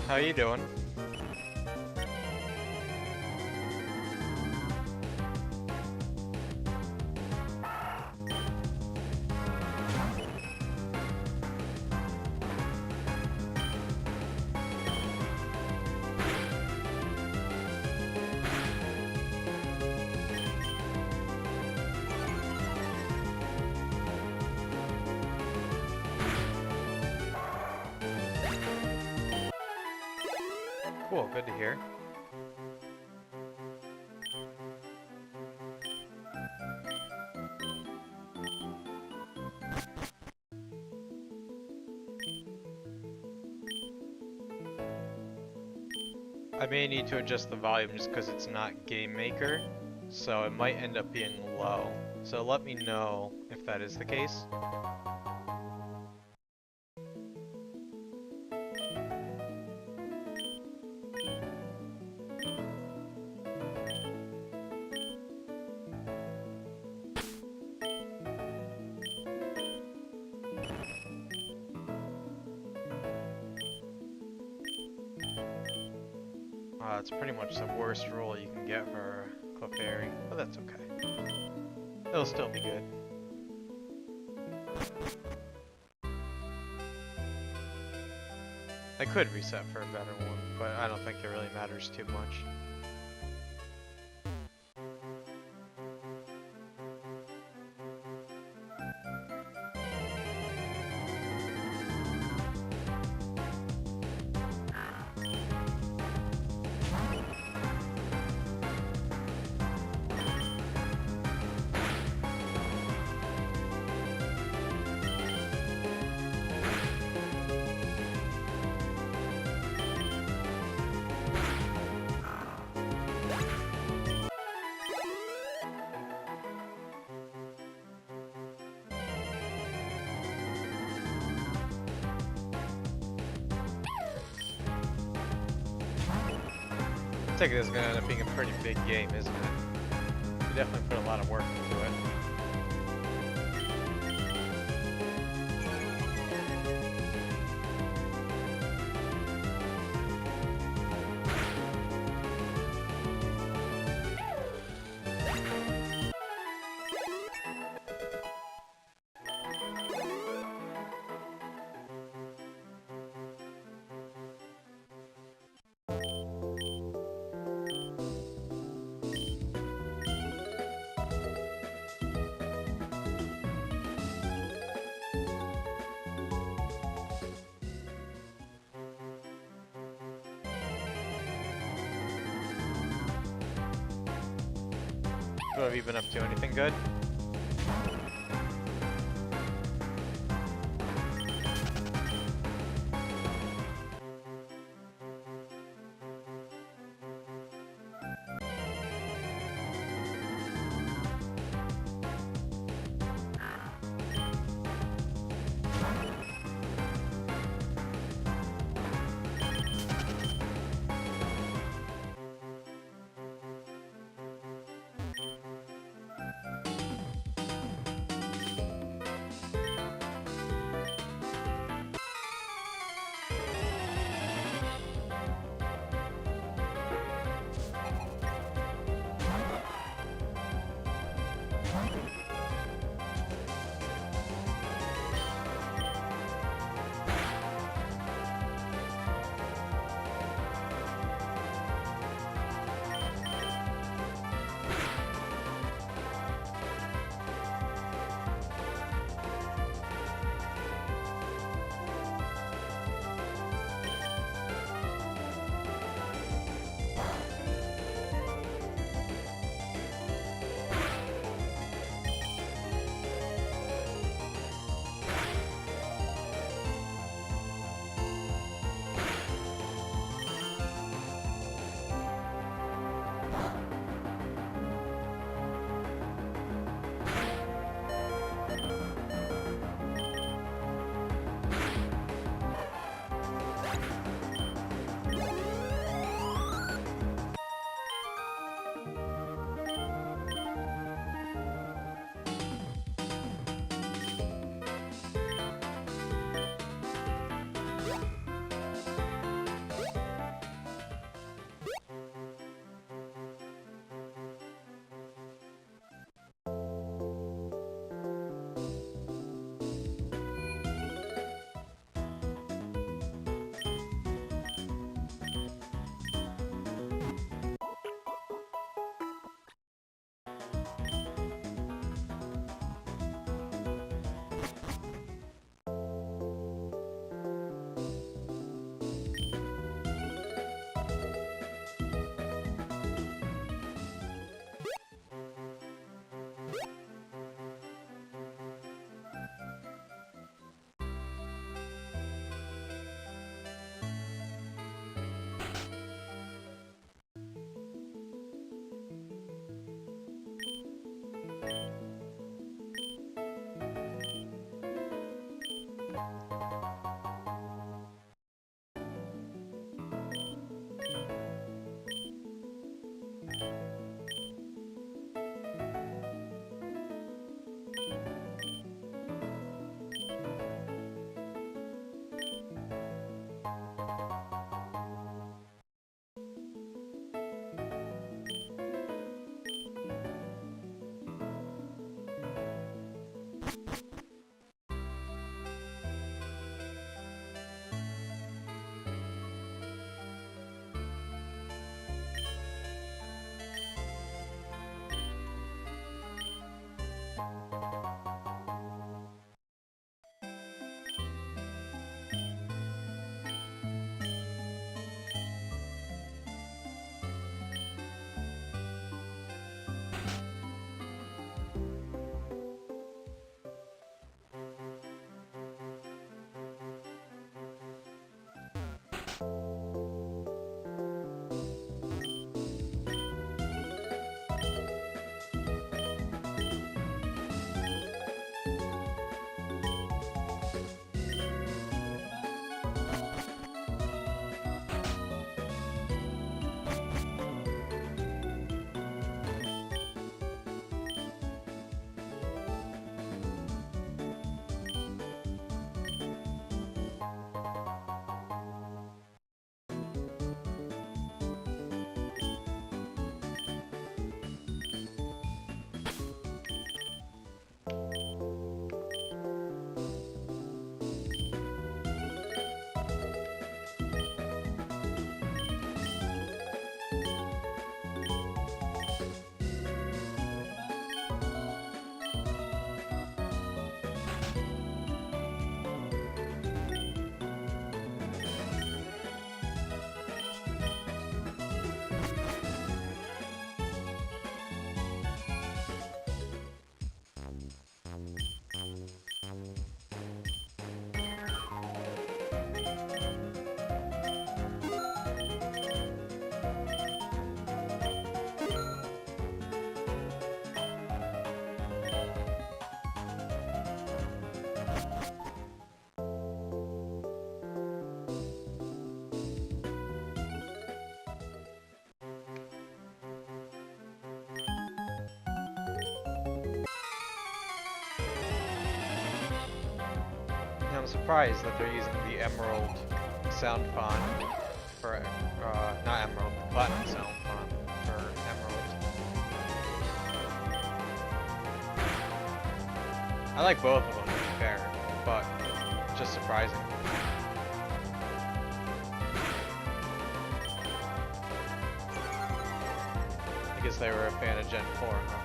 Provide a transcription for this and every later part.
How you doing? Cool, good to hear. I may need to adjust the volume just because it's not Game Maker, so it might end up being low. So let me know if that is the case. It's pretty much the worst roll you can get for Clefairy, but that's okay. It'll still be good. I could reset for a better one, but I don't think it really matters too much. I think this is going to end up being a pretty big game, isn't it? You definitely put a lot of work into it. What have you been up to? Anything good? surprised that they're using the Emerald sound font for, not Emerald, the Platinum sound font for Emerald. I like both of them, to be fair, but just surprising. I guess they were a fan of Gen 4, huh?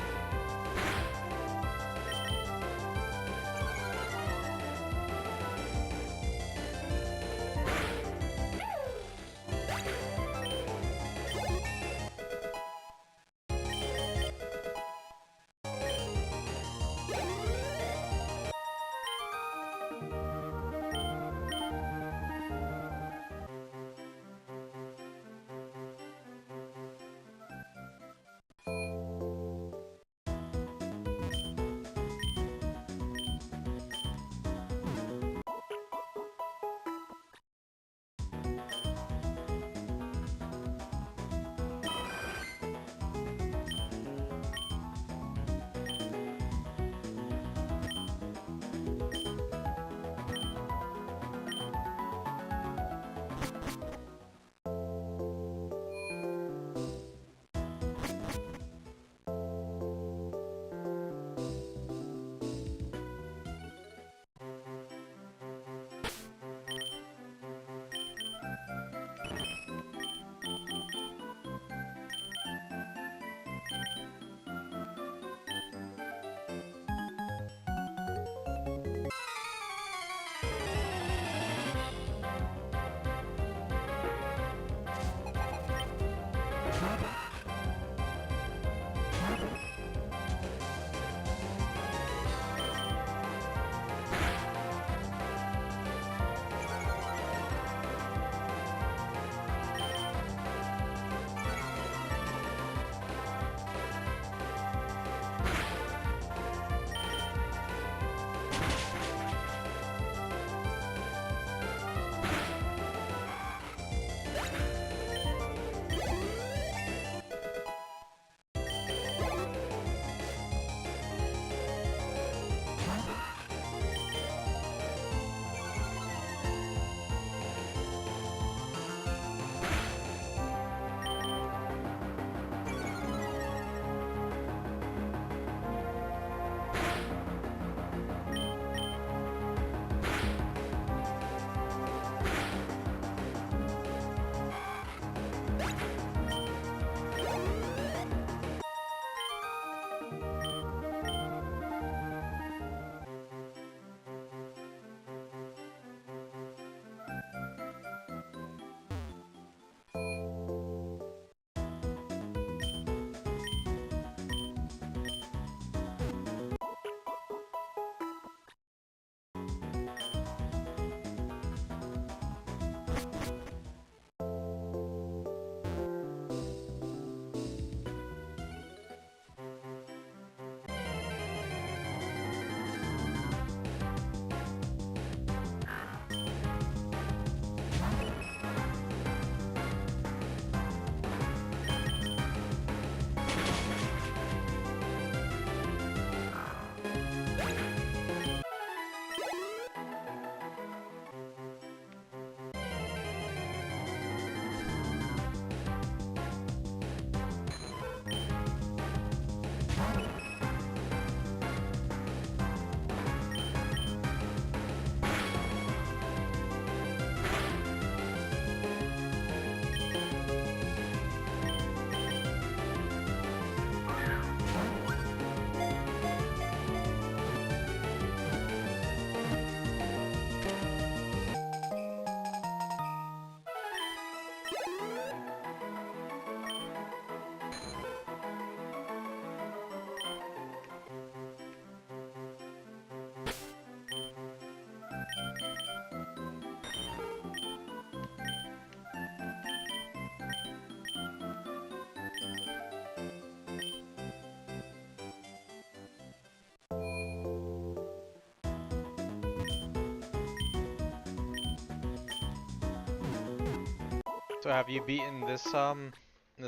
So have you beaten this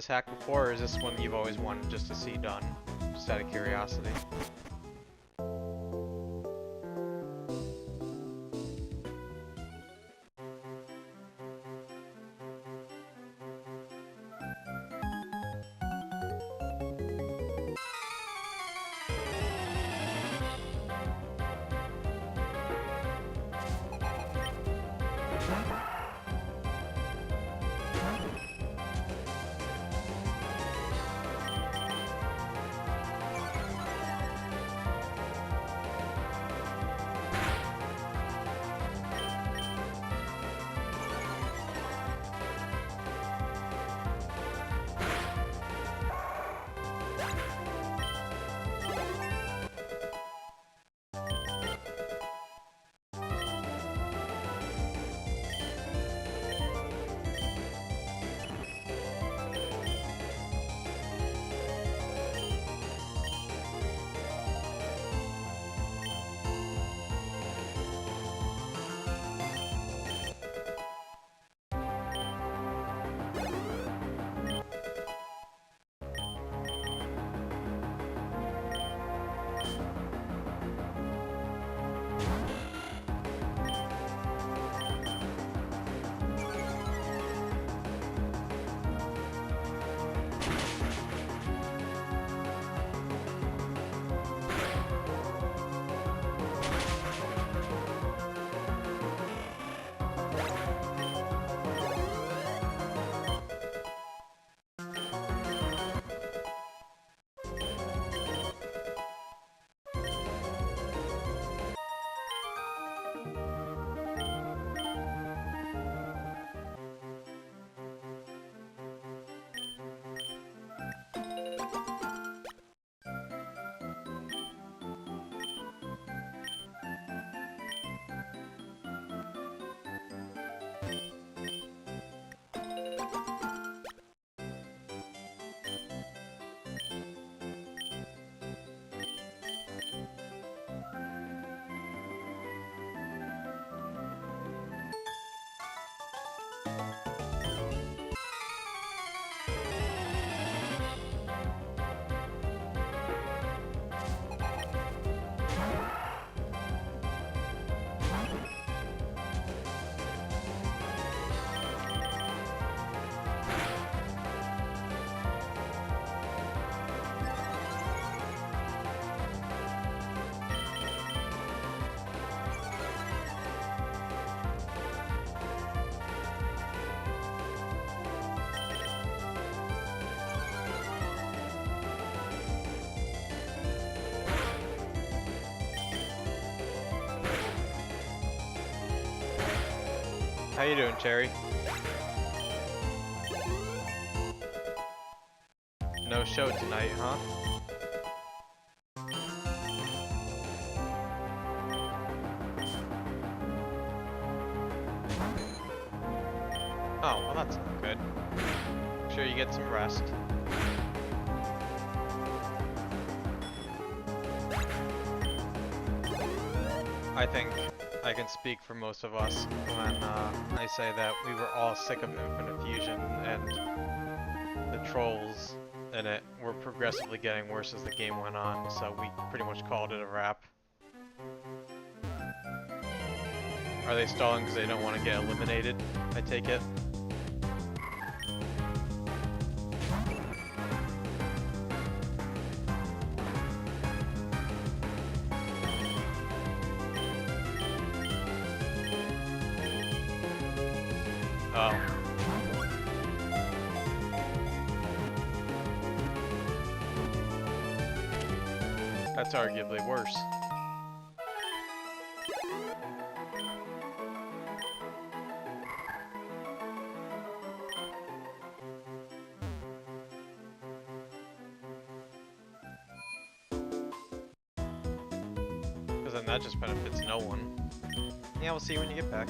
hack before, or is this one you've always wanted just to see done? Just out of curiosity. you doing, Cherry? No show tonight, huh? Oh, well that's not good. Make sure you get some rest. I think I can speak for most of us when I say that we were all sick of Infinite Fusion, and the trolls in it were progressively getting worse as the game went on, so we pretty much called it a wrap. Are they stalling because they don't want to get eliminated? I take it. Oh. That's arguably worse. Because then that just benefits no one. Yeah, we'll see you when you get back.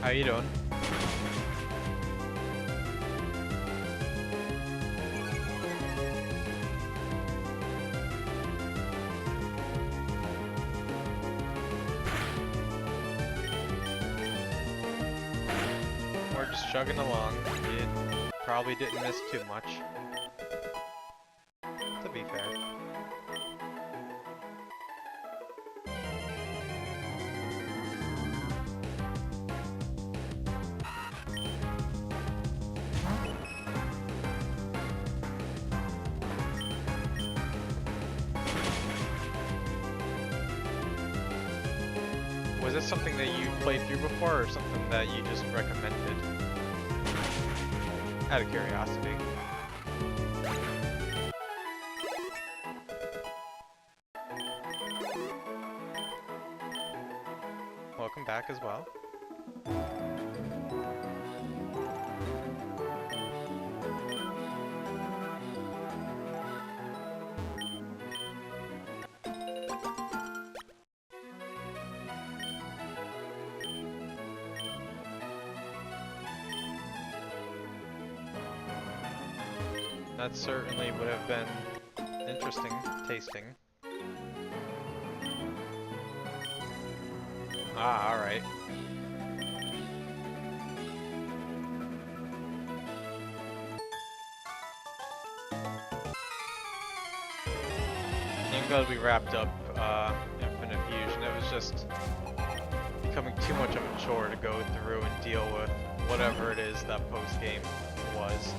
How you doing? We're just chugging along. You probably didn't miss too much, to be fair. Was this something that you played through before, or something that you just recommended? Out of curiosity. Welcome back as well. That certainly would have been interesting tasting. Ah, alright. I'm glad we wrapped up Infinite Fusion. It was just becoming too much of a chore to go through and deal with whatever it is that post-game was.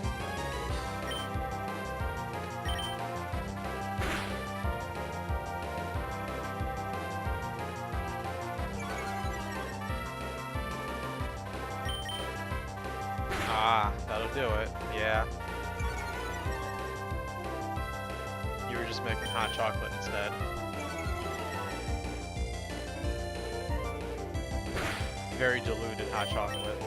Ah, that'll do it. Yeah. You were just making hot chocolate instead. Very diluted hot chocolate.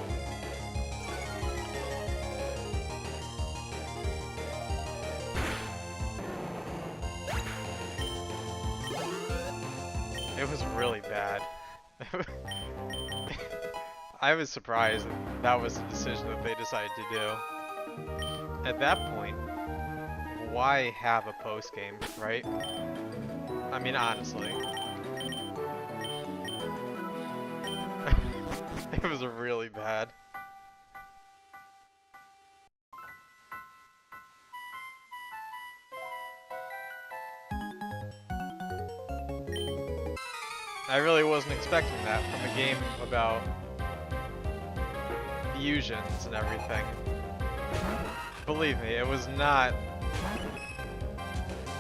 It was really bad. I was surprised that was the decision that they decided to do. At that point, why have a post-game, right? I mean, honestly. It was really bad. I really wasn't expecting that from a game about fusions and everything. Believe me, it was not...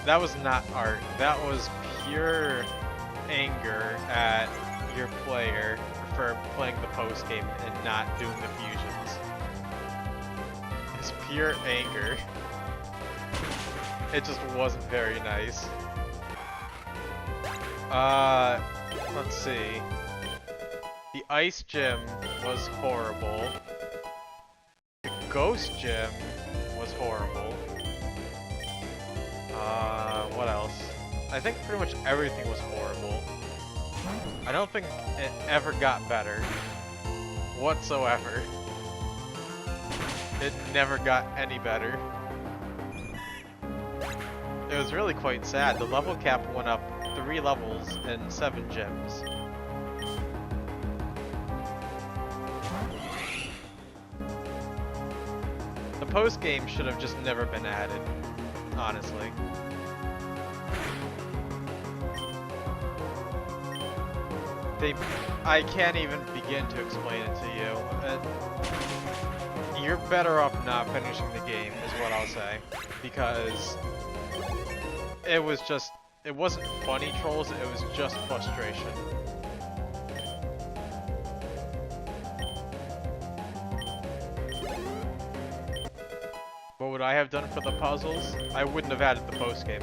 That was not art. That was pure anger at your player for playing the post game and not doing the fusions. It's pure anger. It just wasn't very nice. Let's see. The Ice Gym was horrible. The Ghost Gym was horrible. What else? I think pretty much everything was horrible. I don't think it ever got better. Whatsoever. It never got any better. It was really quite sad. The level cap went up 3 levels in 7 gyms. The post game should have just never been added, honestly. I can't even begin to explain it to you. You're better off not finishing the game, is what I'll say, because it wasn't funny trolls, it was just frustration. What would I have done for the puzzles? I wouldn't have added the post game.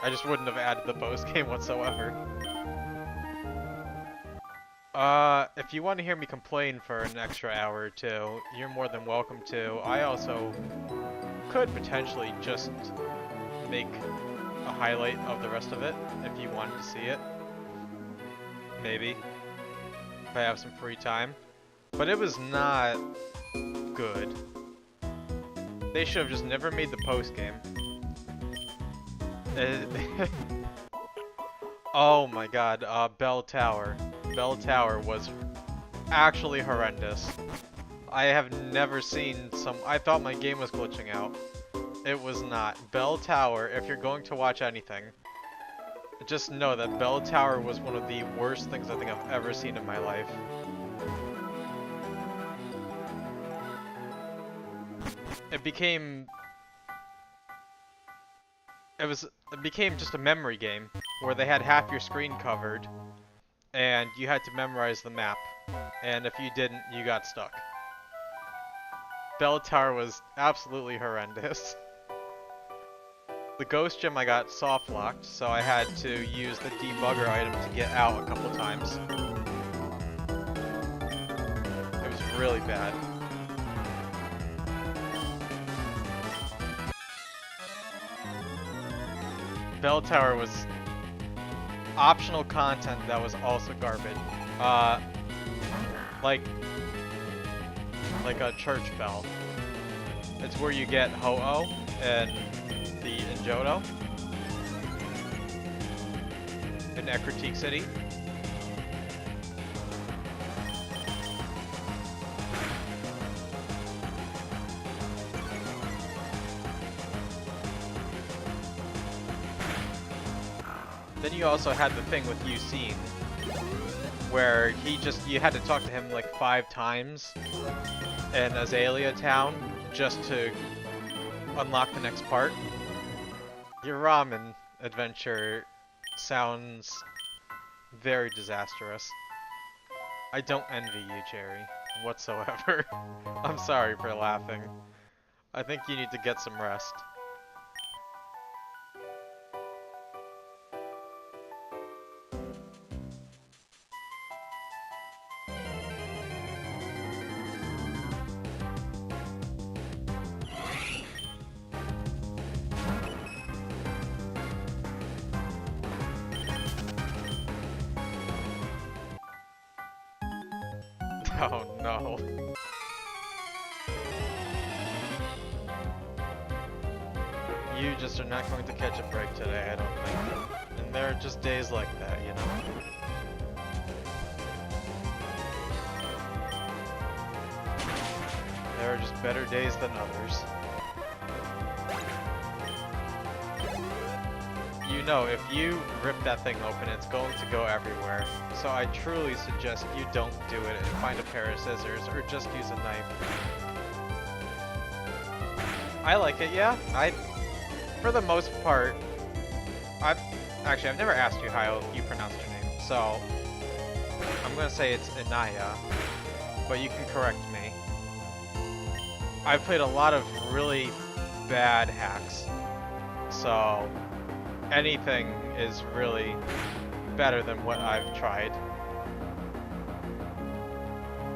I just wouldn't have added the post game whatsoever. If you want to hear me complain for an extra hour or two, you're more than welcome to. I also could potentially just make a highlight of the rest of it if you wanted to see it. Maybe. If I have some free time. But it was not good. They should have just never made the post game. Oh my god, Bell Tower. Bell Tower was actually horrendous. I have never seen I thought my game was glitching out. It was not. Bell Tower, if you're going to watch anything, just know that Bell Tower was one of the worst things I think I've ever seen in my life. It became just a memory game where they had half your screen covered and you had to memorize the map, and if you didn't, you got stuck. Bell Tower was absolutely horrendous. The Ghost Gym I got soft locked, so I had to use the debugger item to get out a couple times. It was really bad. Bell Tower was optional content that was also garbage. Like a church bell. It's where you get Ho-Oh and the Injoto in Ecruteak City. Then you also had the thing with Yucine, where you had to talk to him like 5 times in Azalea Town just to unlock the next part. Your ramen adventure sounds very disastrous. I don't envy you, Jerry, whatsoever. I'm sorry for laughing. I think you need to get some rest. Oh no. You just are not going to catch a break today, I don't think. And there are just days like that, you know? There are just better days than others. You know, if you rip that thing open, it's going to go everywhere. So I truly suggest you don't do it and find a pair of scissors, or just use a knife. I like it, yeah. For the most part, I've never asked you how you pronounce your name, so I'm gonna say it's Inaya, but you can correct me. I've played a lot of really bad hacks, so anything is really better than what I've tried.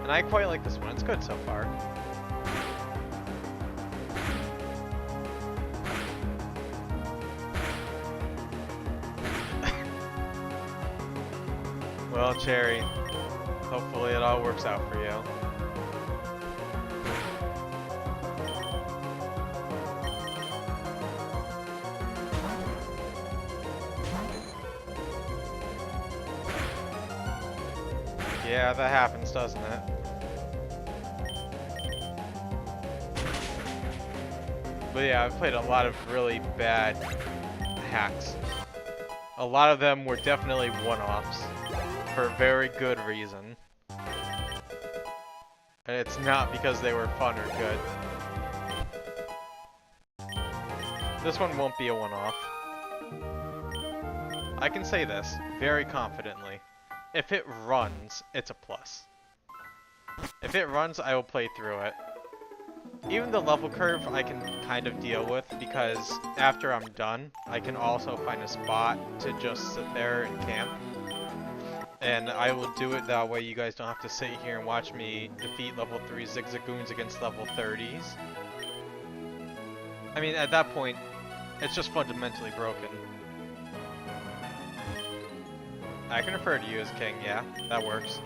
And I quite like this one, it's good so far. Well, Cherry, hopefully it all works out for you. Yeah, that happens, doesn't it? But yeah, I've played a lot of really bad hacks. A lot of them were definitely one-offs, for very good reason. And it's not because they were fun or good. This one won't be a one-off. I can say this very confidently. If it runs, it's a plus. If it runs, I will play through it. Even the level curve I can kind of deal with, because after I'm done, I can also find a spot to just sit there and camp. And I will do it that way you guys don't have to sit here and watch me defeat level 3 Zigzagoons against level 30s. I mean, at that point, it's just fundamentally broken. I can refer to you as king, yeah, that works.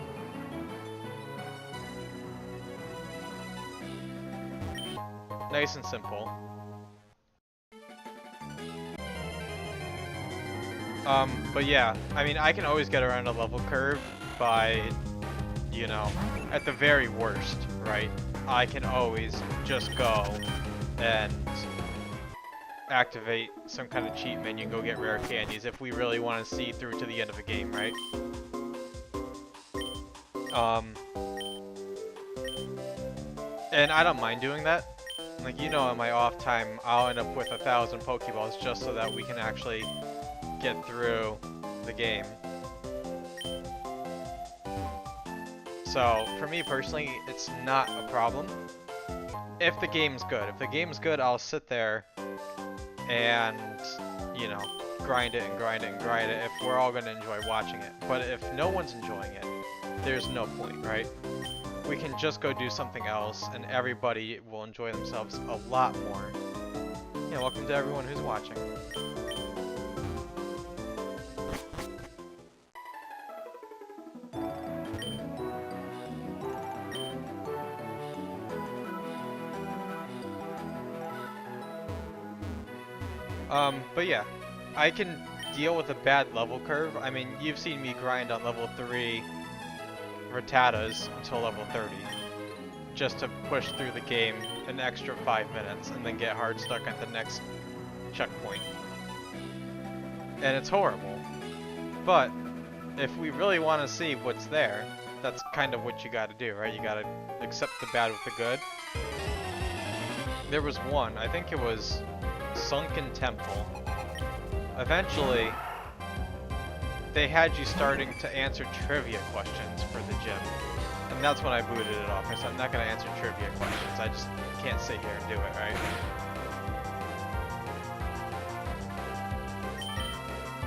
Nice and simple. But yeah, I mean, I can always get around a level curve by, you know, at the very worst, right? I can always just go and activate some kind of cheat menu and go get rare candies if we really want to see through to the end of a game, right? And I don't mind doing that. Like, you know, on my off time, I'll end up with 1,000 Pokeballs just so that we can actually get through the game. So, for me personally, it's not a problem. if the game's good. If the game's good, I'll sit there and, you know, grind it and grind it and grind it if we're all gonna enjoy watching it. But if no one's enjoying it, there's no point, right? We can just go do something else and everybody will enjoy themselves a lot more. Yeah, welcome to everyone who's watching. But yeah, I can deal with a bad level curve. I mean, you've seen me grind on level 3 Rattatas until level 30, just to push through the game an extra 5 minutes and then get hard stuck at the next checkpoint. And it's horrible. But if we really want to see what's there, that's kind of what you gotta do, right? You gotta accept the bad with the good. There was one, I think it was Sunken Temple. Eventually, they had you starting to answer trivia questions for the gym. And that's when I booted it off. I said, I'm not going to answer trivia questions. I just can't sit here and do it, right?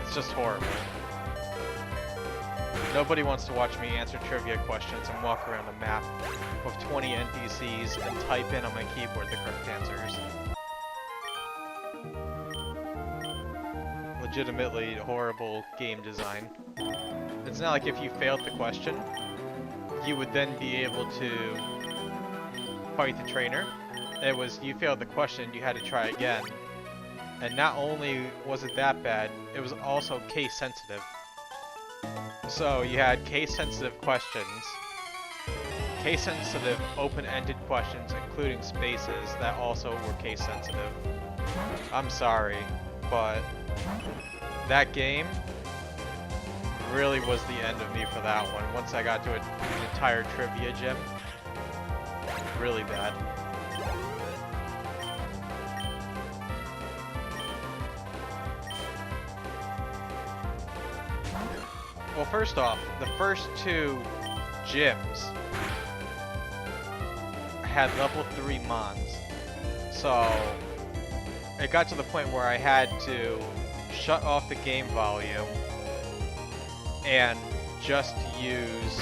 It's just horrible. Nobody wants to watch me answer trivia questions and walk around a map with 20 NPCs and type in on my keyboard the correct answers. Legitimately horrible game design. It's not like if you failed the question, you would then be able to fight the trainer. It was you failed the question, you had to try again. And not only was it that bad, it was also case sensitive. So you had case sensitive questions, case sensitive open-ended questions including spaces that also were case sensitive. I'm sorry, but that game really was the end of me for that one. Once I got to an entire trivia gym, really bad. Well, first off, the first 2 gyms had level 3 mons, so it got to the point where I had to shut off the game volume and just use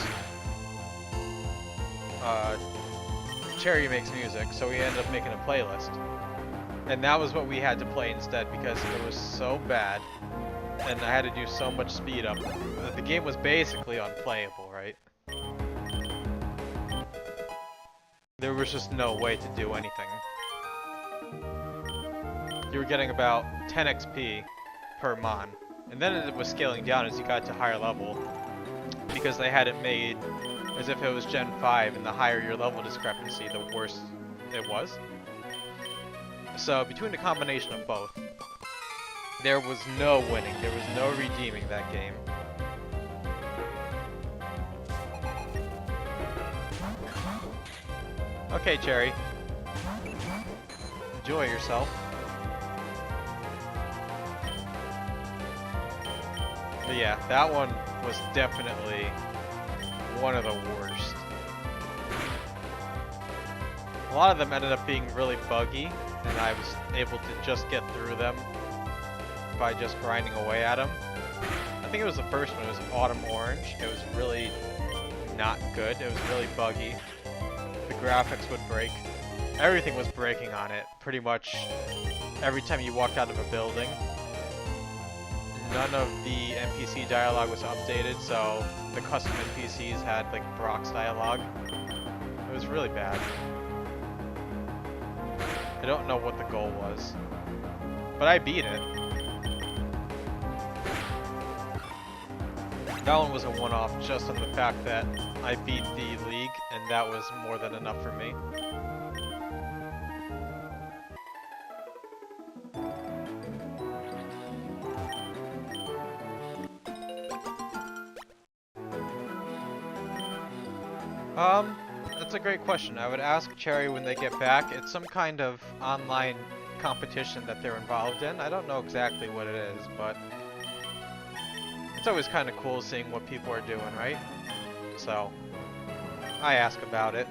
Cherry Makes Music, so we ended up making a playlist. And that was what we had to play instead because it was so bad and I had to do so much speed up. The game was basically unplayable, right? There was just no way to do anything. You were getting about 10 XP per mon. And then it was scaling down as you got to higher level, because they had it made as if it was Gen 5, and the higher your level discrepancy, the worse it was. So between the combination of both, there was no winning, there was no redeeming that game. Okay, Cherry. Enjoy yourself. But yeah, that one was definitely one of the worst. A lot of them ended up being really buggy, and I was able to just get through them by just grinding away at them. I think it was the first one, it was Autumn Orange. It was really not good, it was really buggy. The graphics would break. Everything was breaking on it, pretty much every time you walked out of a building. None of the NPC dialogue was updated, so the custom NPCs had like Brock's dialogue. It was really bad. I don't know what the goal was, but I beat it. That one was a one-off just on the fact that I beat the league, and that was more than enough for me. That's a great question. I would ask Cherry when they get back. It's some kind of online competition that they're involved in. I don't know exactly what it is, but it's always kind of cool seeing what people are doing, right? So, I ask about it.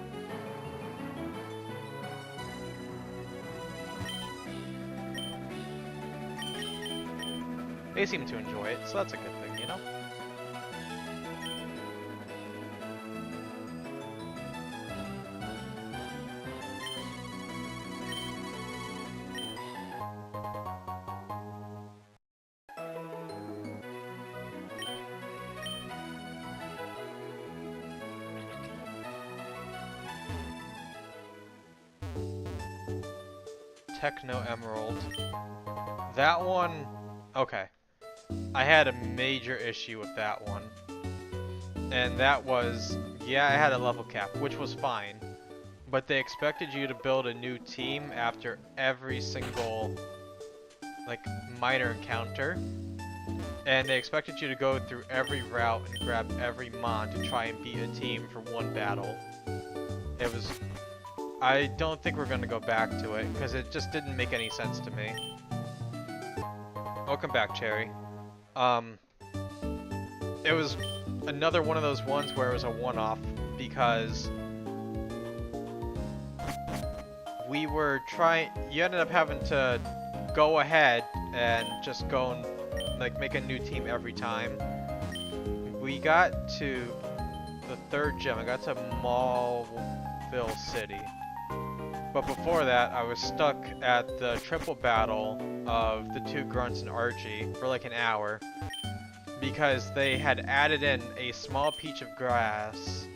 They seem to enjoy it, so that's a good thing, you know? Techno Emerald. That one, okay. I had a major issue with that one. And that was, yeah, I had a level cap, which was fine. But they expected you to build a new team after every single, like, minor encounter. And they expected you to go through every route and grab every mon to try and beat a team for one battle. It was... I don't think we're gonna go back to it, because it just didn't make any sense to me. Welcome back, Cherry. It was another one of those ones where it was a one-off, because we were trying... You ended up having to go ahead and just go and, like, make a new team every time. We got to the third gym. I got to Maulville City. But before that, I was stuck at the triple battle of the two grunts and Archie for like an hour because they had added in a small piece of grass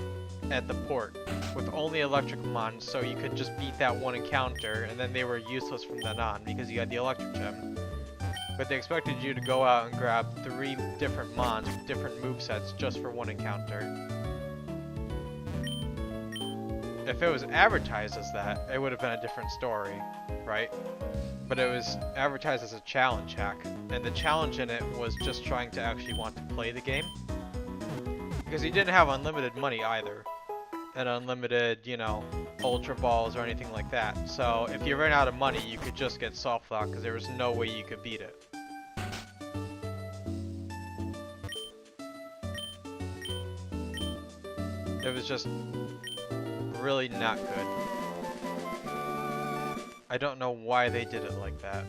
at the port with only electric mons, so you could just beat that one encounter, and then they were useless from then on because you had the electric gem. But they expected you to go out and grab 3 different mons with different movesets just for one encounter. If it was advertised as that, it would have been a different story, right? But it was advertised as a challenge hack, and the challenge in it was just trying to actually want to play the game. Because you didn't have unlimited money either, and unlimited, you know, Ultra Balls or anything like that. So if you ran out of money, you could just get soft lock because there was no way you could beat it. It was just really not good. I don't know why they did it like that.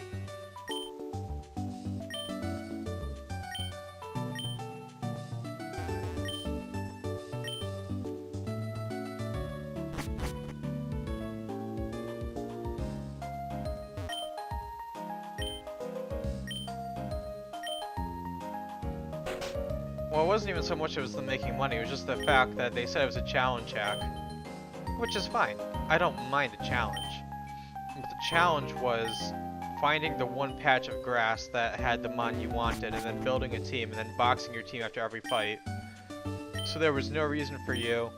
Well, it wasn't even so much it was them making money, it was just the fact that they said it was a challenge hack. Which is fine. I don't mind a challenge. But the challenge was finding the one patch of grass that had the mon you wanted, and then building a team, and then boxing your team after every fight. So there was no reason for you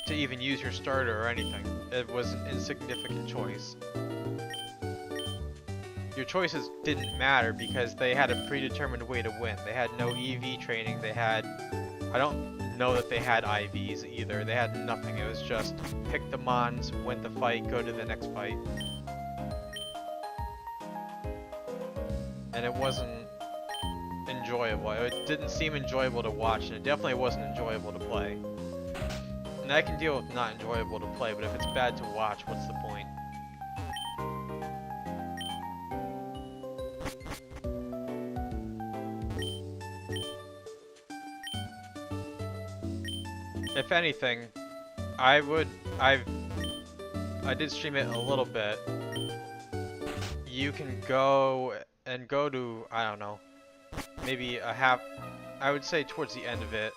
to even use your starter or anything. It was an insignificant choice. Your choices didn't matter because they had a predetermined way to win. They had no EV training, they had... I don't know that they had IVs either. They had nothing. It was just pick the mons, win the fight, go to the next fight. And it wasn't enjoyable. It didn't seem enjoyable to watch, and it definitely wasn't enjoyable to play. And I can deal with not enjoyable to play, but if it's bad to watch, what's the point? If anything, I did stream it a little bit. You can go to, I don't know, maybe a half, I would say towards the end of it.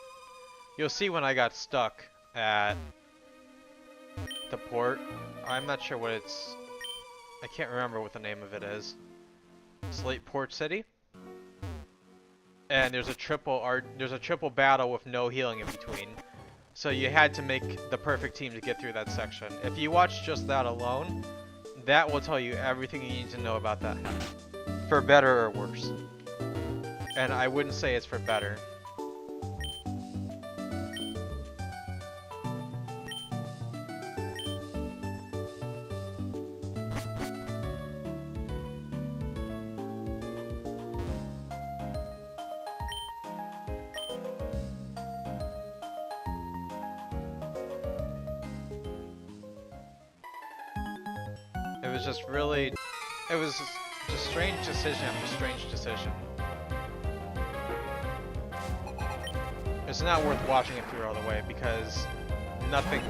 You'll see when I got stuck at the port. I'm not sure what it's, I can't remember what the name of it is. Slate Port City? And there's a triple battle with no healing in between. So you had to make the perfect team to get through that section. If you watch just that alone, that will tell you everything you need to know about that hack. For better or worse. And I wouldn't say it's for better. It was just really, it was just strange decision after strange decision. it's not worth watching it through all the way because nothing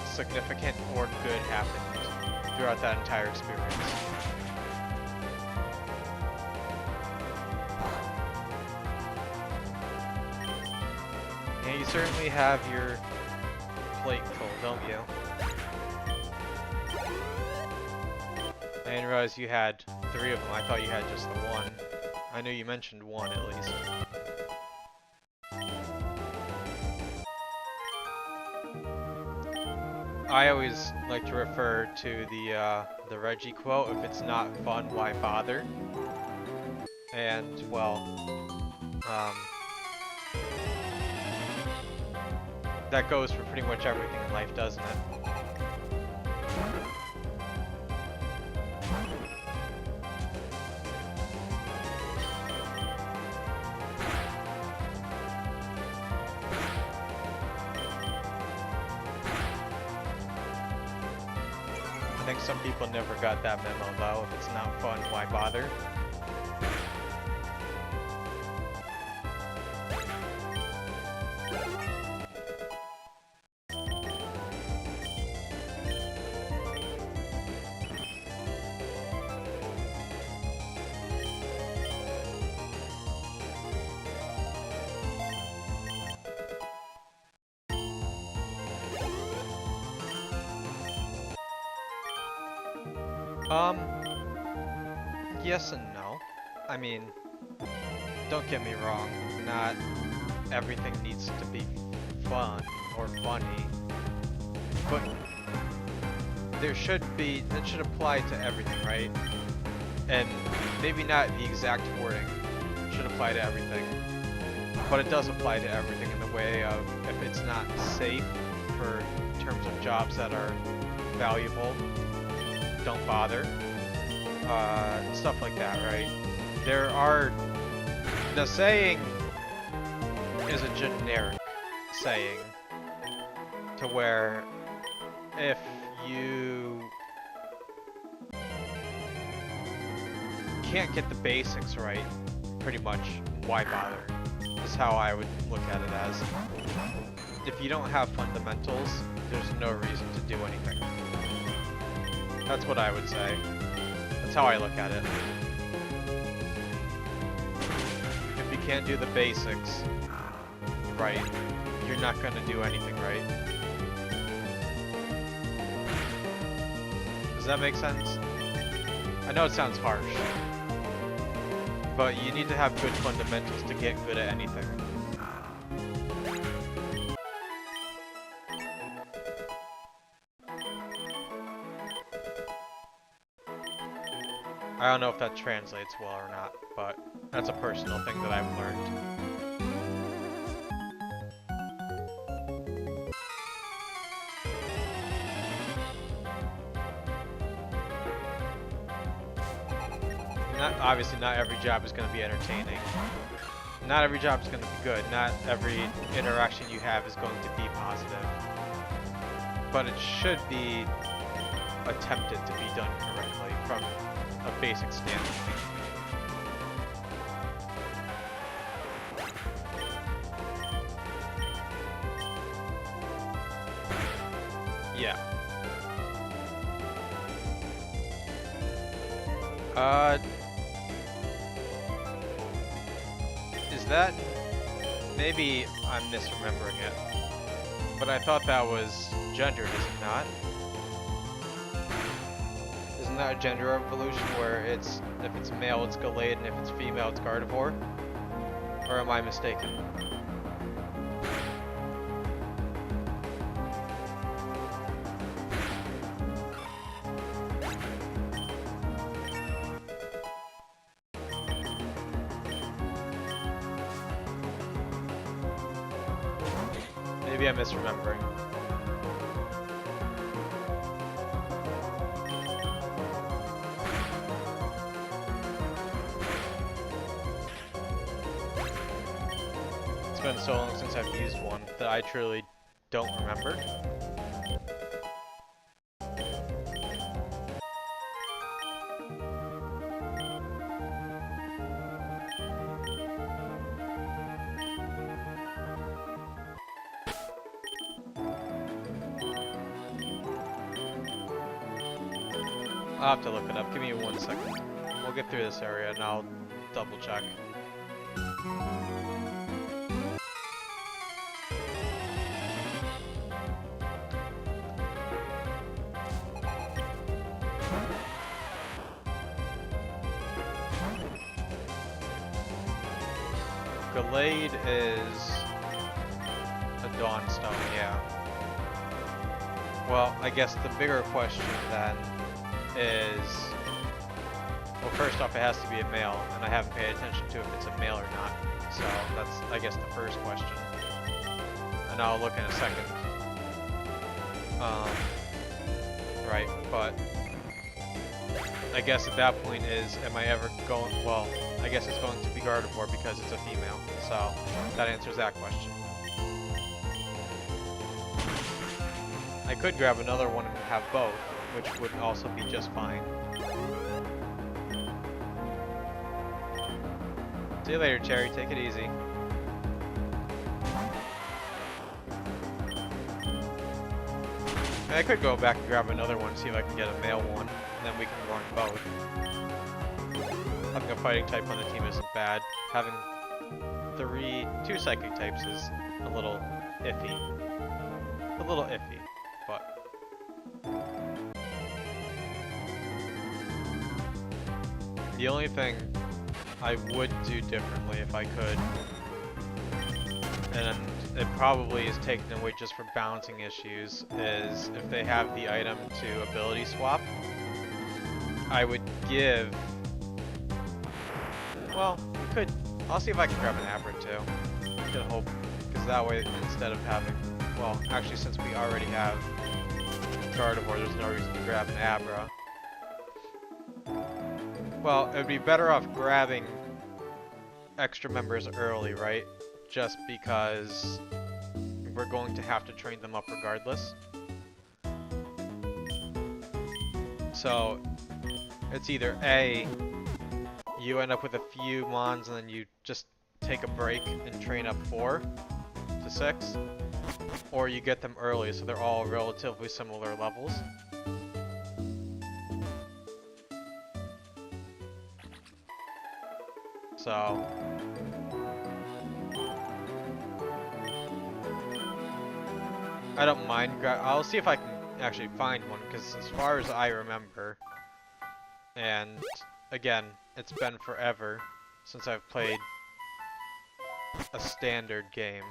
significant or good happened throughout that entire experience. And you certainly have your plate full, don't you? I didn't realize you had 3 of them. I thought you had just the one. I knew you mentioned one at least. I always like to refer to the Reggie quote, if it's not fun, why bother? And, well, that goes for pretty much everything in life, doesn't it? I think some people never got that memo though. If it's not fun, why bother? Yes and no. I mean, don't get me wrong, not everything needs to be fun or funny, but there should be, it should apply to everything, right? And maybe not the exact wording should apply to everything, but it does apply to everything in the way of if it's not safe for terms of jobs that are valuable, don't bother. Stuff like that, right? The saying is a generic saying to where if you can't get the basics right, pretty much, why bother? Is how I would look at it as. If you don't have fundamentals, there's no reason to do anything. That's what I would say. That's how I look at it. If you can't do the basics right, you're not going to do anything right. Does that make sense? I know it sounds harsh, but you need to have good fundamentals to get good at anything. I don't know if that translates well or not, but that's a personal thing that I've learned. Obviously, not every job is going to be entertaining. Not every job is going to be good. Not every interaction you have is going to be positive. But it should be attempted to be done correctly from a basic standpoint. Yeah. Is that... Maybe I'm misremembering it. But I thought that was gendered, is it not? Isn't that a gender evolution where it's, if it's male it's Gallade and if it's female it's Gardevoir? Or am I mistaken? Maybe I'm misremembering. It's been so long since I've used one that I truly don't remember. I'll have to look it up. Give me 1 second. We'll get through this area and I'll double check. Gallade is a Dawnstone, yeah. Well, I guess the bigger question then is, well, first off, it has to be a male, and I haven't paid attention to if it's a male or not. So that's, I guess, the first question. And I'll look in a second. Right, but I guess at that point is, am I ever going, well, I guess it's going to be Gardevoir because it's a female, so that answers that question. I could grab another one and have both, which would also be just fine. See you later, Cherry. Take it easy. And I could go back and grab another one, see if I can get a male one, and then we can run both. Having a fighting type on the team isn't bad. Having 2 psychic types is a little iffy. A little iffy, but... The only thing I would do differently if I could, and it probably is taken away just for balancing issues, is if they have the item to ability swap, I would give... Well, we could... I'll see if I can grab an Abra too. I can hope, because that way, instead of having... Well, actually, since we already have Gardevoir, there's no reason to grab an Abra. Well, it would be better off grabbing extra members early, right? Just because we're going to have to train them up regardless. So, it's either A, you end up with a few Mons and then you just take a break and train up 4 to 6, or you get them early so they're all relatively similar levels. So, I don't mind. I'll see if I can actually find one, because as far as I remember, and again, it's been forever since I've played a standard game,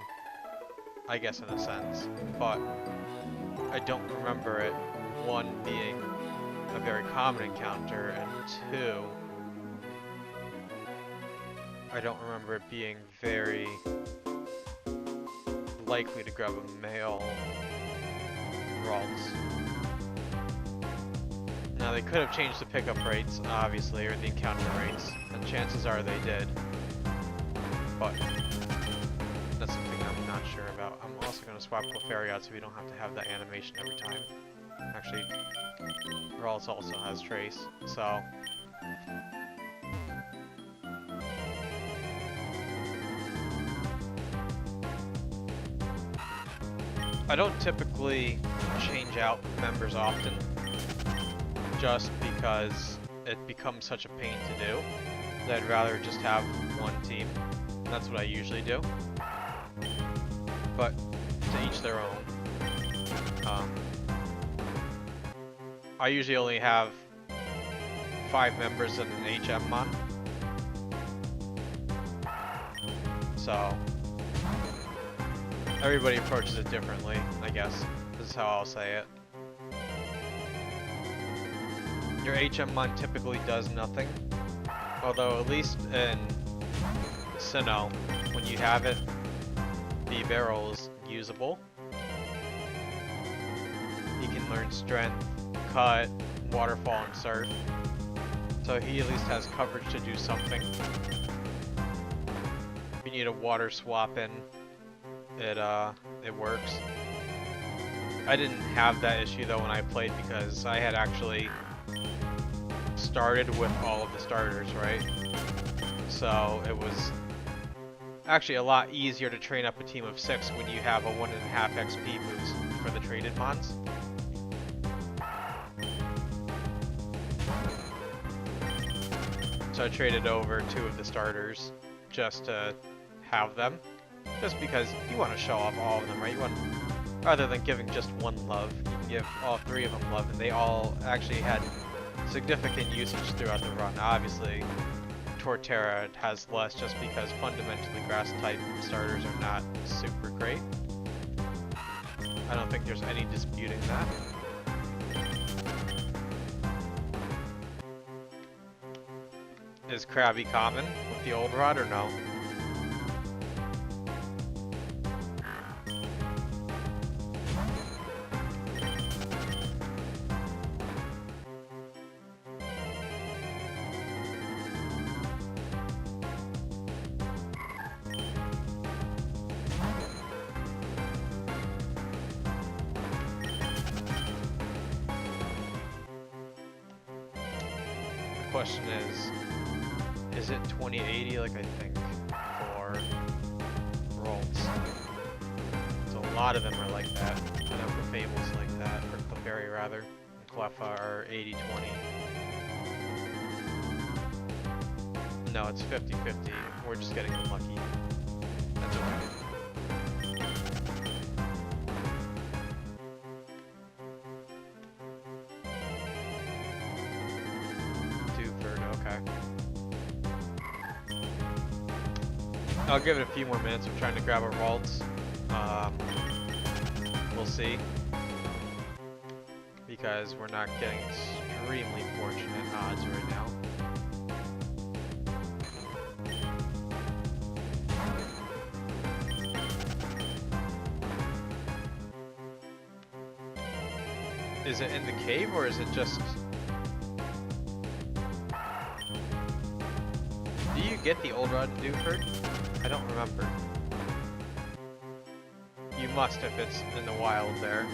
I guess in a sense, but I don't remember it, 1, being a very common encounter, and 2, I don't remember it being very likely to grab a male Ralts. Now they could have changed the pickup rates, obviously, or the encounter rates, and chances are they did. But that's something I'm not sure about. I'm also going to swap Clefairy out so we don't have to have that animation every time. Actually, Ralts also has Trace, so... I don't typically change out members often, just because it becomes such a pain to do, that I'd rather just have one team. That's what I usually do. But to each their own. I usually only have 5 members and an HM Mon. So everybody approaches it differently, I guess. This is how I'll say it. Your HM Mon typically does nothing. Although, at least in Sinnoh, when you have it, the barrel is usable. He can learn Strength, Cut, Waterfall, and Surf. So he at least has coverage to do something. If you need a water swap in, it works. I didn't have that issue though when I played, because I had actually started with all of the starters, right? So it was actually a lot easier to train up a team of 6 when you have a 1.5 XP boost for the traded Mons. So I traded over 2 of the starters just to have them. Just because you want to show off all of them, right? You want, rather than giving just one love, you can give all 3 of them love, and they all actually had significant usage throughout the run. Obviously, Torterra has less just because fundamentally grass type starters are not super great. I don't think there's any disputing that. Is Krabby common with the old rod or no? Question is it 2080 like I think for Rolts? So a lot of them are like that. I know Clefable's like that, or Clefairy rather, and Cleffa are 80-20. No, it's 50-50. We're just getting unlucky. That's okay. I'll give it a few more minutes. I'm trying to grab a Ralts. We'll see. Because we're not getting extremely fortunate odds right now. Is it in the cave or is it just... Do you get the old rod in Dewford? I don't remember. You must if it's in the wild there.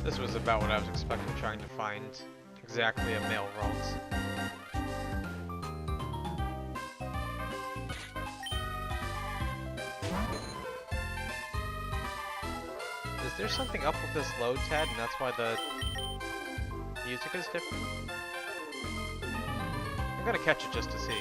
This was about what I was expecting, trying to find exactly a male Ralts. Is there something up with this load, Ted, and that's why the music is different? I'm gonna catch it just to see.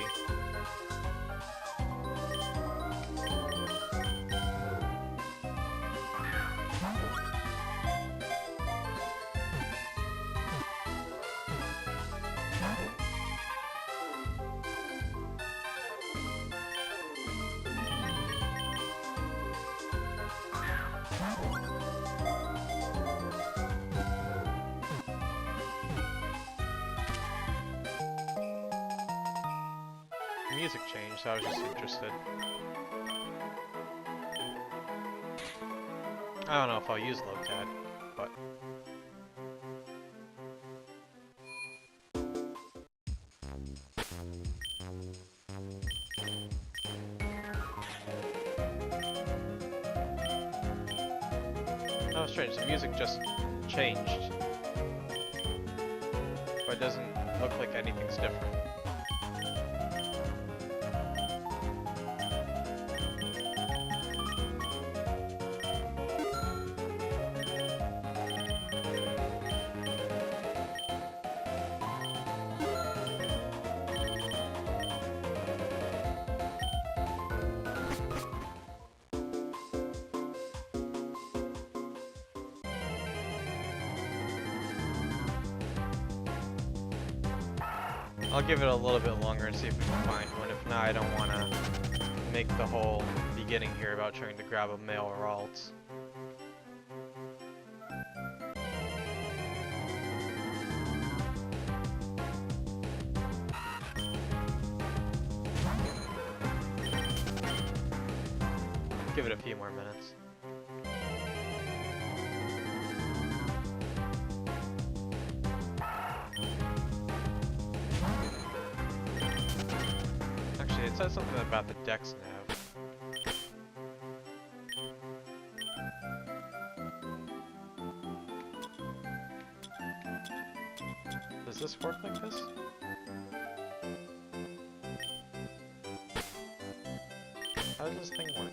Music changed, so I was just interested. I don't know if I'll use Lotad, but... Oh, strange, the music just changed. But it doesn't look like anything's different. I'll give it a little bit longer and see if we can find one. If not, I don't want to make the whole beginning here about trying to grab a male Ralts. Give it a few more minutes. It says something about the Dex nav. this work like this? How does this thing work?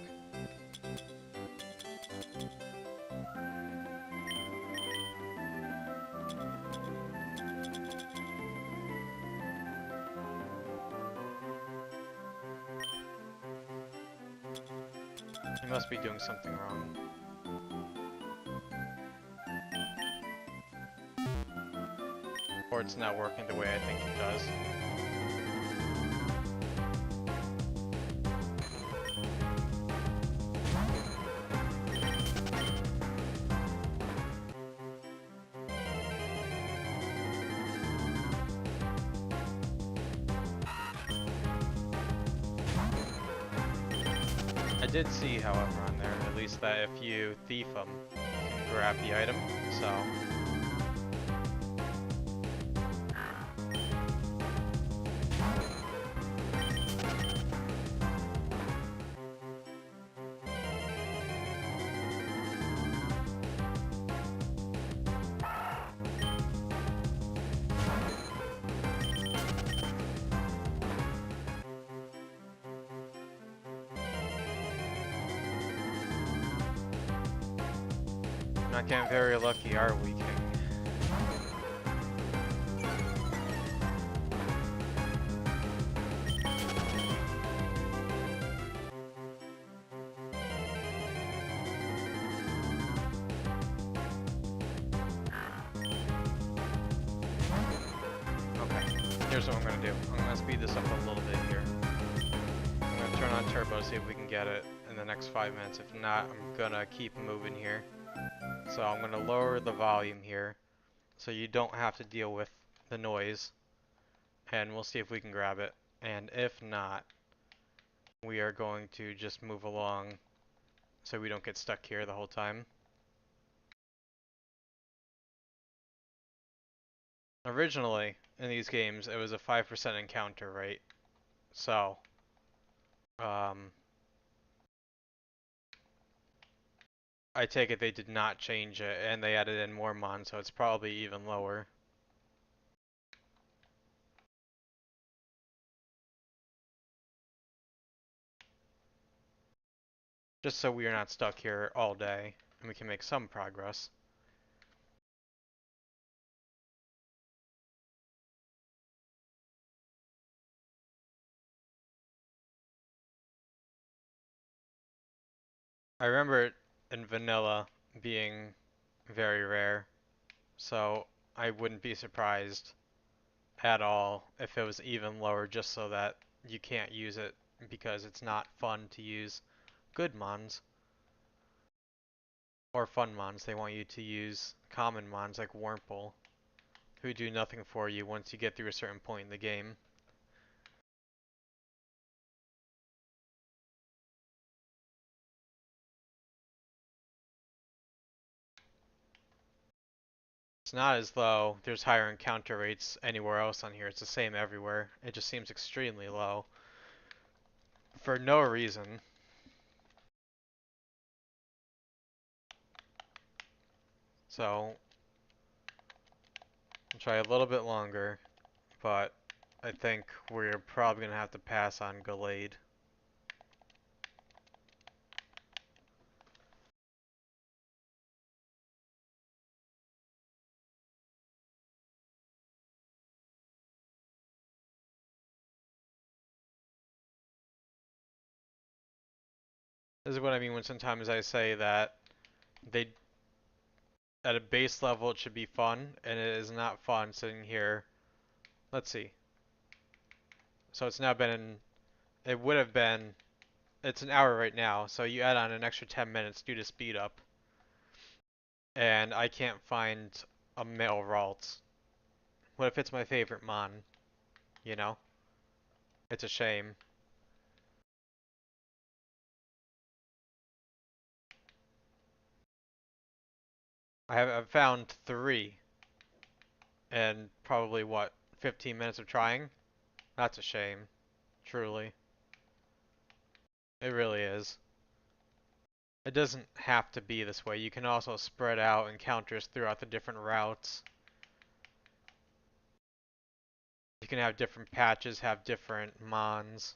You must be doing something wrong. Or it's not working the way I think it does. I did see, however, on there, at least that if you thief them, you can grab the item, so... Not getting very lucky, are we, King? Okay, here's what I'm gonna do. I'm gonna speed this up a little bit here. I'm gonna turn on turbo, see if we can get it in the next 5 minutes. If not, I'm gonna keep moving here. So I'm going to lower the volume here so you don't have to deal with the noise, and we'll see if we can grab it. And if not, we are going to just move along so we don't get stuck here the whole time. Originally, in these games, it was a 5% encounter rate. So, I take it they did not change it, and they added in more mon, so it's probably even lower. Just so we are not stuck here all day, and we can make some progress. I remember it in vanilla being very rare, so I wouldn't be surprised at all if it was even lower, just so that you can't use it because it's not fun to use good mons or fun mons. They want you to use common mons like Wurmple, who do nothing for you once you get through a certain point in the game. It's not as though there's higher encounter rates anywhere else on here. It's the same everywhere. It just seems extremely low for no reason. So I'll try a little bit longer, but I think we're probably going to have to pass on Gallade. This is what I mean when sometimes I say that they, at a base level, it should be fun, and it is not fun sitting here. Let's see. So it's now been, it would have been, it's an hour right now, so you add on an extra 10 minutes due to speed up. And I can't find a male Ralt. What if it's my favorite mon? You know? It's a shame. I've found 3. And probably, what, 15 minutes of trying? That's a shame. Truly. It really is. It doesn't have to be this way. You can also spread out encounters throughout the different routes. can have different patches, have different mons,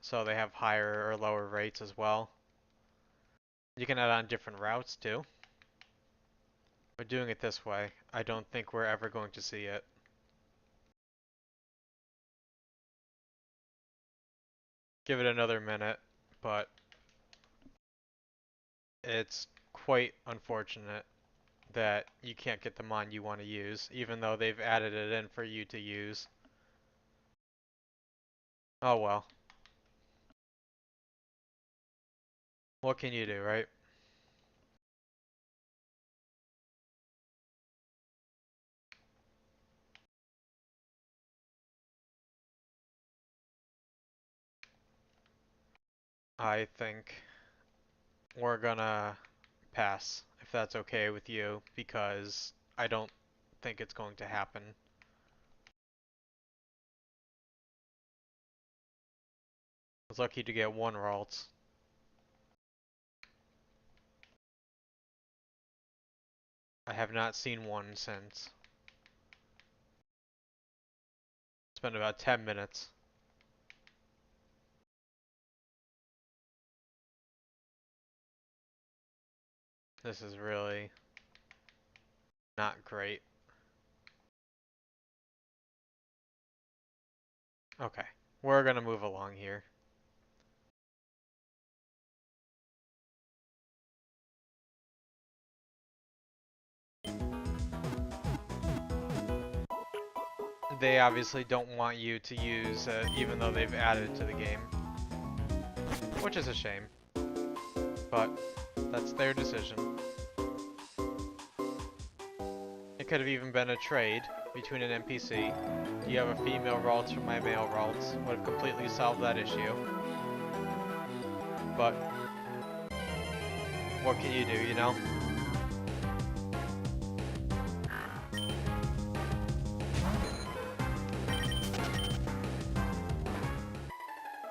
so they have higher or lower rates as well. You can add on different routes too. But doing it this way, I don't think we're ever going to see it. Give it another minute, but it's quite unfortunate that you can't get the mon you want to use, even though they've added it in for you to use. Oh well. What can you do, right? I think we're gonna pass, if that's okay with you, because I don't think it's going to happen. I was lucky to get one Ralts. I have not seen one since. It's been about 10 minutes. This is really not great. Okay, we're gonna move along here. They obviously don't want you to use even though they've added it to the game. Which is a shame. But that's their decision. It could have even been a trade between an NPC. You have a female Ralts for my male Ralts. Would have completely solved that issue. But what can you do, you know?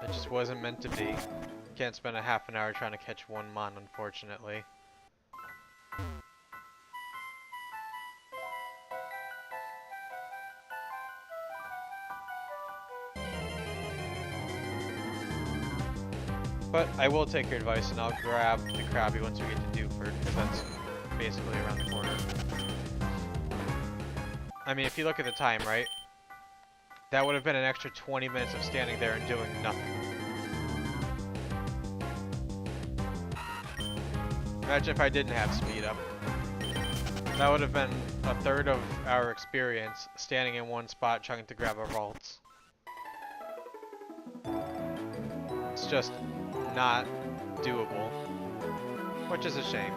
It just wasn't meant to be. Can't spend a half an hour trying to catch one mon, unfortunately. But I will take your advice and I'll grab the Krabby once we get to Dewford, because that's basically around the corner. I mean, if you look at the time, right? That would have been an extra 20 minutes of standing there and doing nothing. Imagine if I didn't have speed up. That would have been a third of our experience standing in one spot trying to grab a Ralts. It's just not doable, which is a shame.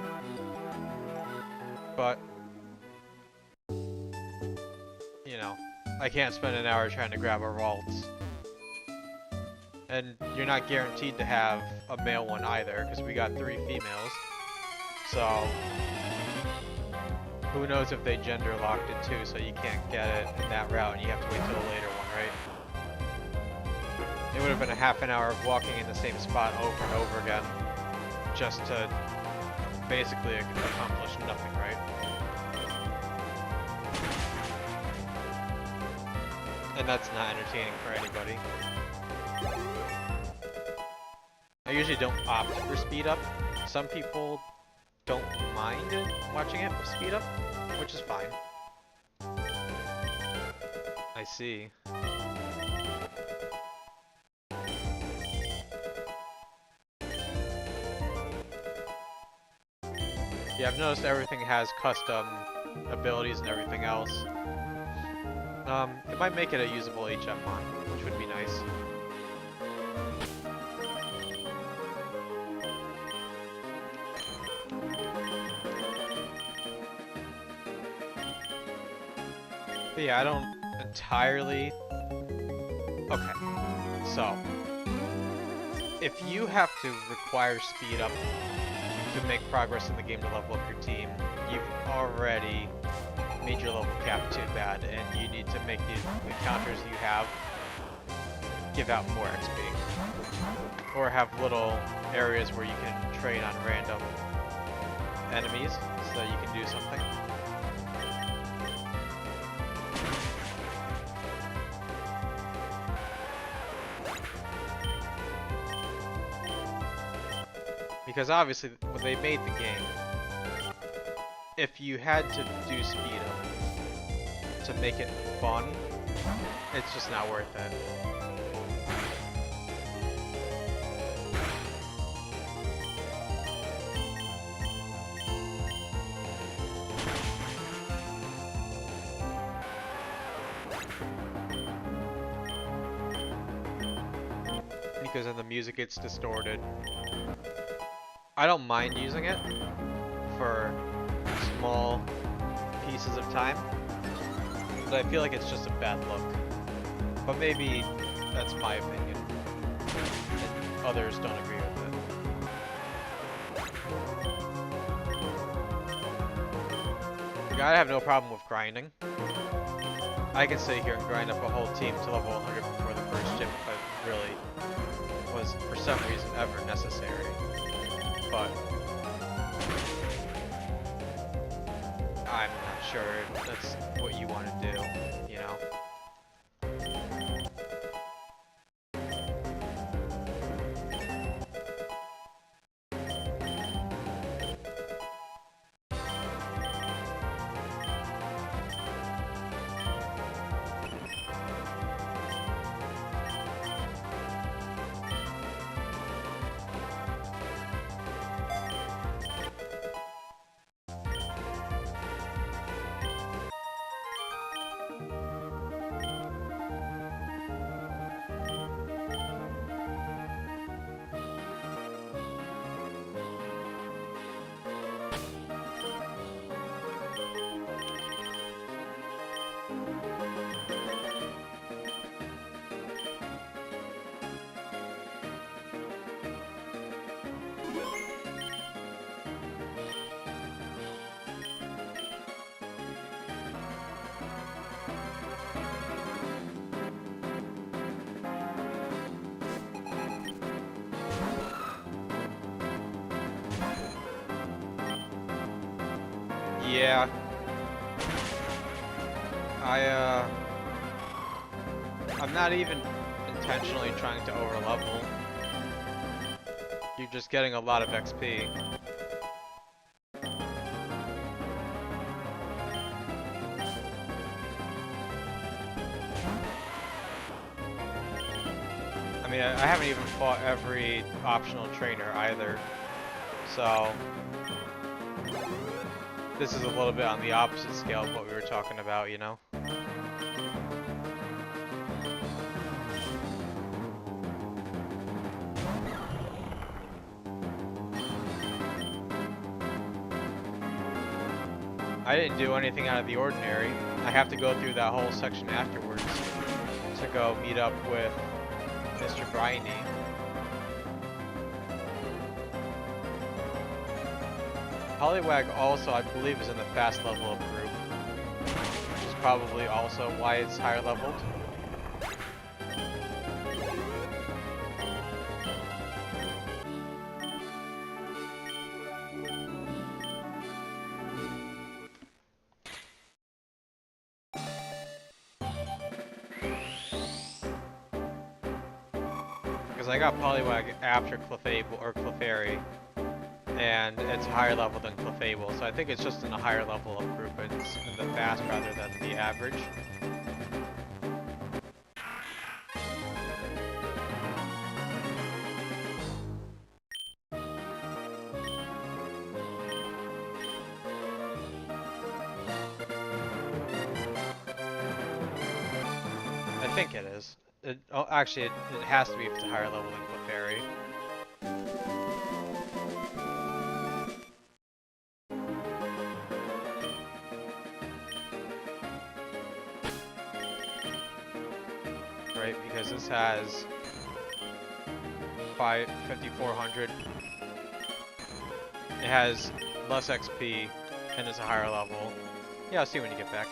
But, you know, I can't spend an hour trying to grab a Ralts. And you're not guaranteed to have a male one either, because we got 3 females. So, who knows if they gender locked it too, so you can't get it in that route and you have to wait till a later one, right? It would have been a half an hour of walking in the same spot over and over again, just to basically accomplish nothing, right? And that's not entertaining for anybody. I usually don't opt for speed up. Some people don't mind watching it with speed up, which is fine. I see. Yeah, I've noticed everything has custom abilities and everything else. It might make it a usable HF mon, which would be nice. But yeah, I don't entirely... Okay, so... if you have to require speed up to make progress in the game to level up your team, you've already made your level cap too bad, and you need to make the encounters you have give out more XP. Or have little areas where you can trade on random enemies so that you can do something. Because obviously, when they made the game, if you had to do speed up to make it fun, it's just not worth it. Because then the music gets distorted. I don't mind using it for small pieces of time, but I feel like it's just a bad look. But maybe that's my opinion, and others don't agree with it. Like, I have no problem with grinding. I can sit here and grind up a whole team to level 100 before the first gym if I really was, for some reason, ever necessary. But I'm not sure that's what you want to do, you know? Yeah. I'm not even intentionally trying to overlevel. You're just getting a lot of XP. I mean, I haven't even fought every optional trainer either, so this is a little bit on the opposite scale of what we were talking about, you know? I didn't do anything out of the ordinary. I have to go through that whole section afterwards to go meet up with Mr. Briney. Poliwag also, I believe, is in the fast level up group, which is probably also why it's higher leveled. Because I got Poliwag after Clefable or Clefairy, and it's higher level than Clefable, so I think it's just in a higher level of group. It's in the fast rather than the average. I think it is. Oh, actually, it has to be if it's a higher level than Clefairy. Right, because this has 5,400. It has less XP and it's a higher level. Yeah, I'll see when you get back.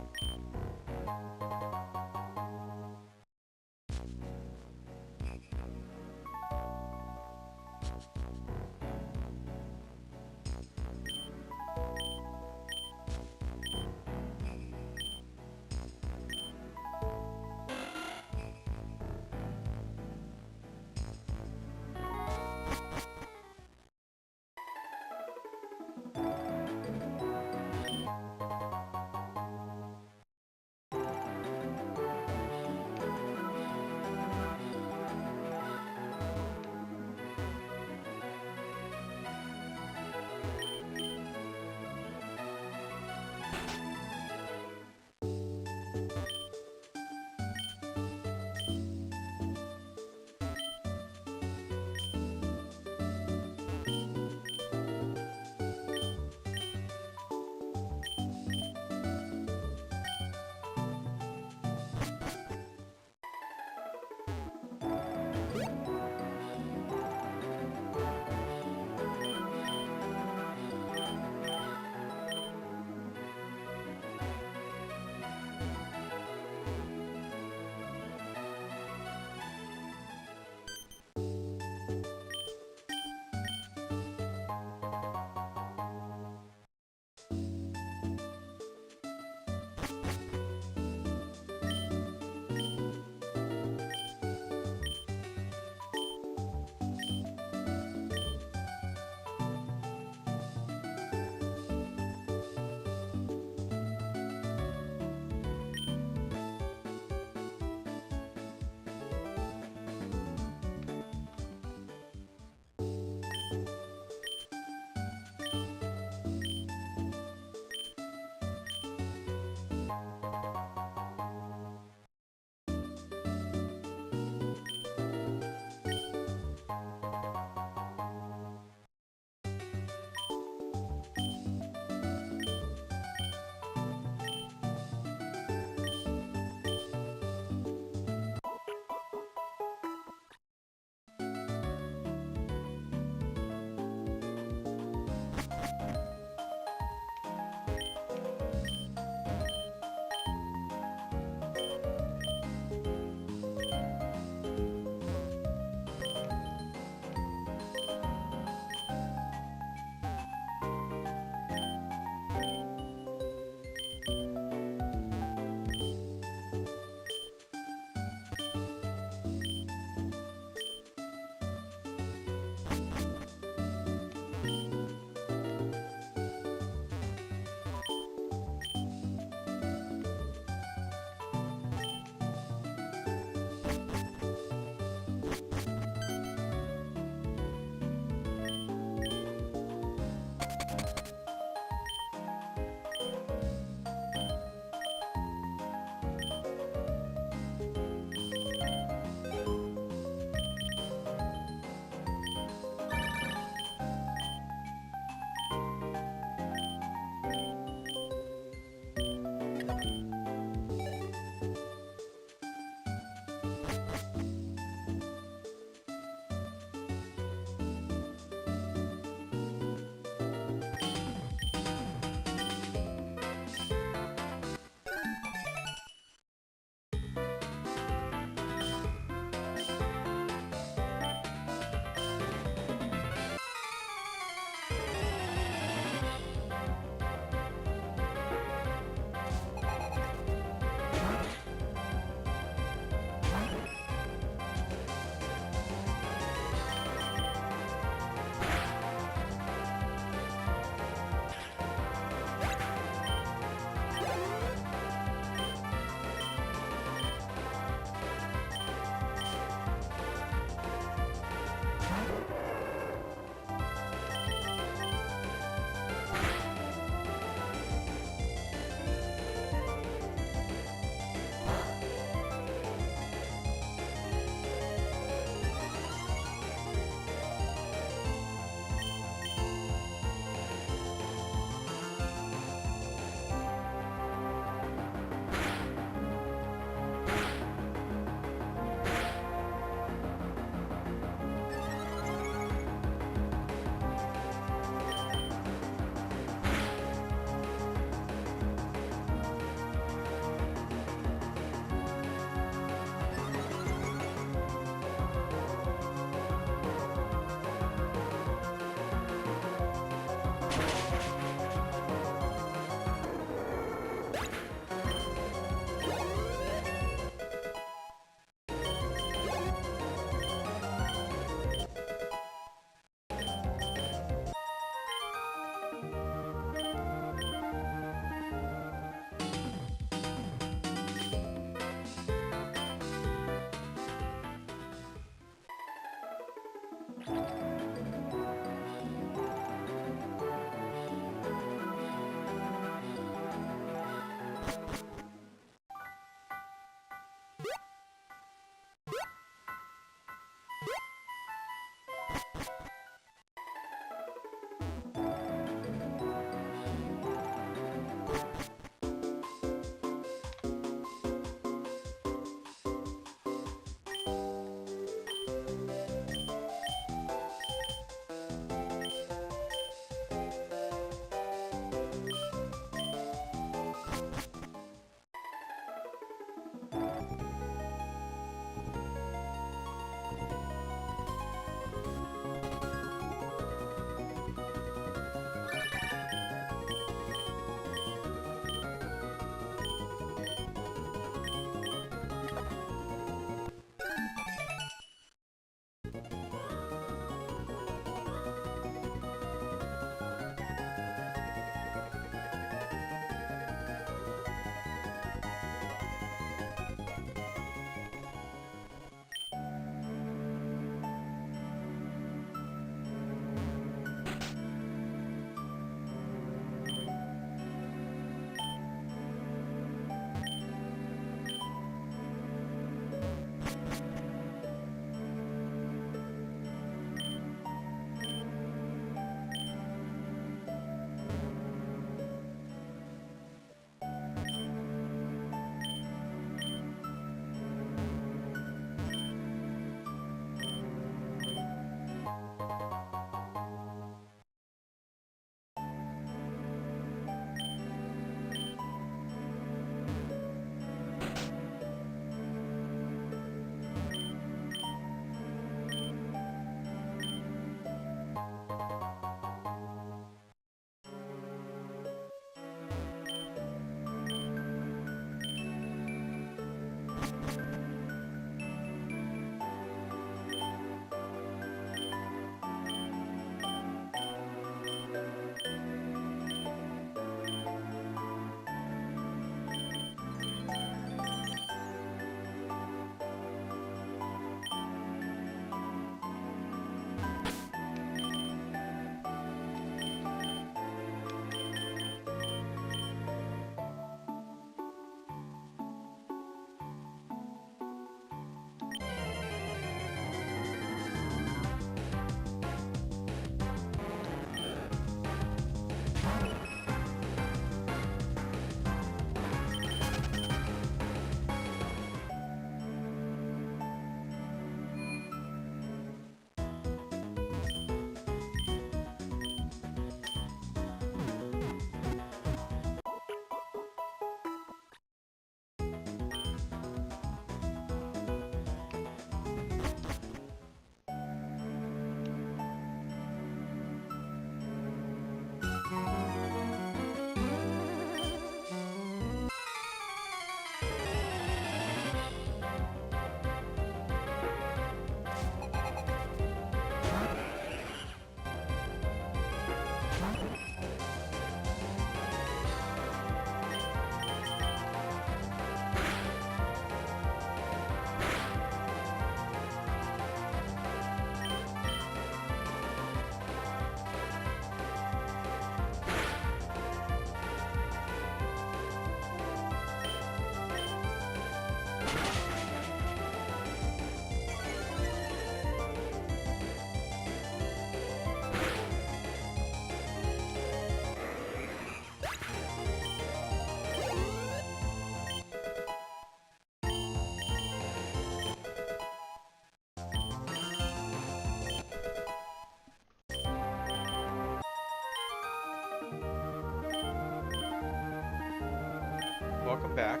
welcome back.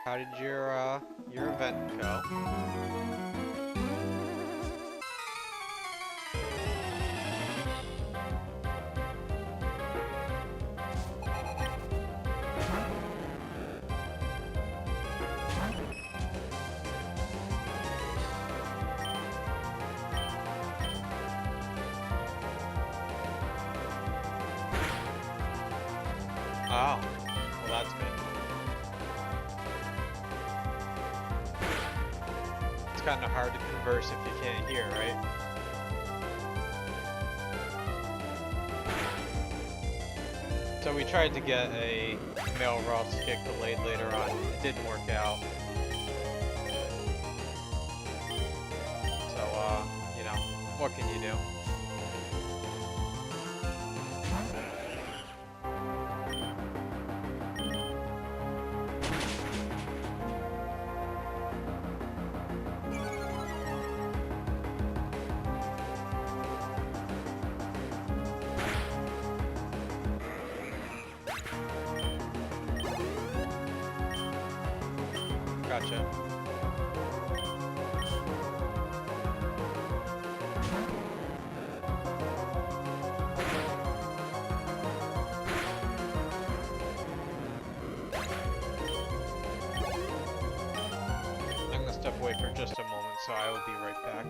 How did your event go? Oh, well that's good. It's kind of hard to converse if you can't hear, right? So we tried to get a male Ross kick delayed later on. It didn't work out. So, you know, what can you do? Gotcha. I'm gonna step away for just a moment, so I will be right back.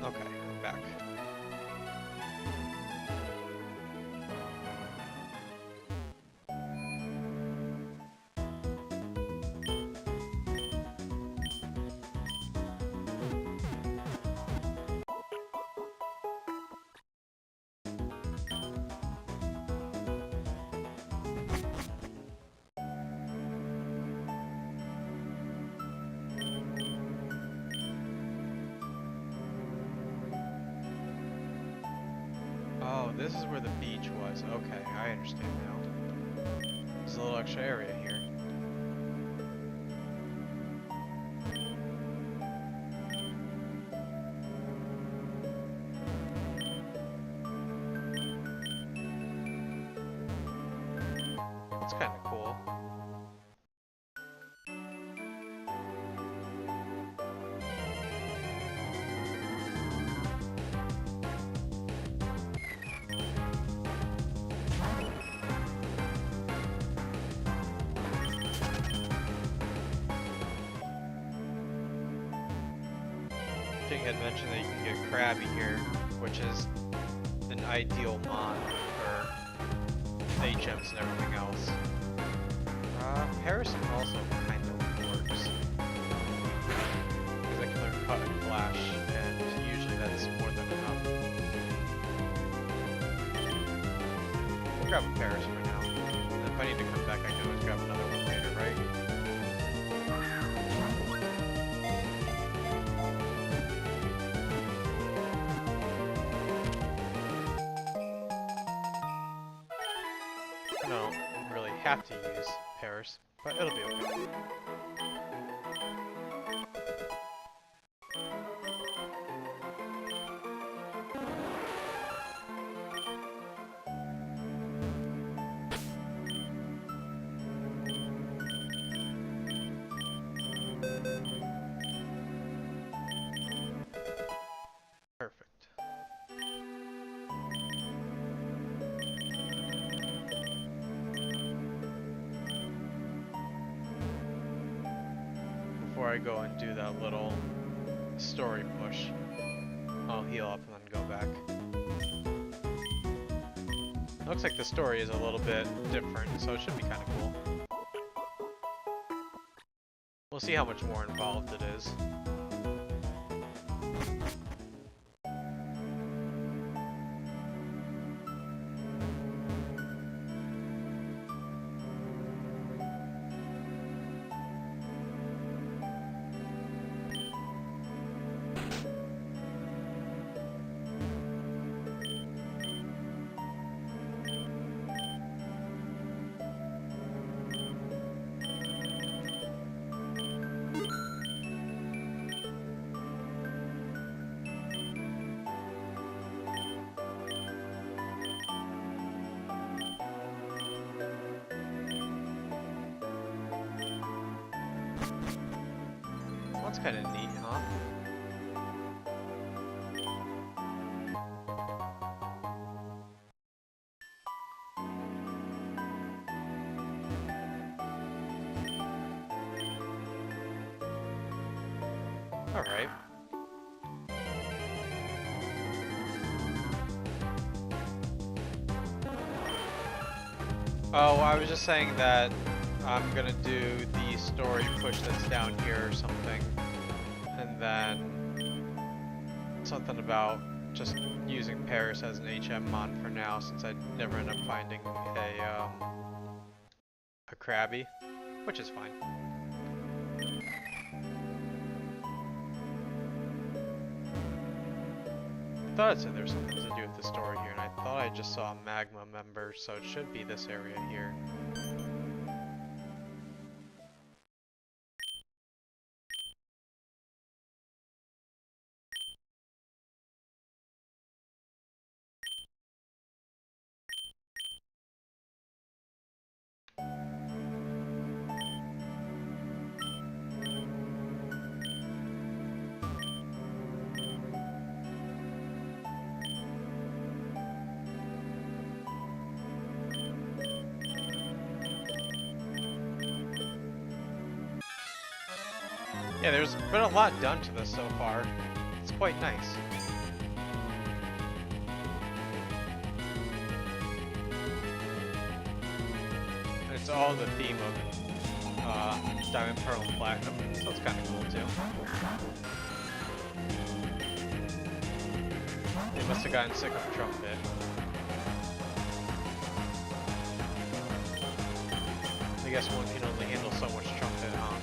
Okay, I'm back. Oh, this is where the beach was. Okay, I understand now. There's a little extra area here. That's kind of cool. King had mentioned that you can get Krabby here, which is an ideal mod for HMs and everything else. Harrison also kind of works. Because I can learn Cut and Flash, and usually that's more than enough. We'll grab a Paris for now. And if I need to come back, I can always grab another one later, right? I don't really have to use Paris, but it'll be okay. Perfect. Before I go and do that little story push. I'll heal up and then go back. Looks like the story is a little bit different, so it should be kind of cool. We'll see how much more involved it is. That's kind of neat, huh? Alright. Oh, I was just saying that I'm gonna do the story push that's down here or something. And then something about just using Paris as an HM mon for now, since I never end up finding a Krabby, which is fine. I thought it said there was something to do with the story here, and I thought I just saw a Magma member, so it should be this area here. Yeah, there's been a lot done to this so far. It's quite nice. And it's all in the theme of Diamond, Pearl, and Platinum, so it's kind of cool too. They must have gotten sick of Trumpet. I guess one can only handle so much Trumpet, huh?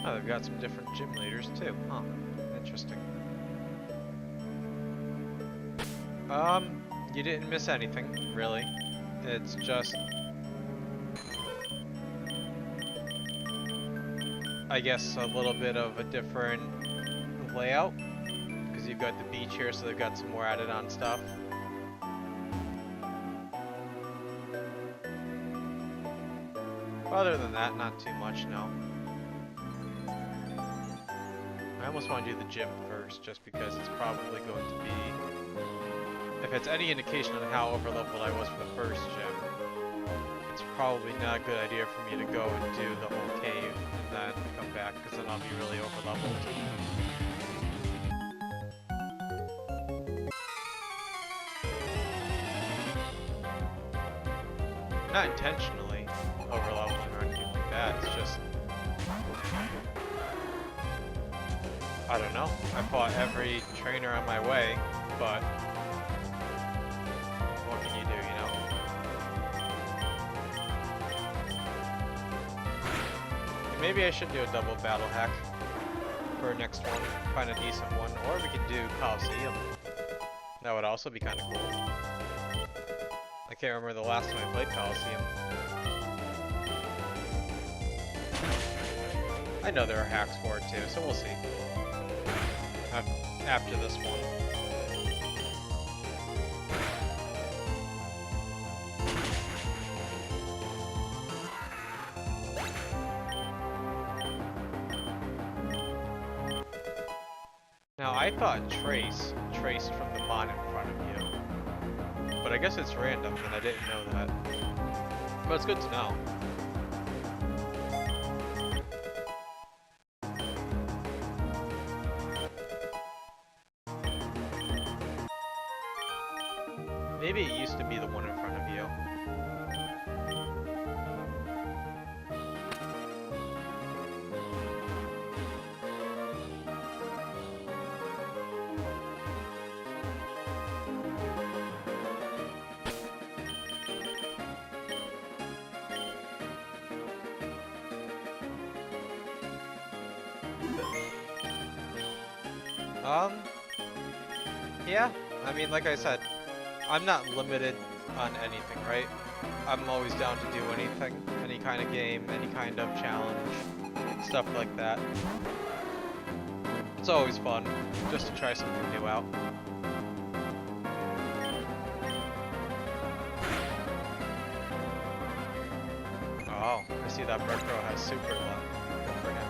Oh, they've got some different gym leaders too, huh? Interesting. You didn't miss anything, really. It's just, I guess, a little bit of a different layout, because you've got the beach here, so they've got some more added on stuff. Other than that, not too much, no. I almost want to do the gym first, just because it's probably going to be, if it's any indication on how overleveled I was for the first gym, it's probably not a good idea for me to go and do the whole cave and then come back, because then I'll be really overleveled. Not intentionally overleveling or anything like that, it's just, I don't know. I fought every trainer on my way, but what can you do, you know? Maybe I should do a double battle hack for next one, find a decent one, or we could do Coliseum. That would also be kind of cool. I can't remember the last time I played Coliseum. I know there are hacks for it too, so we'll see. After this one. Now I thought Trace traced from the mon in front of you. But I guess it's random and I didn't know that. But it's good to know. Maybe it used to be the one in front of you. Yeah, I mean, like I said, I'm not limited on anything, right? I'm always down to do anything, any kind of game, any kind of challenge, stuff like that. It's always fun, just to try something new out. Oh, I see that Murkrow has super luck. Good for him.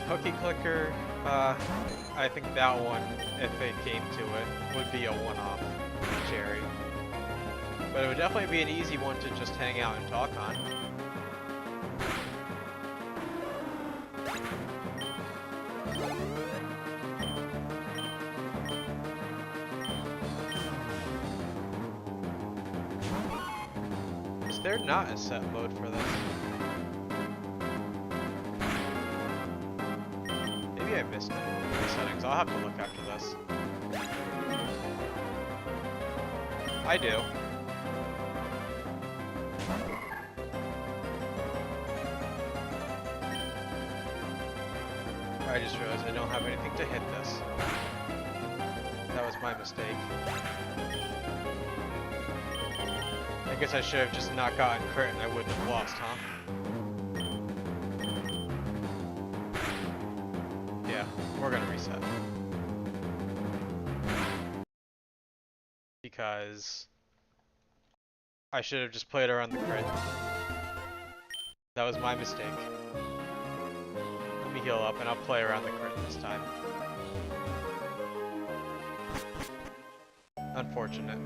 Cookie Clicker, I think that one, if it came to it, would be a one-off cherry. But it would definitely be an easy one to just hang out and talk on. Is there not a set mode for this? Maybe I missed it in the settings. I'll have to look after this. I do. I just realized I don't have anything to hit this. That was my mistake. I guess I should have just not gotten crit and I wouldn't have lost, huh? Yeah, we're gonna reset. Because I should have just played around the crit. That was my mistake. Let me heal up and I'll play around the crit this time. Unfortunate.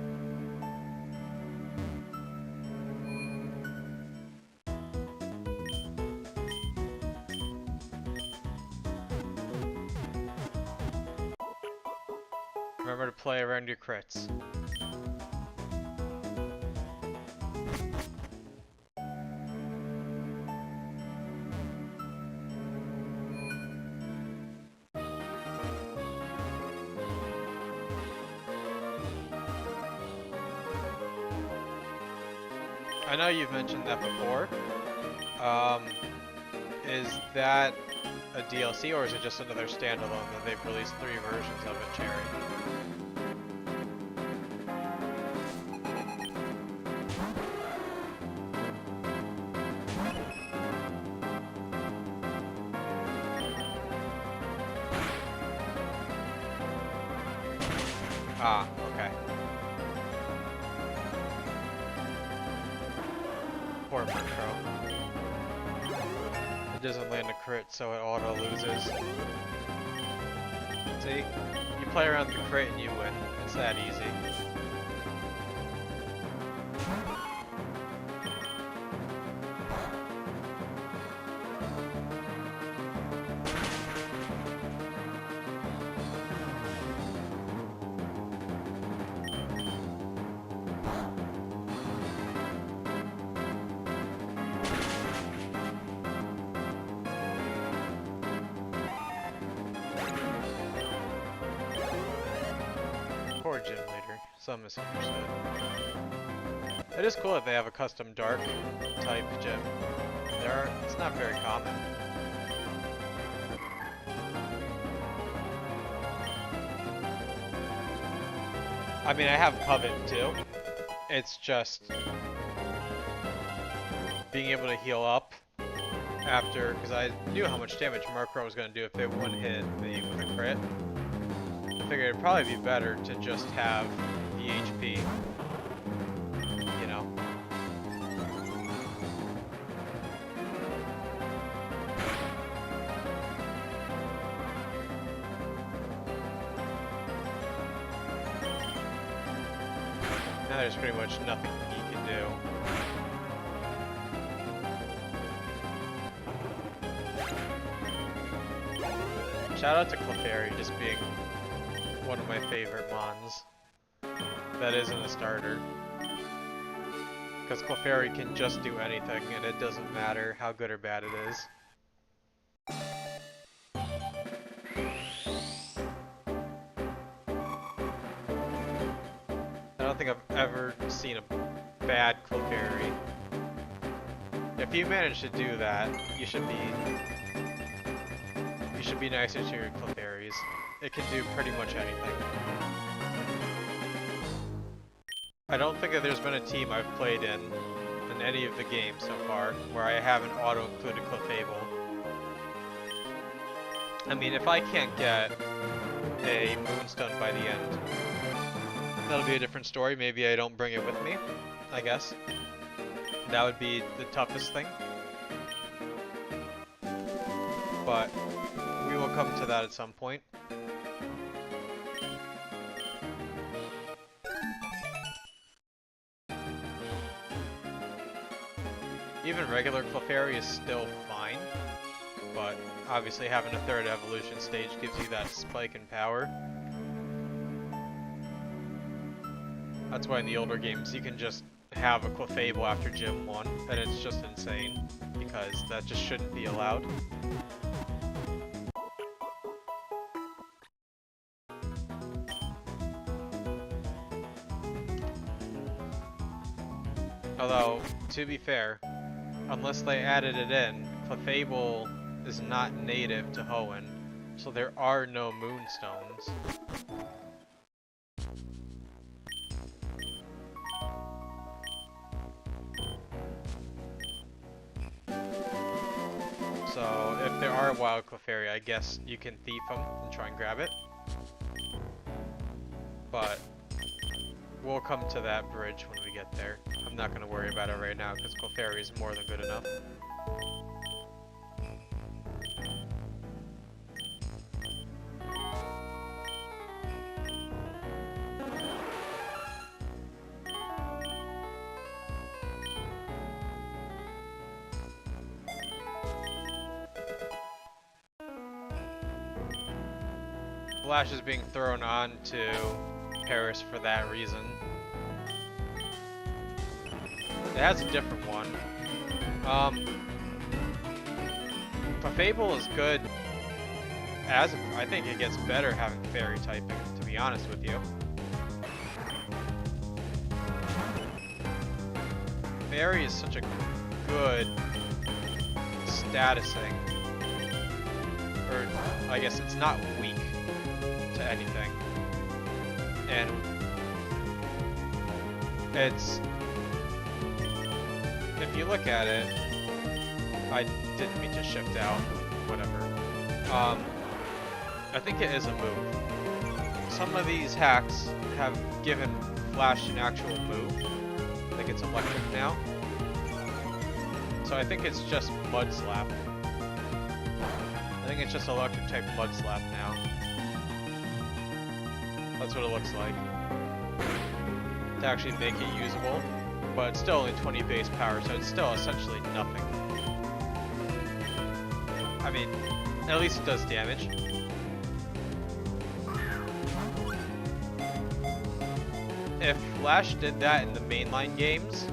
Remember to play around your crits. I know you've mentioned that before. Is that a DLC or is it just another standalone that they've released 3 versions of it, Cherry? Ah, okay. Poor Metro. It doesn't land a crit, so it auto loses. See? You play around the crit and you win. It's that easy. Poor gym leader. So misunderstood. It is cool that they have a custom dark type gym. It's not very common. I mean, I have Covet too. It's just being able to heal up after, because I knew how much damage Murkrow was going to do if it one hit me with a crit. I figured it'd probably be better to just have the HP, you know. Now there's pretty much nothing he can do. Shout out to Clefairy just being one of my favorite mons that isn't a starter. Because Clefairy can just do anything and it doesn't matter how good or bad it is. I don't think I've ever seen a bad Clefairy. If you manage to do that, you should be nicer to your Clefairies. It can do pretty much anything. I don't think that there's been a team I've played in any of the games so far where I haven't auto-included Clefable. I mean, if I can't get a Moonstone by the end, that'll be a different story. Maybe I don't bring it with me, I guess. That would be the toughest thing. But we will come to that at some point. Even regular Clefairy is still fine, but obviously having a third evolution stage gives you that spike in power. That's why in the older games you can just have a Clefable after Gym 1, and it's just insane, because that just shouldn't be allowed. Although, to be fair, unless they added it in, Clefable is not native to Hoenn, so there are no Moonstones. So, if there are wild Clefairy, I guess you can thief them and try and grab it. But we'll come to that bridge when we get there. I'm not going to worry about it right now because Clefairy is more than good enough. Flash is being thrown on to Paris for that reason. It has a different one. Clefable is good as I think it gets better having fairy typing, to be honest with you. Fairy is such a good statusing. Or I guess it's not weak to anything. And it's, if you look at it, I didn't mean to shift out, whatever. I think it is a move. some of these hacks have given Flash an actual move. Like it's electric now. So I think it's just Mud Slap. I think it's just electric type Mud Slap now. That's what it looks like. To actually make it usable. But it's still only 20 base power, so it's still essentially nothing. I mean, at least it does damage. If Flash did that in the mainline games,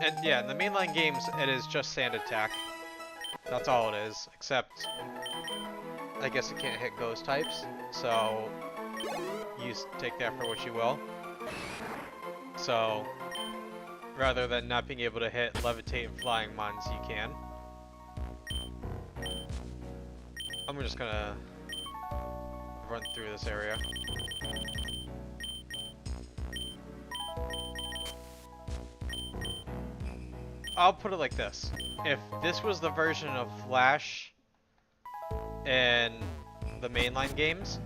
and yeah, in the mainline games, it is just sand attack. That's all it is, except I guess it can't hit ghost types, so you take that for what you will. So, rather than not being able to hit levitate and flying mons, you can. I'm just gonna run through this area. I'll put it like this. If this was the version of Flash in the mainline games,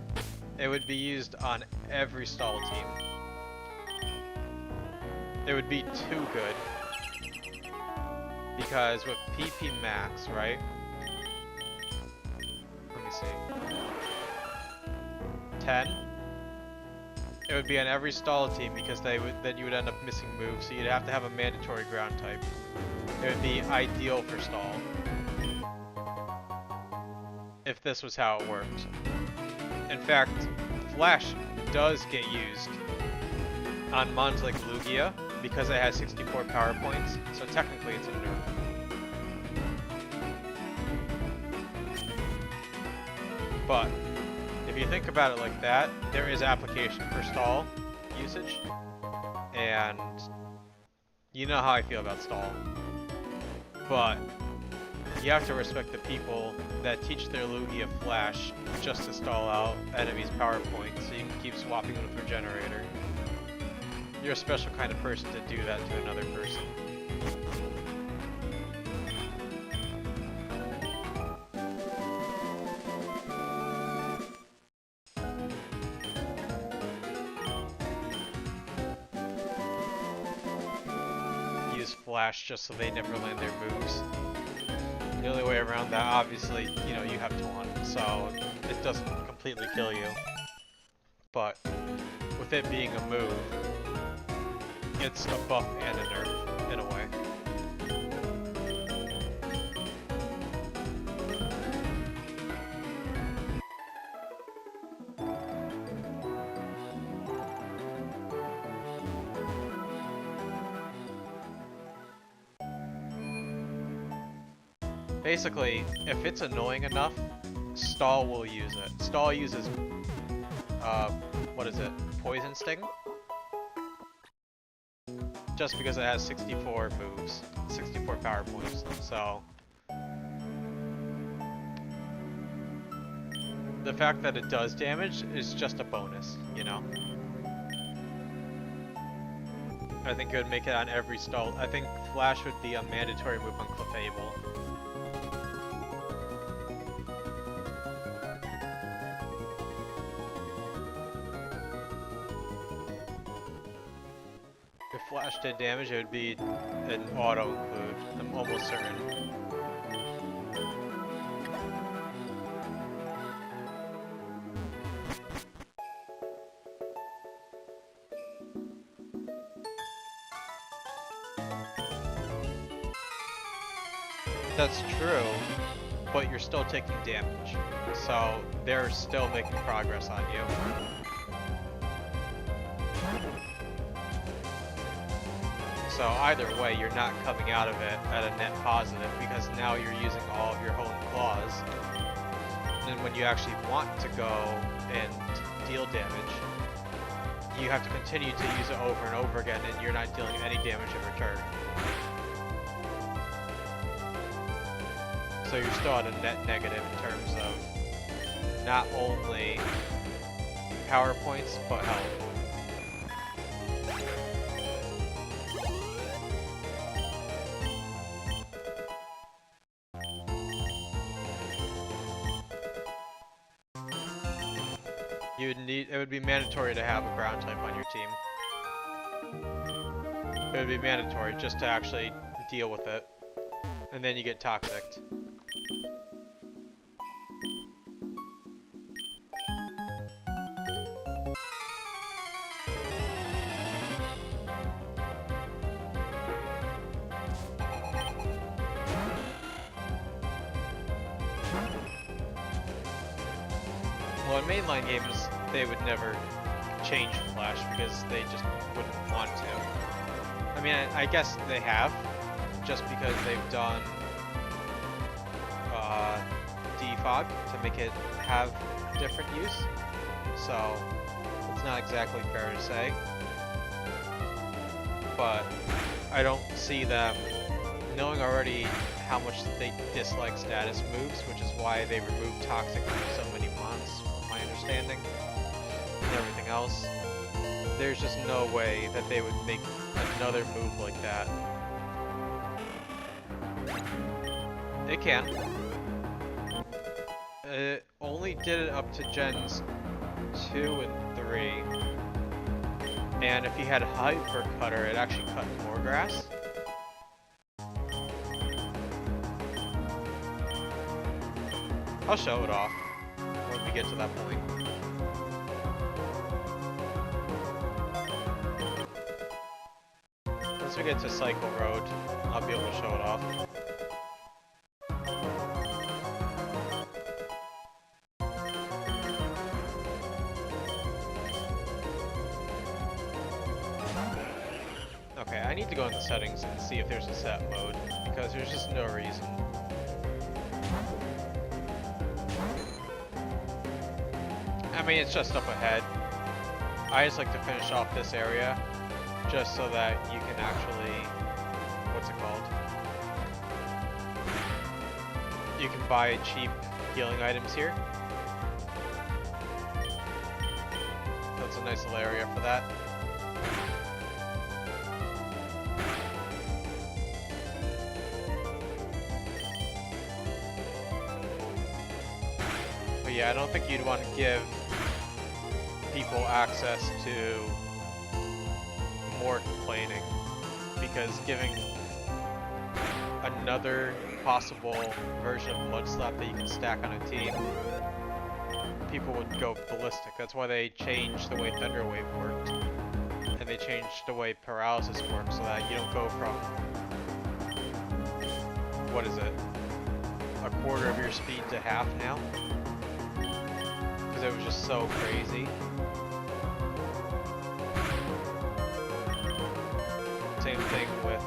it would be used on every stall team. It would be too good. Because with PP Max, right? Let me see. 10. It would be on every stall team because then you would end up missing moves, so you'd have to have a mandatory ground type. It would be ideal for stall. If this was how it worked. In fact, Flash does get used on mons like Lugia because it has 64 power points, so technically it's a nerf. But if you think about it like that, there is application for stall usage, and you know how I feel about stall. But you have to respect the people that teach their Lugia Flash just to stall out enemies' power points so you can keep swapping with your generator. You're a special kind of person to do that to another person. Use Flash just so they never land their moves. The only way around that, obviously, you know, you have Taunt, so it doesn't completely kill you. But with it being a move, it's a buff and a nerf, in a way. Basically, if it's annoying enough, Stall will use it. Stall uses, what is it? Poison Sting? Just because it has 64 moves, 64 power points, so... The fact that it does damage is just a bonus, you know? I think it would make it on every stall. I think Flash would be a mandatory move on Clefable. If Flash did damage, it would be an auto include. I'm almost certain. That's true, but you're still taking damage. So they're still making progress on you. So either way, you're not coming out of it at a net positive because now you're using all of your own claws. And then when you actually want to go and deal damage, you have to continue to use it over and over again and you're not dealing any damage in return. So you're still at a net negative in terms of not only power points, but health. be mandatory to have a ground type on your team. It would be mandatory just to actually deal with it. And then you get toxic. Well, in mainline games, they would never change Flash because they just wouldn't want to. I mean, I guess they have, just because they've done defog to make it have different use. So, it's not exactly fair to say. But I don't see them knowing already how much they dislike status moves, which is why they removed Toxic from so many months, from my understanding, and everything else. There's just no way that they would make another move like that. It can. It only did it up to gens 2 and 3. And if you had Hyper Cutter, it actually cut more grass. I'll show it off when we get to that point. Once we get to Cycle Road, I'll be able to show it off. Okay, I need to go into settings and see if there's a set mode, because there's just no reason. I mean, it's just up ahead. I just like to finish off this area, just so that you can actually, what's it called? You can buy cheap healing items here. That's a nice little area for that. But yeah, I don't think you'd want to give people access to more complaining, because giving another possible version of Mudslap that you can stack on a team, people would go ballistic. That's why they changed the way Thunder Wave worked, and they changed the way Paralysis works, so that you don't go from, what is it, a quarter of your speed to half now, because it was just so crazy. Same thing with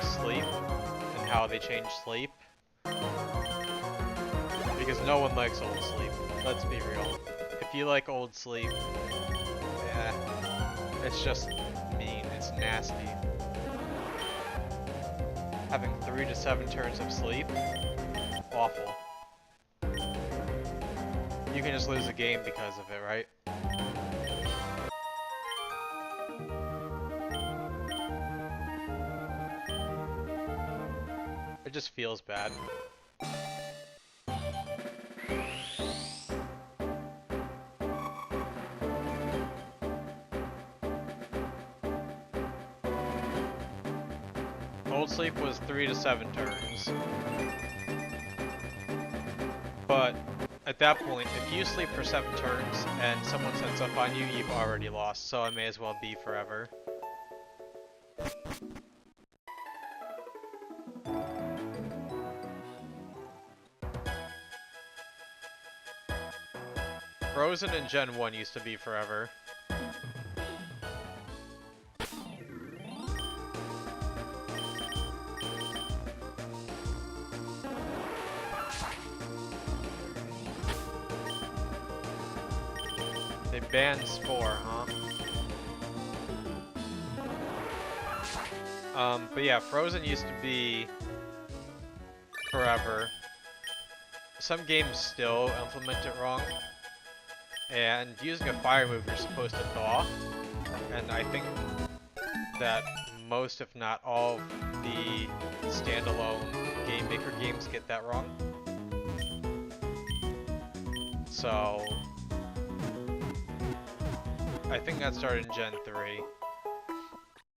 Sleep, and how they changed Sleep. Because no one likes old Sleep, let's be real. If you like old Sleep, yeah, it's just mean, it's nasty. Having 3 to 7 turns of Sleep, awful. You can just lose a game because of it, right? It just feels bad. Old Sleep was 3 to 7 turns. But at that point, if you sleep for 7 turns and someone sets up on you, you've already lost, so it may as well be forever. Frozen and Gen 1 used to be forever. They banned Spore, huh? But yeah, Frozen used to be forever. Some games still implement it wrong. And using a fire move, you're supposed to thaw. And I think that most, if not all, of the standalone Game Maker games get that wrong. So I think that started in Gen 3.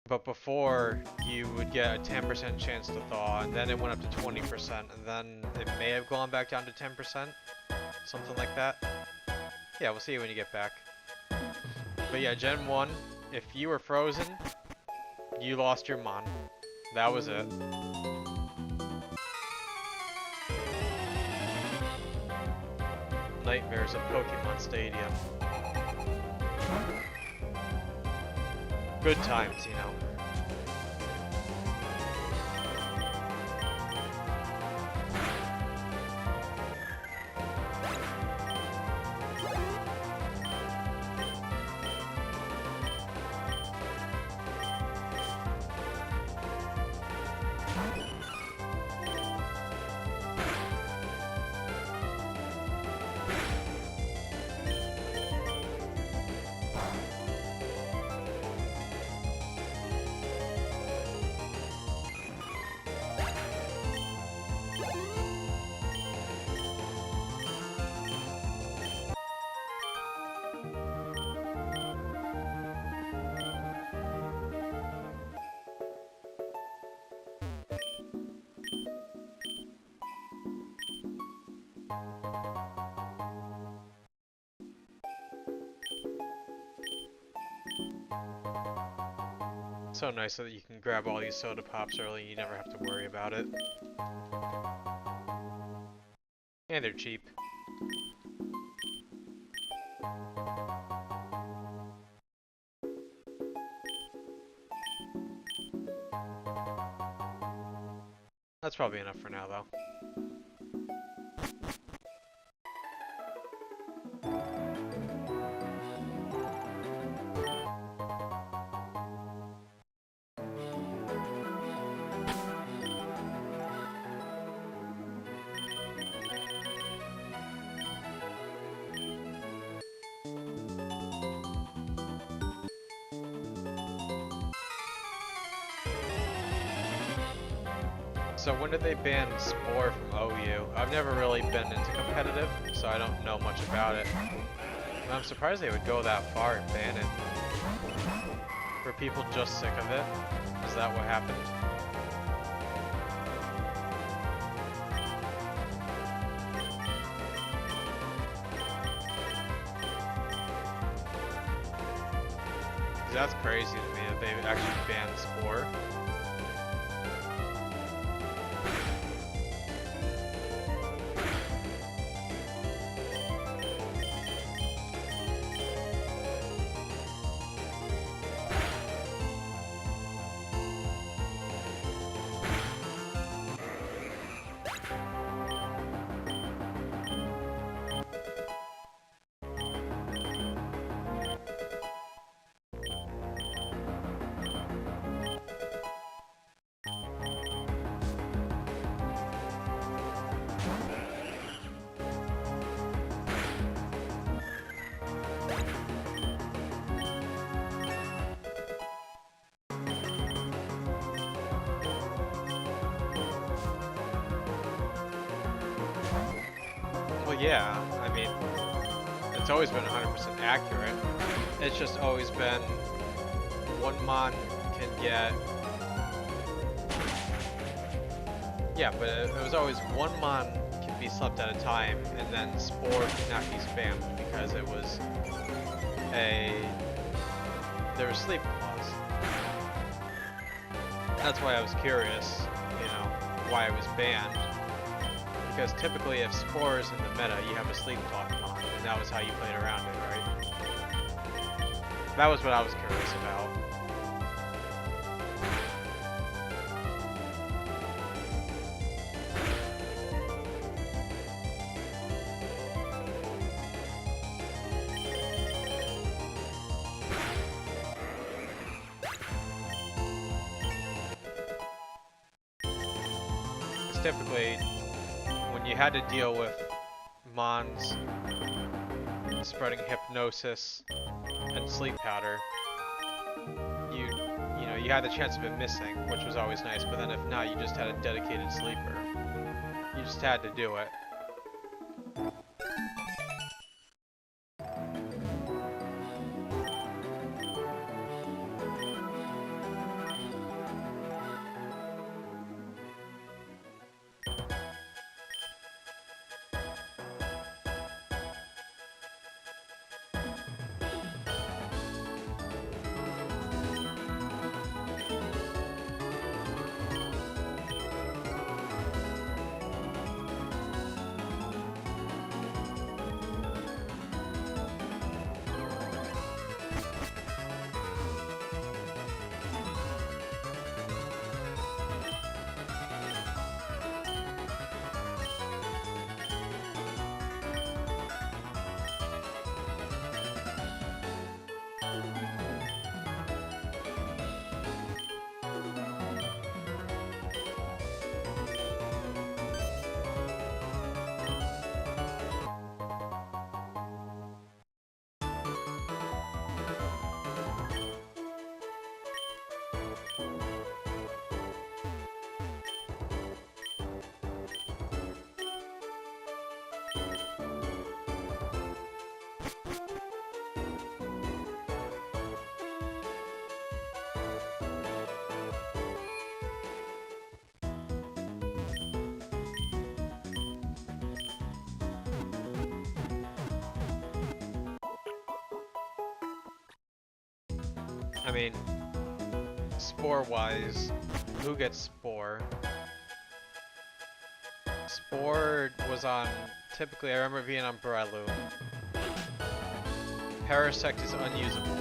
But before, you would get a 10% chance to thaw, and then it went up to 20%, and then it may have gone back down to 10%, something like that. Yeah, we'll see when you get back. But yeah, Gen 1, if you were frozen, you lost your Mon. That was it. Nightmares of Pokemon Stadium. Good times, you know. So nice that you can grab all these soda pops early and you never have to worry about it. And they're cheap. That's probably enough for now, though. So when did they ban Spore from OU? I've never really been into competitive, so I don't know much about it. But I'm surprised they would go that far and ban it. Were people just sick of it? Is that what happened? That's crazy to me that they actually banned Spore. Well, yeah, I mean, it's always been 100% accurate. It's just always been one Mon can get... Yeah, but it was always one Mon can be slept at a time, and then Spore cannot be spammed because it was there was sleep clause. That's why I was curious, you know, why it was banned. Because typically if Spore is in the meta, you have a sleep talk Mon, and that was how you played around it, right? That was what I was curious about. Because typically, when you had to deal with Mons spreading hypnosis and sleep powder, you know, you had the chance of it missing, which was always nice, but then if not, you just had a dedicated sleeper. You just had to do it. I mean, Spore-wise, who gets Spore? Spore was on, typically I remember being on Breloom. Parasect is unusable.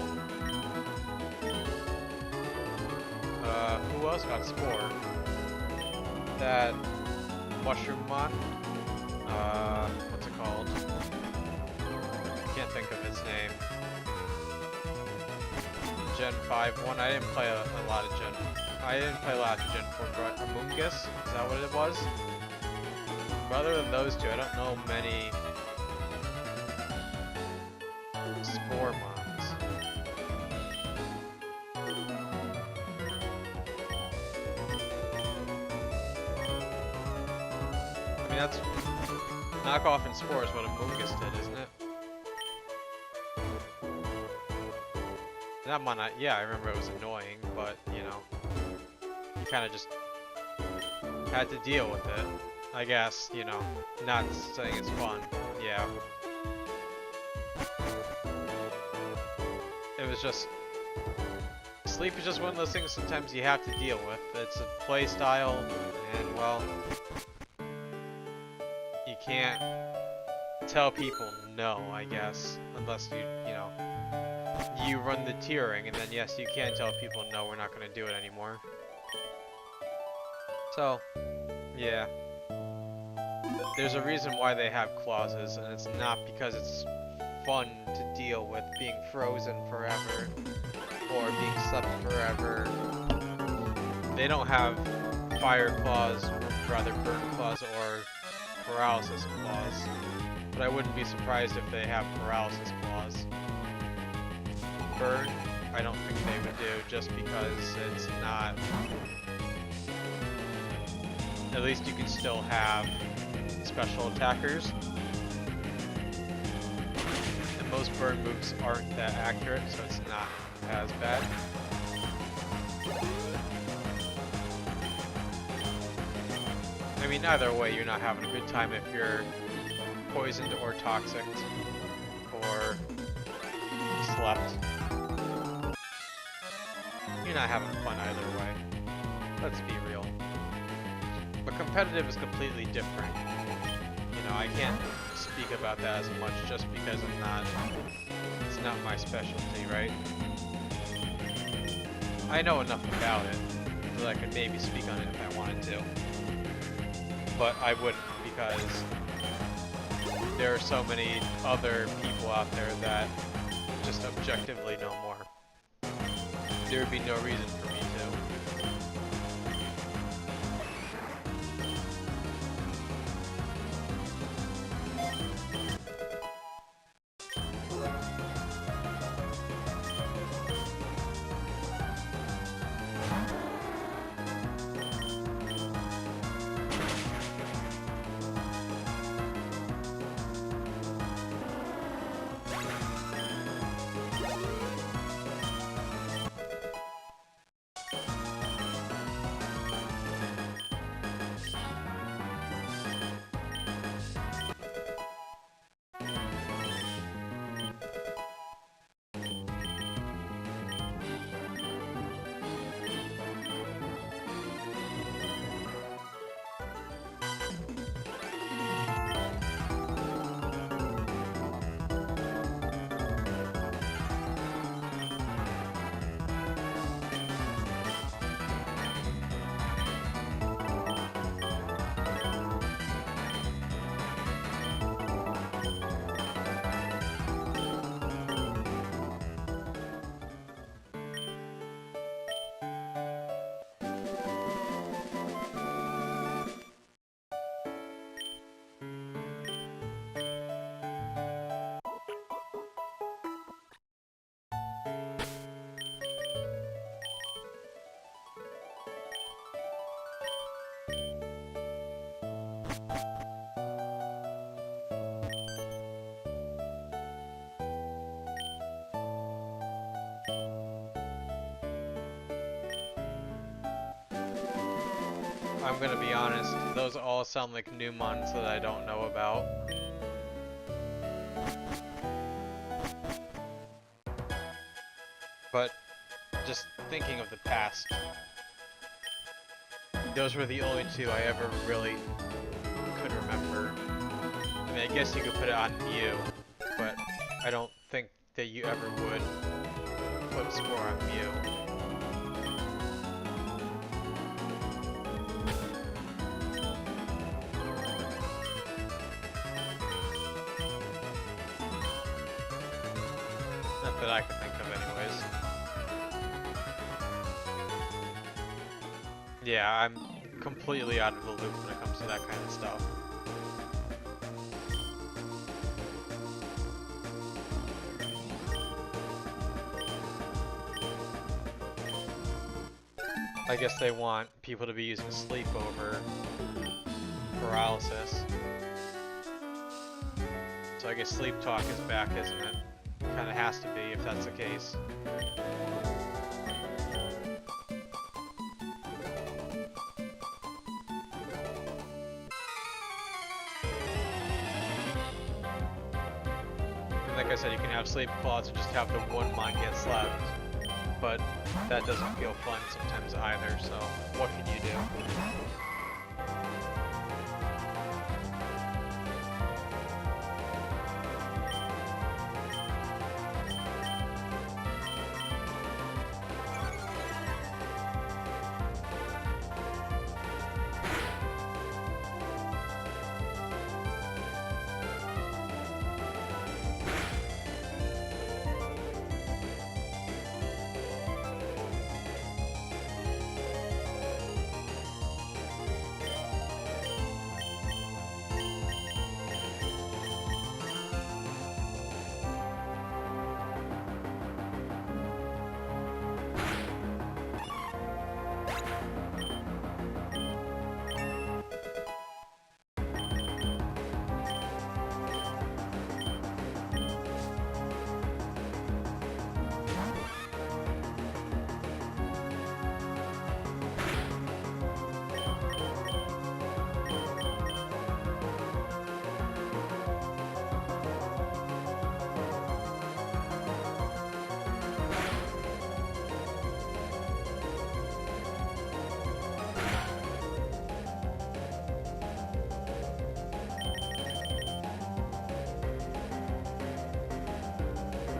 Who else got Spore? That Mushroomon? What's it called? Can't think of its name. Gen 5 one. I didn't play a lot of Gen 4, but Amoonguss? Is that what it was? But other than those two, I don't know many Spore mons. I mean, that's knockoff and Spore is what Amoonguss did, isn't it? That mon, yeah, I remember it was annoying, but you know, you kind of just had to deal with it. I guess, you know, not saying it's fun. Yeah. It was just, sleep is just one of those things sometimes you have to deal with. It's a play style, and well, you can't tell people no, I guess, unless you know, you run the tiering, and then yes, you can tell people no, we're not going to do it anymore. So, yeah. There's a reason why they have clauses, and it's not because it's fun to deal with being frozen forever or being slept forever. They don't have fire claws, or rather burn claws or paralysis claws, but I wouldn't be surprised if they have paralysis claws. Burn, I don't think they would do, just because it's not. At least you can still have special attackers. And most burn moves aren't that accurate, so it's not as bad. I mean, either way, you're not having a good time if you're poisoned or toxic or slept. You're not having fun either way. Let's be real. But competitive is completely different. You know, I can't speak about that as much just because it's not my specialty, right? I know enough about it that I could maybe speak on it if I wanted to. But I wouldn't, because there are so many other people out there that just objectively know more. There would be no reason for me to. I'm gonna be honest, those all sound like new mons that I don't know about. But just thinking of the past, those were the only two I ever really could remember. I mean, I guess you could put it on Mew, but I don't think that you ever would put Spore on Mew. Not that I can think of anyways. Yeah, I'm completely out of the loop when it comes to that kind of stuff. I guess they want people to be using sleep over paralysis. So I guess sleep talk is back, isn't it? Kinda has to be if that's the case. And like I said, you can have sleep claws and just have the one mind get slept. But that doesn't feel fun sometimes either, so what can you do?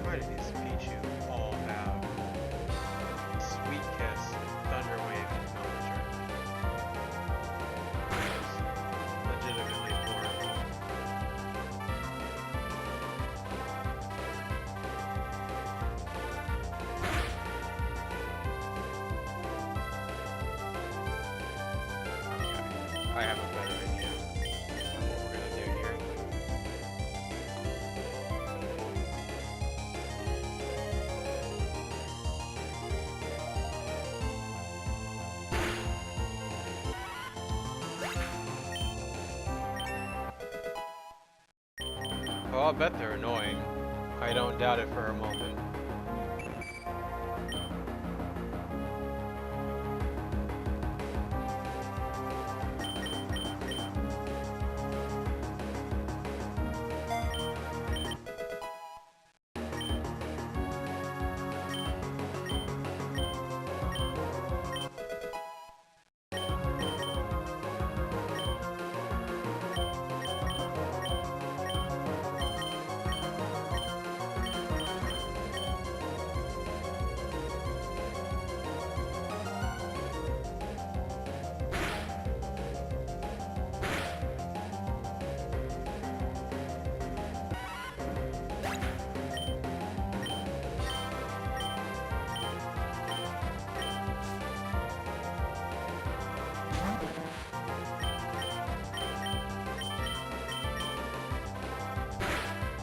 Why do these Pichu all have Sweet Kiss, Thunder Wave, and Melodic? Legitimately horrible. Okay, I have a better idea of what we're gonna do here. Well, I'll bet they're annoying. I don't doubt it for a moment.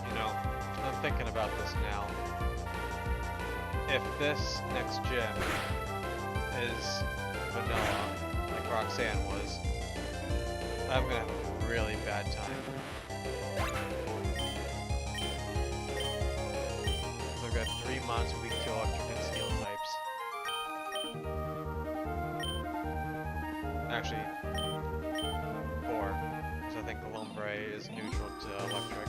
You know, I'm thinking about this now. If this next gym is vanilla, like Roxanne was, I'm gonna have a really bad time. We've got 3 months weak to electric and steel types. Actually, 4, because I think Lombre is neutral to electric.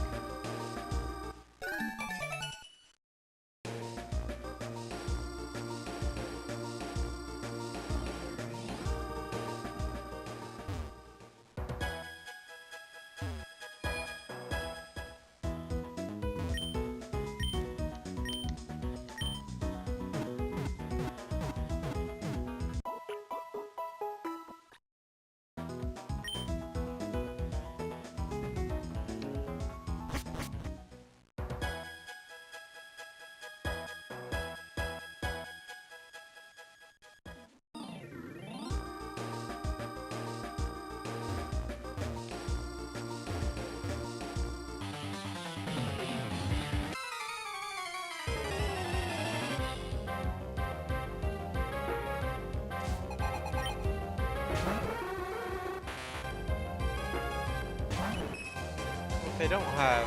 they don't have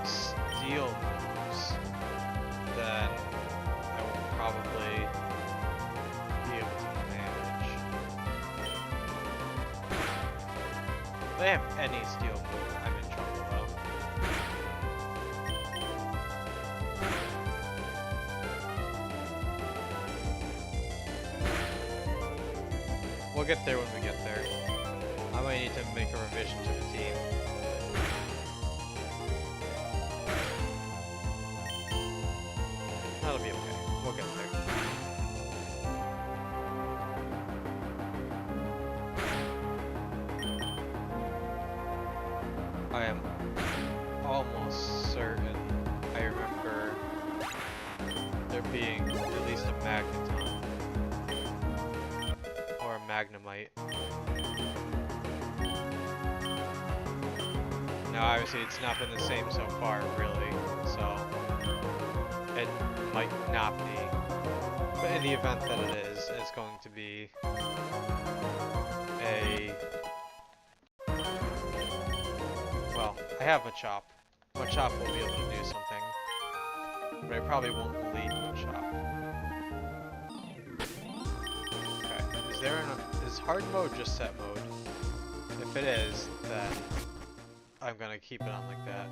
steel moves, then I will probably be able to manage. If they have any steel move, I'm in trouble though. We'll get there when we get there. I might need to make a revision to the team. That'll be okay. We'll get there. I am almost certain I remember there being at least a Magneton or a Magnemite. Now obviously it's not been the same so far really, so it might not be. But in the event that it is, it's going to be a... Well, I have Machop. Machop will be able to do something, but I probably won't lead Machop. Okay, is hard mode just set mode? If it is, then I'm gonna keep it on like that.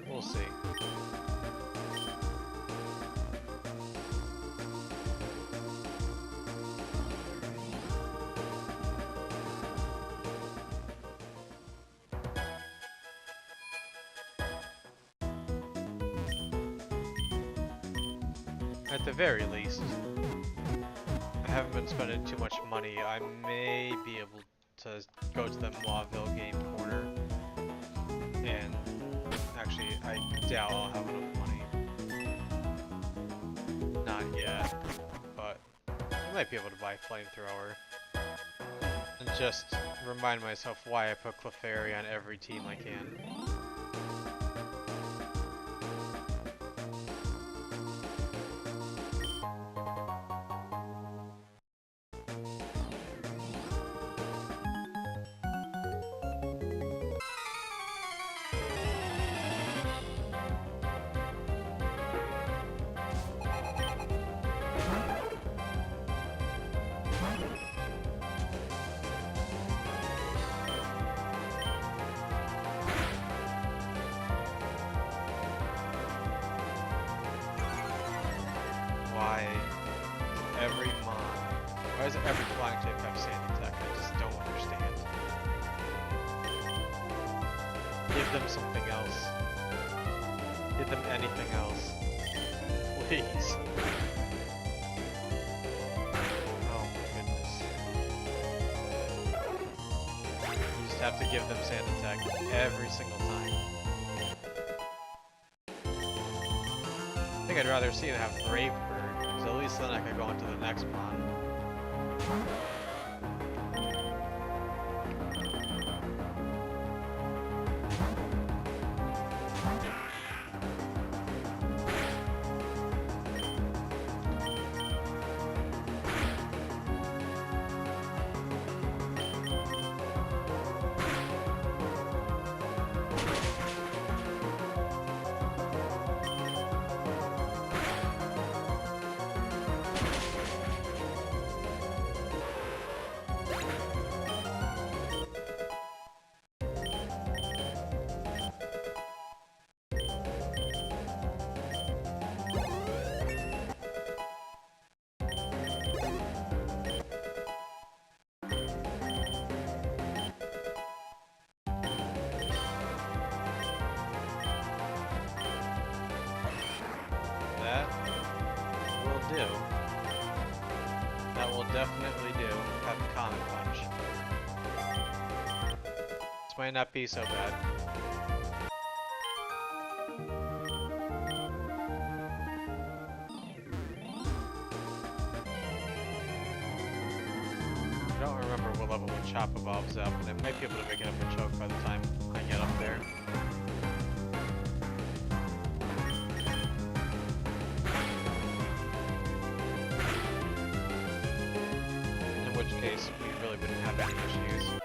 We'll see. At the very least, I haven't been spending too much money. I may be able to go to the Mauville game corner, and actually, I doubt I'll have enough money. Not yet, but I might be able to buy Flamethrower. And just remind myself why I put Clefairy on every team I can. Why does every flying type have sand attack? I just don't understand. Give them something else. Give them anything else. Please. Oh my goodness. You just have to give them sand attack every single time. I think I'd rather see them have Brave Bird, because at least then I could go into the next mon. That will definitely do. Have a Comet Punch. This might not be so bad. I don't remember what level Machop evolves up, and I might be able to pick it up a choke by the time I get up there. any issues.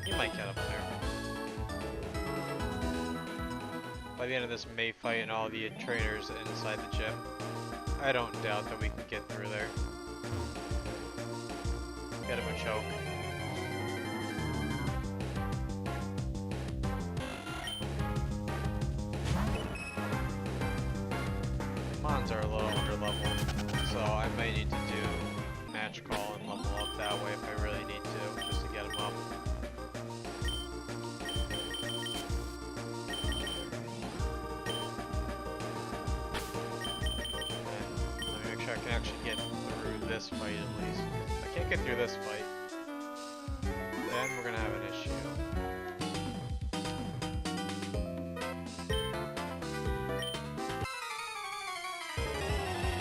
You might get up there. By the end of this May fight and all the trainers inside the gym, I don't doubt that we can get through there. Get him a choke. Mons are a little under level, so I may need to do match call and level up that way if I really need to, just to get him up. And let me make sure I can actually get through this fight at least. If I can't get through this fight, then we're gonna have an issue.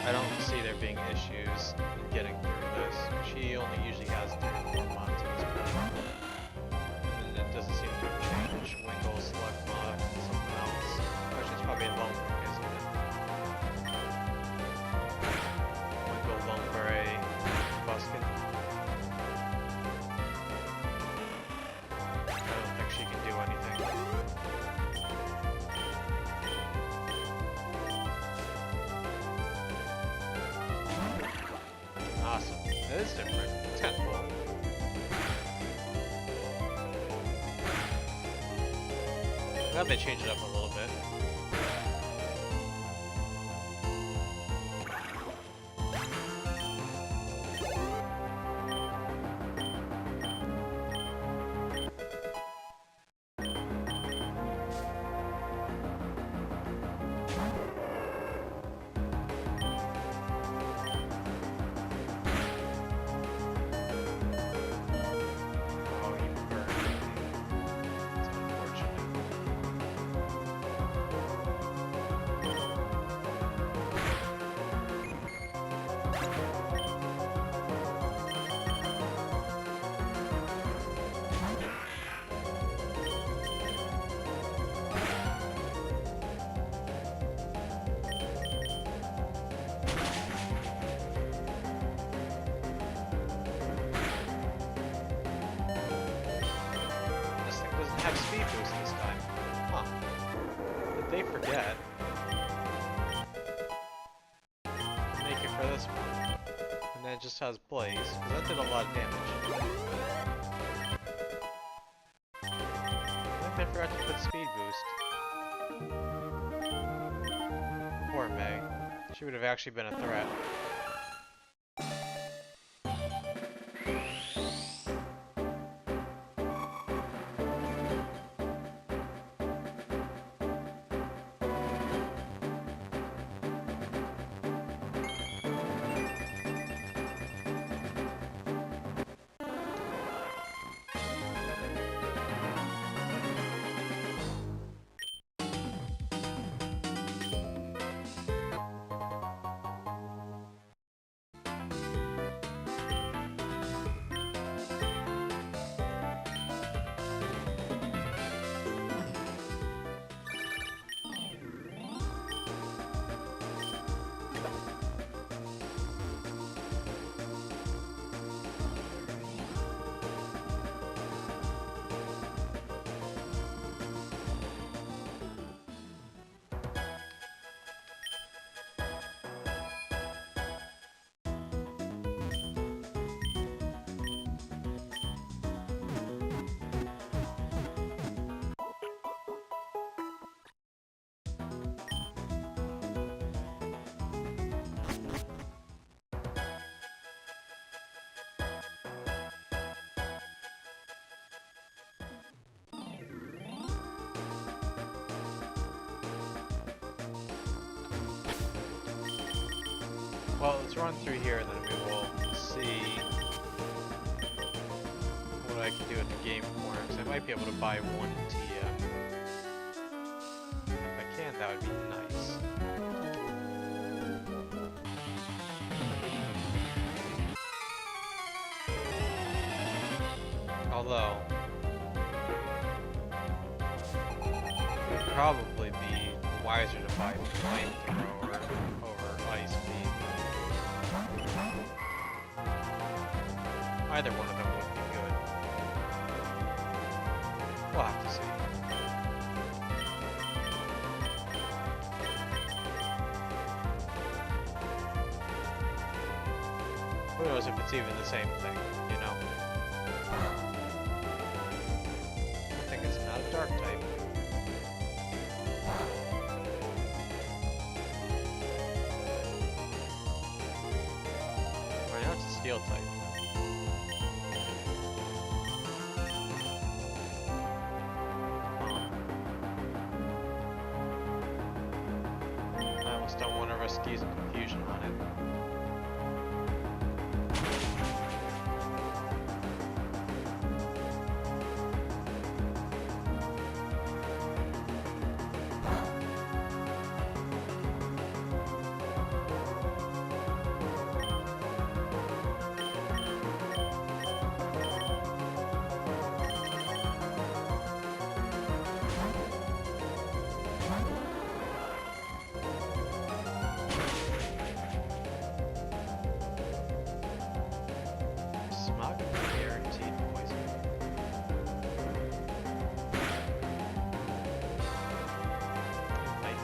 I don't see there being issues in getting through this. She only usually has 3 or 4 mods at this point. And it doesn't seem to have changed. Winkle, select mod, and something else. Actually, it's probably a Lumberg, isn't it? Winkle, Lumberg, Buskin. I don't think she can do anything. Awesome. It is different. It's kind of cool. I'm glad they changed it up a little bit. Oh, you burned me. It's unfortunate. This thing doesn't have speed boost this time. Huh. Did they forget? Make it for this one. And then it just has Blaze, because that did a lot of damage. I think they forgot to put speed boost. Poor May. She would have actually been a threat. Well, let's run through here and then we will see what I can do in the game corner, because I might be able to buy one TM. If I can, that would be nice. Although, it would probably be wiser to buy Flamethrower over Ice Beam. Either one of them would be good. We'll have to see. Who knows if it's even the same thing, you know? I think it's not a dark type. Right now it's a steel type. I almost don't want to risk using confusion on it. Smog guaranteed poison. Might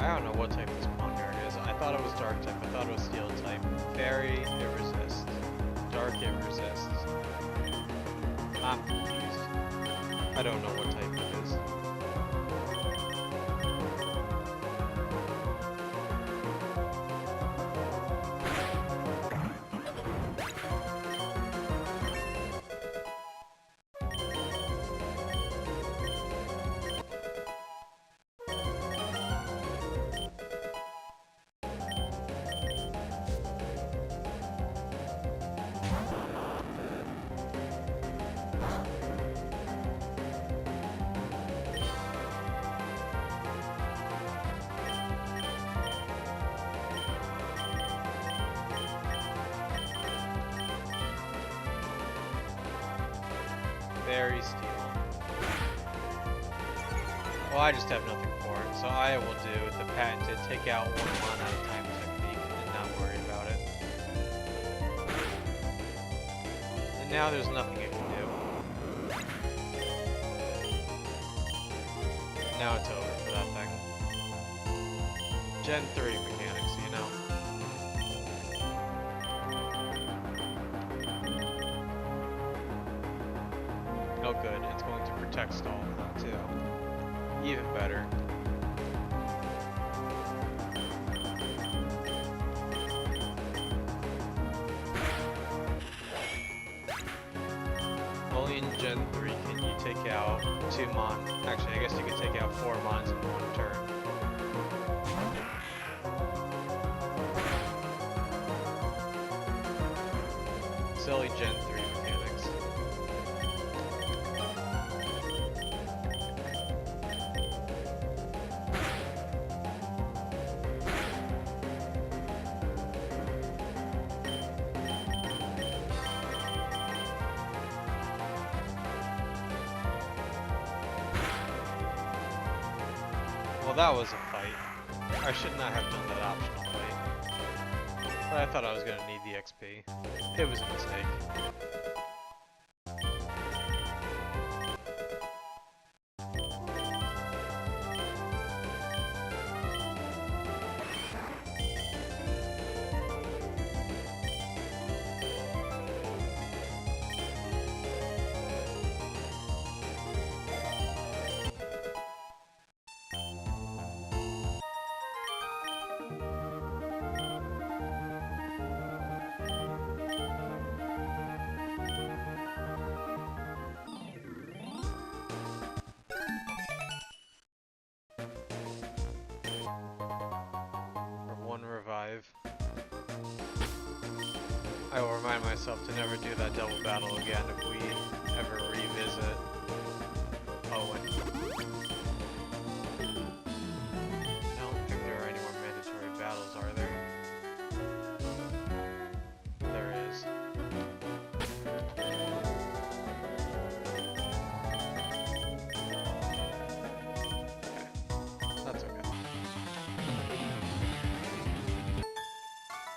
I don't know what type this Pondard is. I thought it was dark type. I thought it was steel type. Fairy, it resists. Dark, it resists. I'm confused. I don't know what type it is. Very steel. Well, I just have nothing for it, so I will do the patented take out one mana at a time technique and not worry about it. And now there's nothing it can do. Now it's over for that thing. Gen 3 mechanics, you know. Oh good, it's going to protect Stall now too. Even better. Only in Gen 3 can you take out 2 mon. Actually, I guess you can take out 4 mons in one turn. Silly Gen 3 mechanics. Well, that was a fight. I should not have done that optional fight. But I thought I was going to need the the XP. It was a mistake. I will remind myself to never do that double battle again if we ever revisit Owen. I don't think there are any more mandatory battles, are there? There is. Okay. That's okay.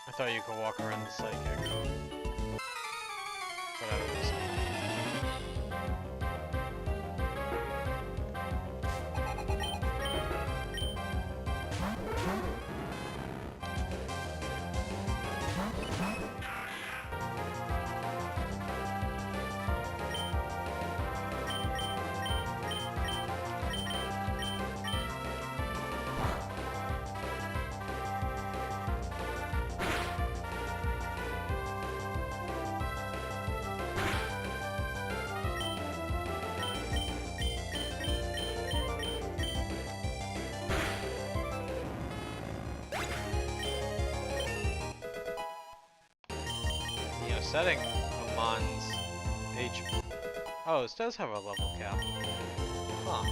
I thought you could walk around the psychic. But I don't know. Setting Amon's HP. Oh, this does have a level cap. Huh.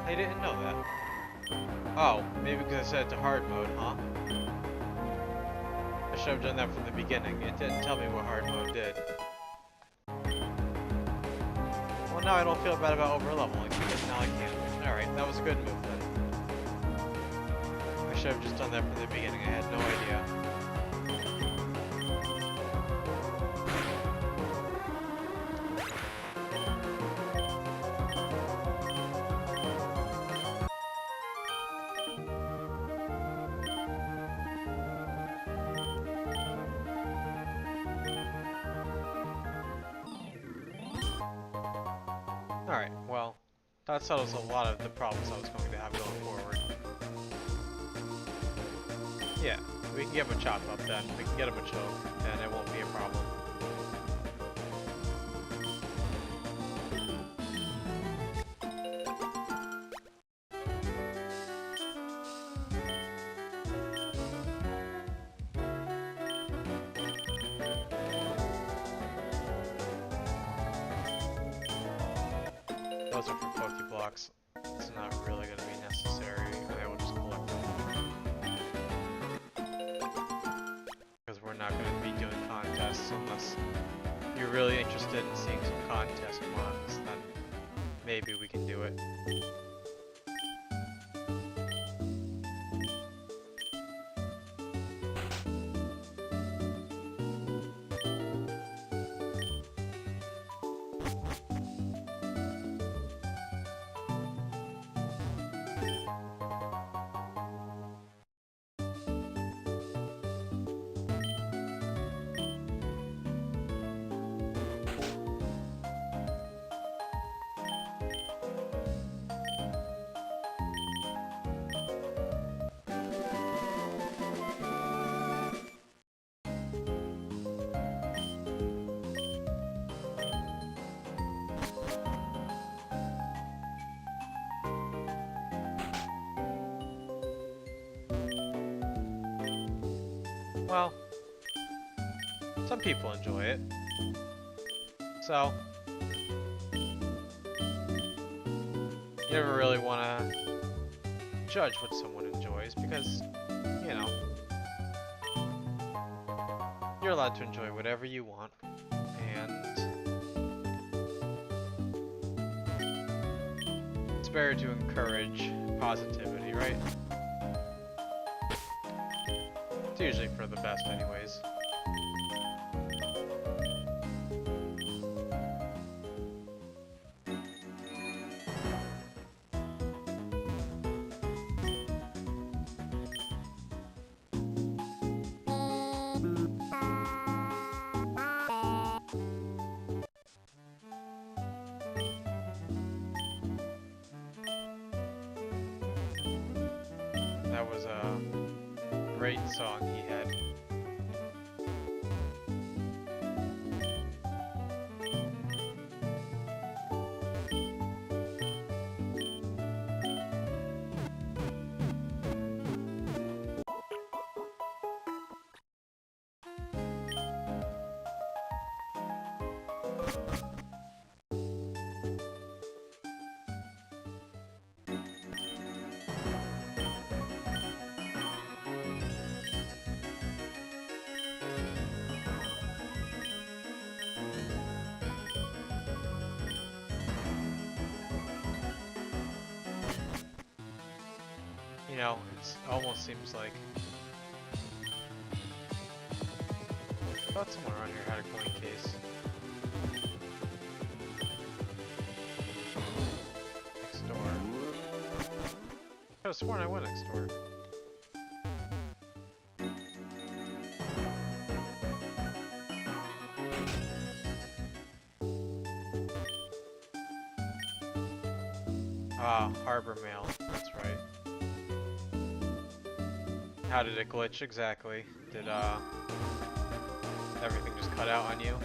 I didn't know that. Oh, maybe because I set it to hard mode, huh? I should have done that from the beginning. It didn't tell me what hard mode did. Well, now I don't feel bad about over-leveling, because now I can. Alright, that was a good move then. I should have just done that from the beginning. I had no idea. Alright, well, that settles a lot of the problems I was going to have going forward. Yeah, we can get him a chop up then. We can get him a choke, and it won't be a problem. Those are for Pokeblocks. It's not really going to be necessary. I will just collect them. Because we're not going to be doing contests unless you're really interested in seeing some contest ones, then maybe we can do it. Well, some people enjoy it. So, you never really want to judge what someone enjoys because, you know, you're allowed to enjoy whatever you want. And it's better to encourage positivity, right? It's usually for the best anyways. That was a great song he had. You know, it almost seems like I thought someone around here had a coin case. Next door. I could have sworn I went next door. Ah, Harbor Mail. That's right. How did it glitch exactly? Did everything just cut out on you?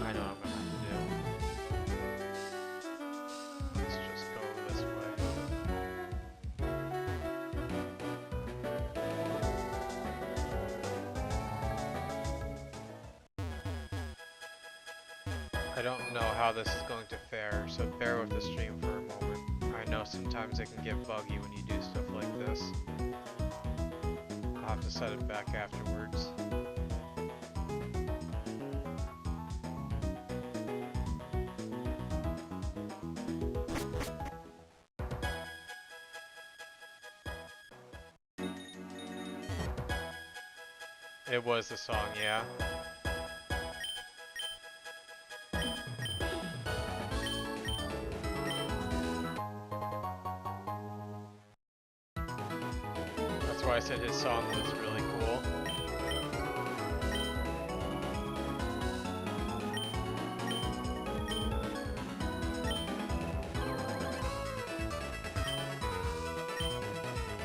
I know what I'm gonna have to do. Let's just go this way. I don't know how this is going to fare, so bear with the stream for a moment. I know sometimes it can get buggy when you do stuff like this. I'll have to set it back afterwards. It was the song, yeah. That's why I said his song was really cool.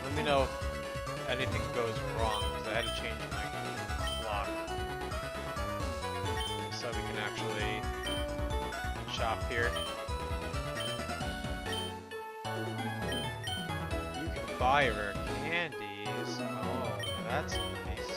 Let me know if anything goes wrong, because I had to change my clock so we can actually shop here. You can buy rare candies. Oh, that's nice.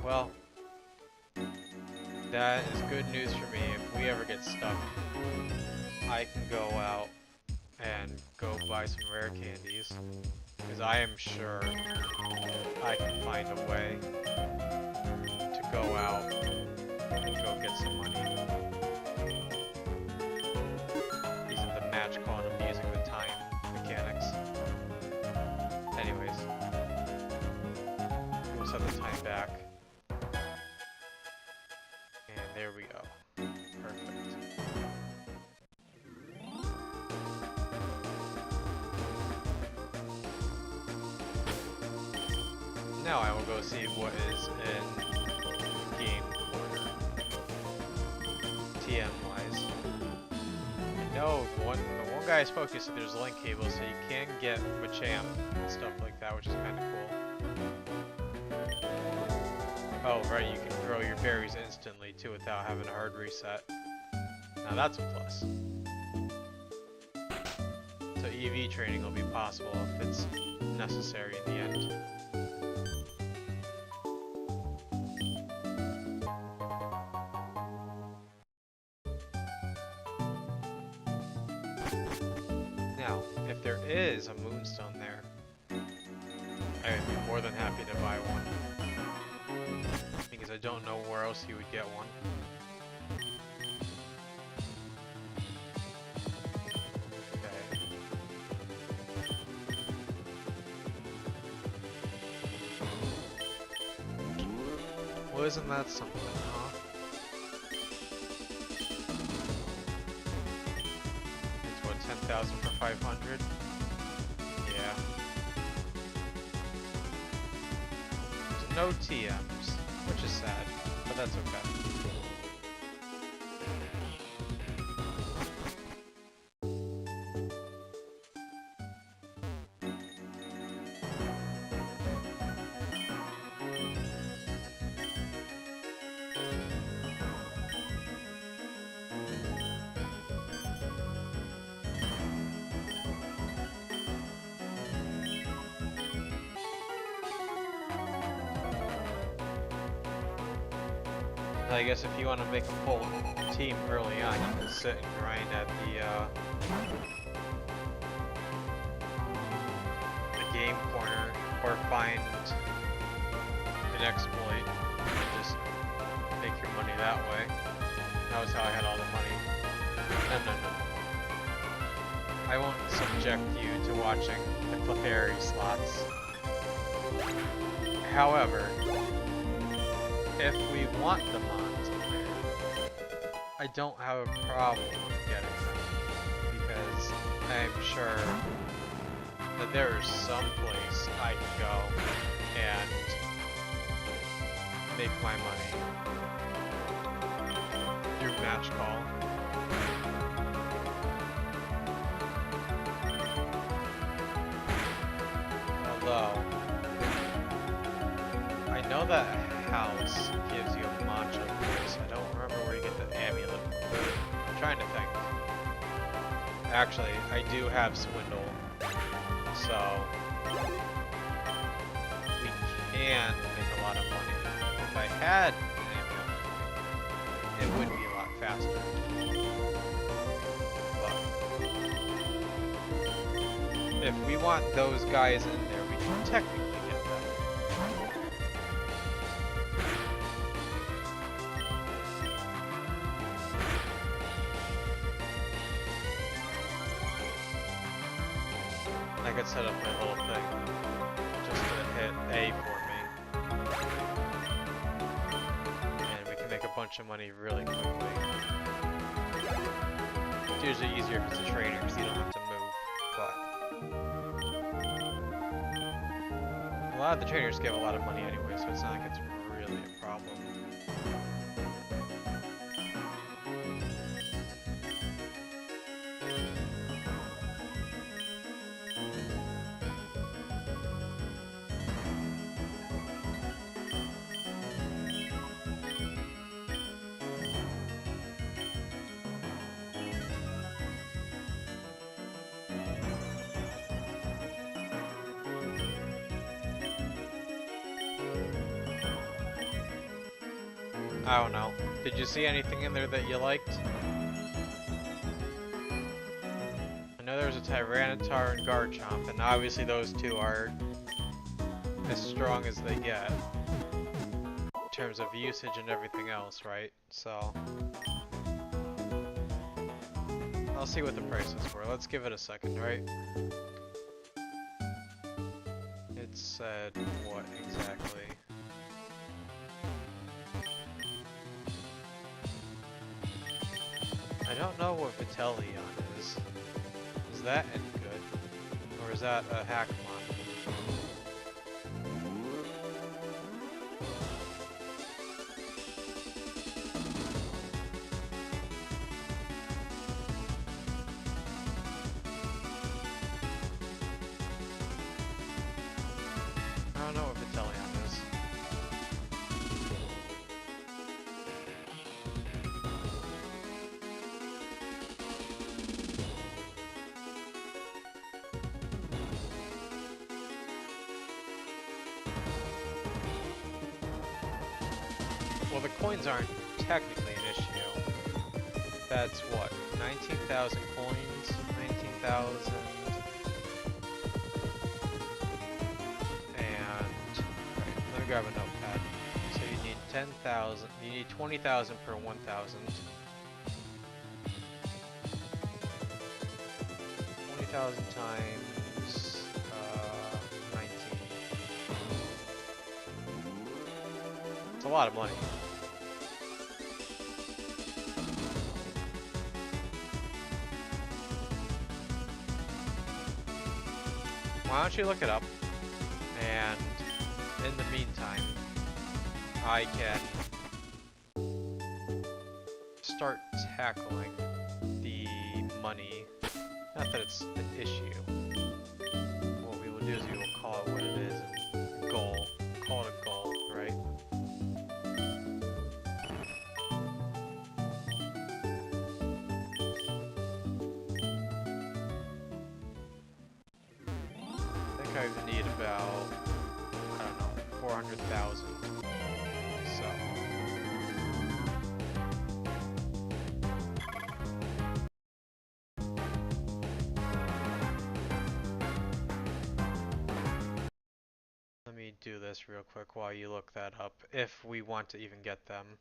Well, that is good news for me. If we ever get stuck, I can go out and go buy some rare candies, because I am sure I can find a way to go out and go get some money. Using the match call and I'm using the time mechanics. Anyways, we'll set the time back. And there we go. Perfect. Now I will go see what is in game corner, TM wise. I know the one guy I spoke to said there's link cables, so you can get Machamp and stuff like that, which is kind of cool. Oh right, you can grow your berries instantly too without having a hard reset. Now that's a plus. So EV training will be possible if it's necessary in the end. Now, if there is a moonstone there, I would be more than happy to buy one. Because I don't know where else you would get one. Okay. Well, isn't that something, huh? It's what, 10,000 for 500? Yeah. So no TMs, which is sad, but that's okay. I guess if you want to make a full team early on, you can sit and grind at the game corner or find an exploit and just make your money that way. That was how I had all the money. No. I won't subject you to watching the Clefairy slots. However, if we want the mods in there, I don't have a problem getting them, because I'm sure that there is some place I can go and make my money through match call. Although, I know that house gives you a matcha voice. I don't remember where you get the amulet. I'm trying to think. Actually, I do have Swindle, so we can make a lot of money. If I had an amulet, it would be a lot faster. But if we want those guys in there, we can technically get them. I could set up my little thing just to hit A for me, and we can make a bunch of money really quickly. It's usually easier if it's a trainer because you don't have to move, but a lot of the trainers give a lot of money anyway, so it's not like it's really a problem. I don't know. Did you see anything in there that you liked? I know there was a Tyranitar and Garchomp, and obviously those two are as strong as they get in terms of usage and everything else, right? So I'll see what the prices were. Let's give it a second, right? It said what exactly? I don't know what Vitellion is. Is that any good? Or is that a Hackmon? I don't know what Vitellion is. Well, the coins aren't technically an issue. That's what, 19,000 coins, 10,000. And, right, let me grab a notepad. So you need 10,000, you need 20,000 per 1,000. 20,000 times 19. It's a lot of money. Why don't you look it up? And in the meantime, I can start tackling the money. Not that it's an issue. What we will do is we will call it what it is, and goal. Call it a goal, right? I think I need about, I don't know, 400,000. So. Let me do this real quick while you look that up, if we want to even get them.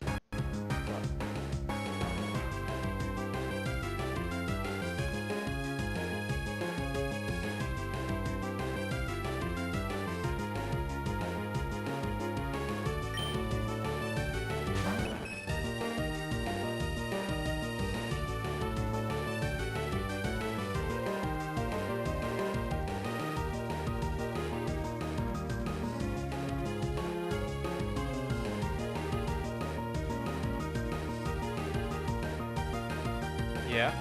Yeah.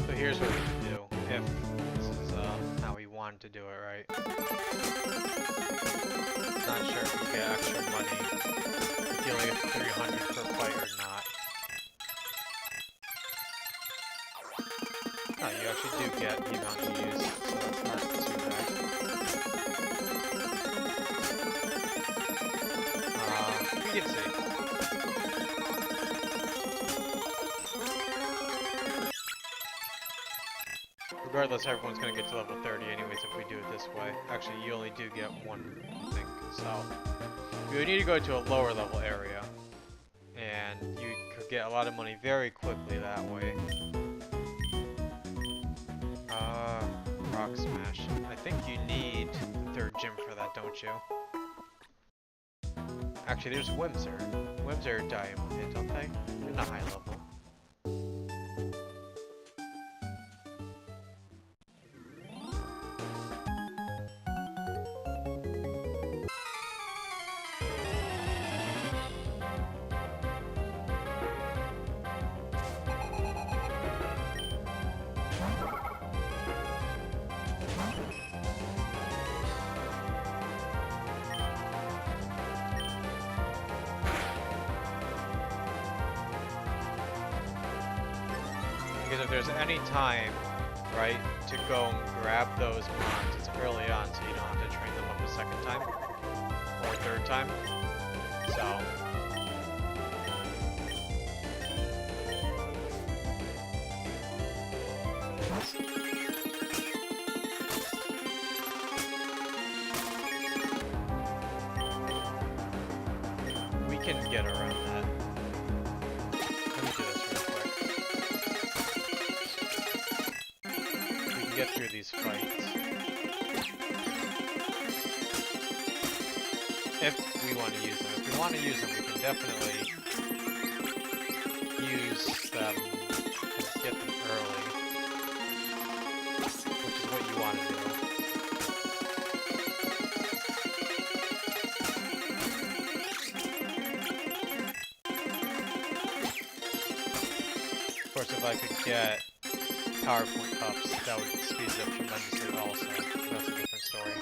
So here's what we can do, if this is how we wanted to do it, right? Not sure if we get extra money. If you only get 300 per fight or not. No, you actually do get the amount you use, so that's not too bad. We can see. Regardless, everyone's gonna get to level 30 anyways if we do it this way. Actually, you only do get one, I think, so. You would need to go to a lower level area, and you could get a lot of money very quickly that way. Rock Smash. I think you need the 3rd gym for that, don't you? Actually, there's Whimsir. Whimsir are diamond, don't they? They're not high level. Because if there's any time, right, to go and grab those mons, it's early on, so you don't have to train them up a 2nd time or a 3rd time. So we can get around that. Let me do this real quick. Get through these fights. If we want to use them. If we want to use them, we can definitely use them and get them early. Which is what you want to do. Of course, if I could get PowerPoint cups, that would speed it up tremendously also. That's a different story.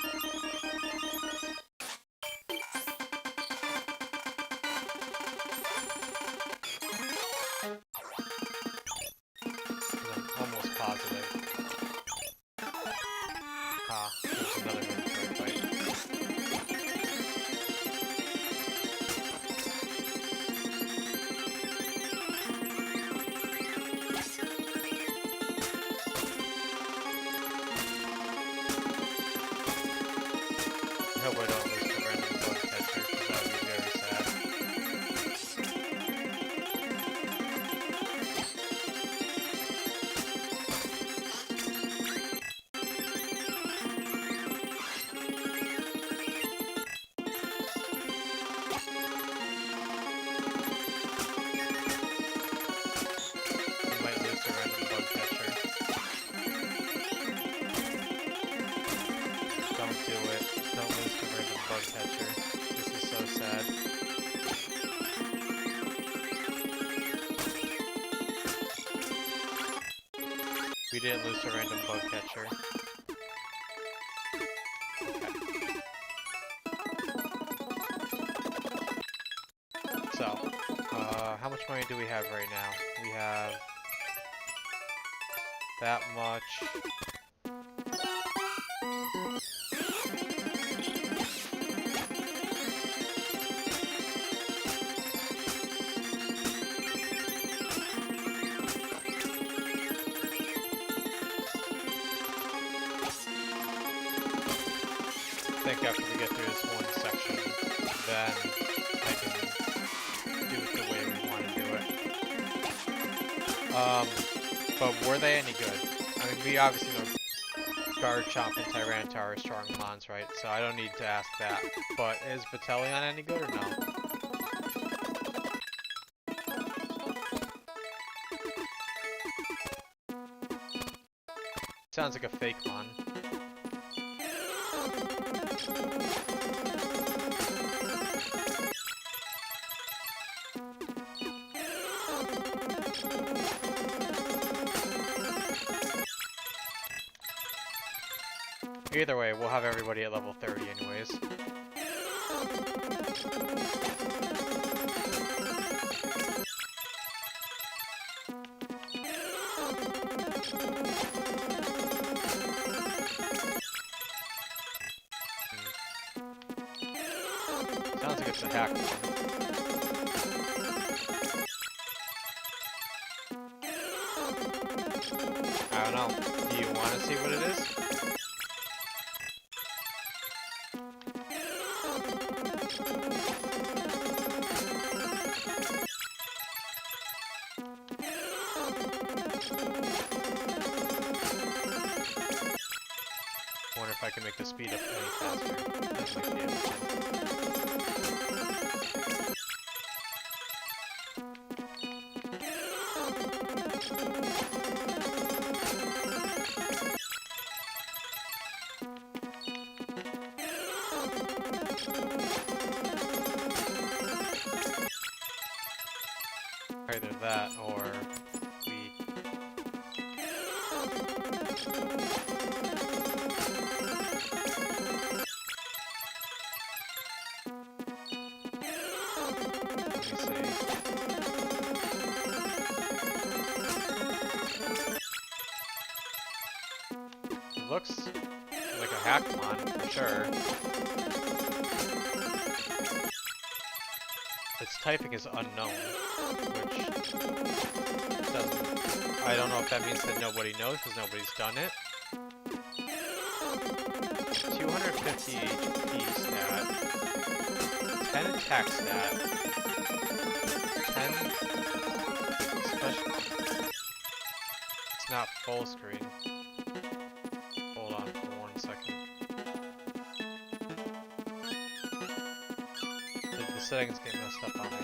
We didn't lose to a random bug catcher. Okay. So, how much money do we have right now? We have that much. I think after we get through this one section, then I can do it the way we want to do it. But were they any good? I mean, we obviously know Garchomp and Tyranitar are strong mons, right? So I don't need to ask that. But is Battalion any good or no? Sounds like a fake mon. Either way, we'll have everybody at level 30 anyways. Sounds like it's a hack one. I don't know. Do you want to see what it is? I wonder if I can make the speed up any faster. I might be able to. Either that or we... Let me see. It looks like a hack mon for sure. Its typing is unknown, which doesn't... I don't know if that means that nobody knows because nobody's done it. 250 HP stat, 10 attack stat, 10 special... It's not full screen. Hold on for 1 second. The settings get messed up on me.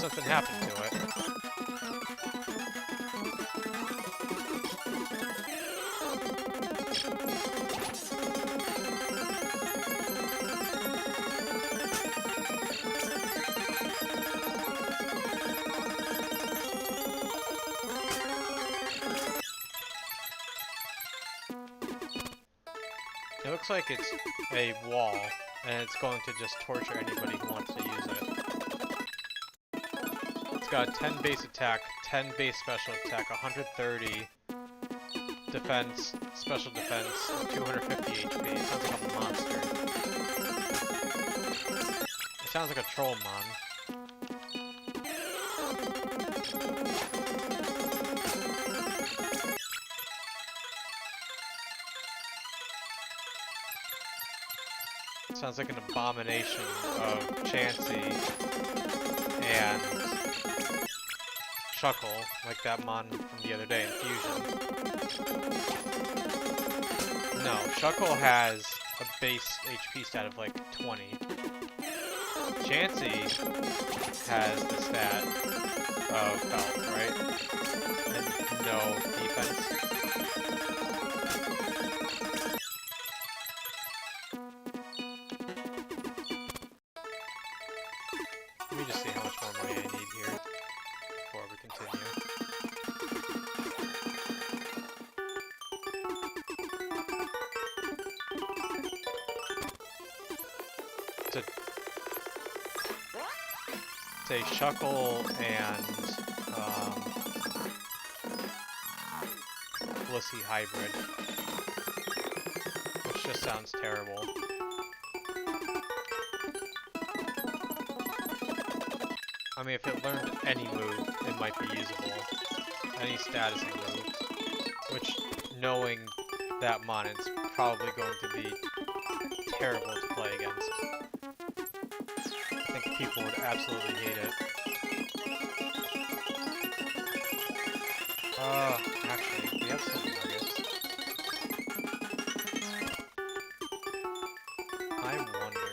Something happened to it. It looks like it's a wall, and it's going to just torture anybody who wants to use it. It's got 10 base attack, 10 base special attack, 130 defense, special defense, 250 HP. It sounds like a monster. It sounds like a troll mon. Sounds like an abomination of Chansey and Shuckle, like that mon from the other day in Fusion. No, Shuckle has a base HP stat of like 20. Chansey has the stat of health, right? And no defense. Let me just see how much more money I need to say Shuckle and Blissey hybrid, which just sounds terrible. I mean, if it learned any move, it might be usable. Any statusing move, which, knowing that mon, it's probably going to be terrible to play against. I think people would absolutely hate it. Actually, we have some nuggets. I wonder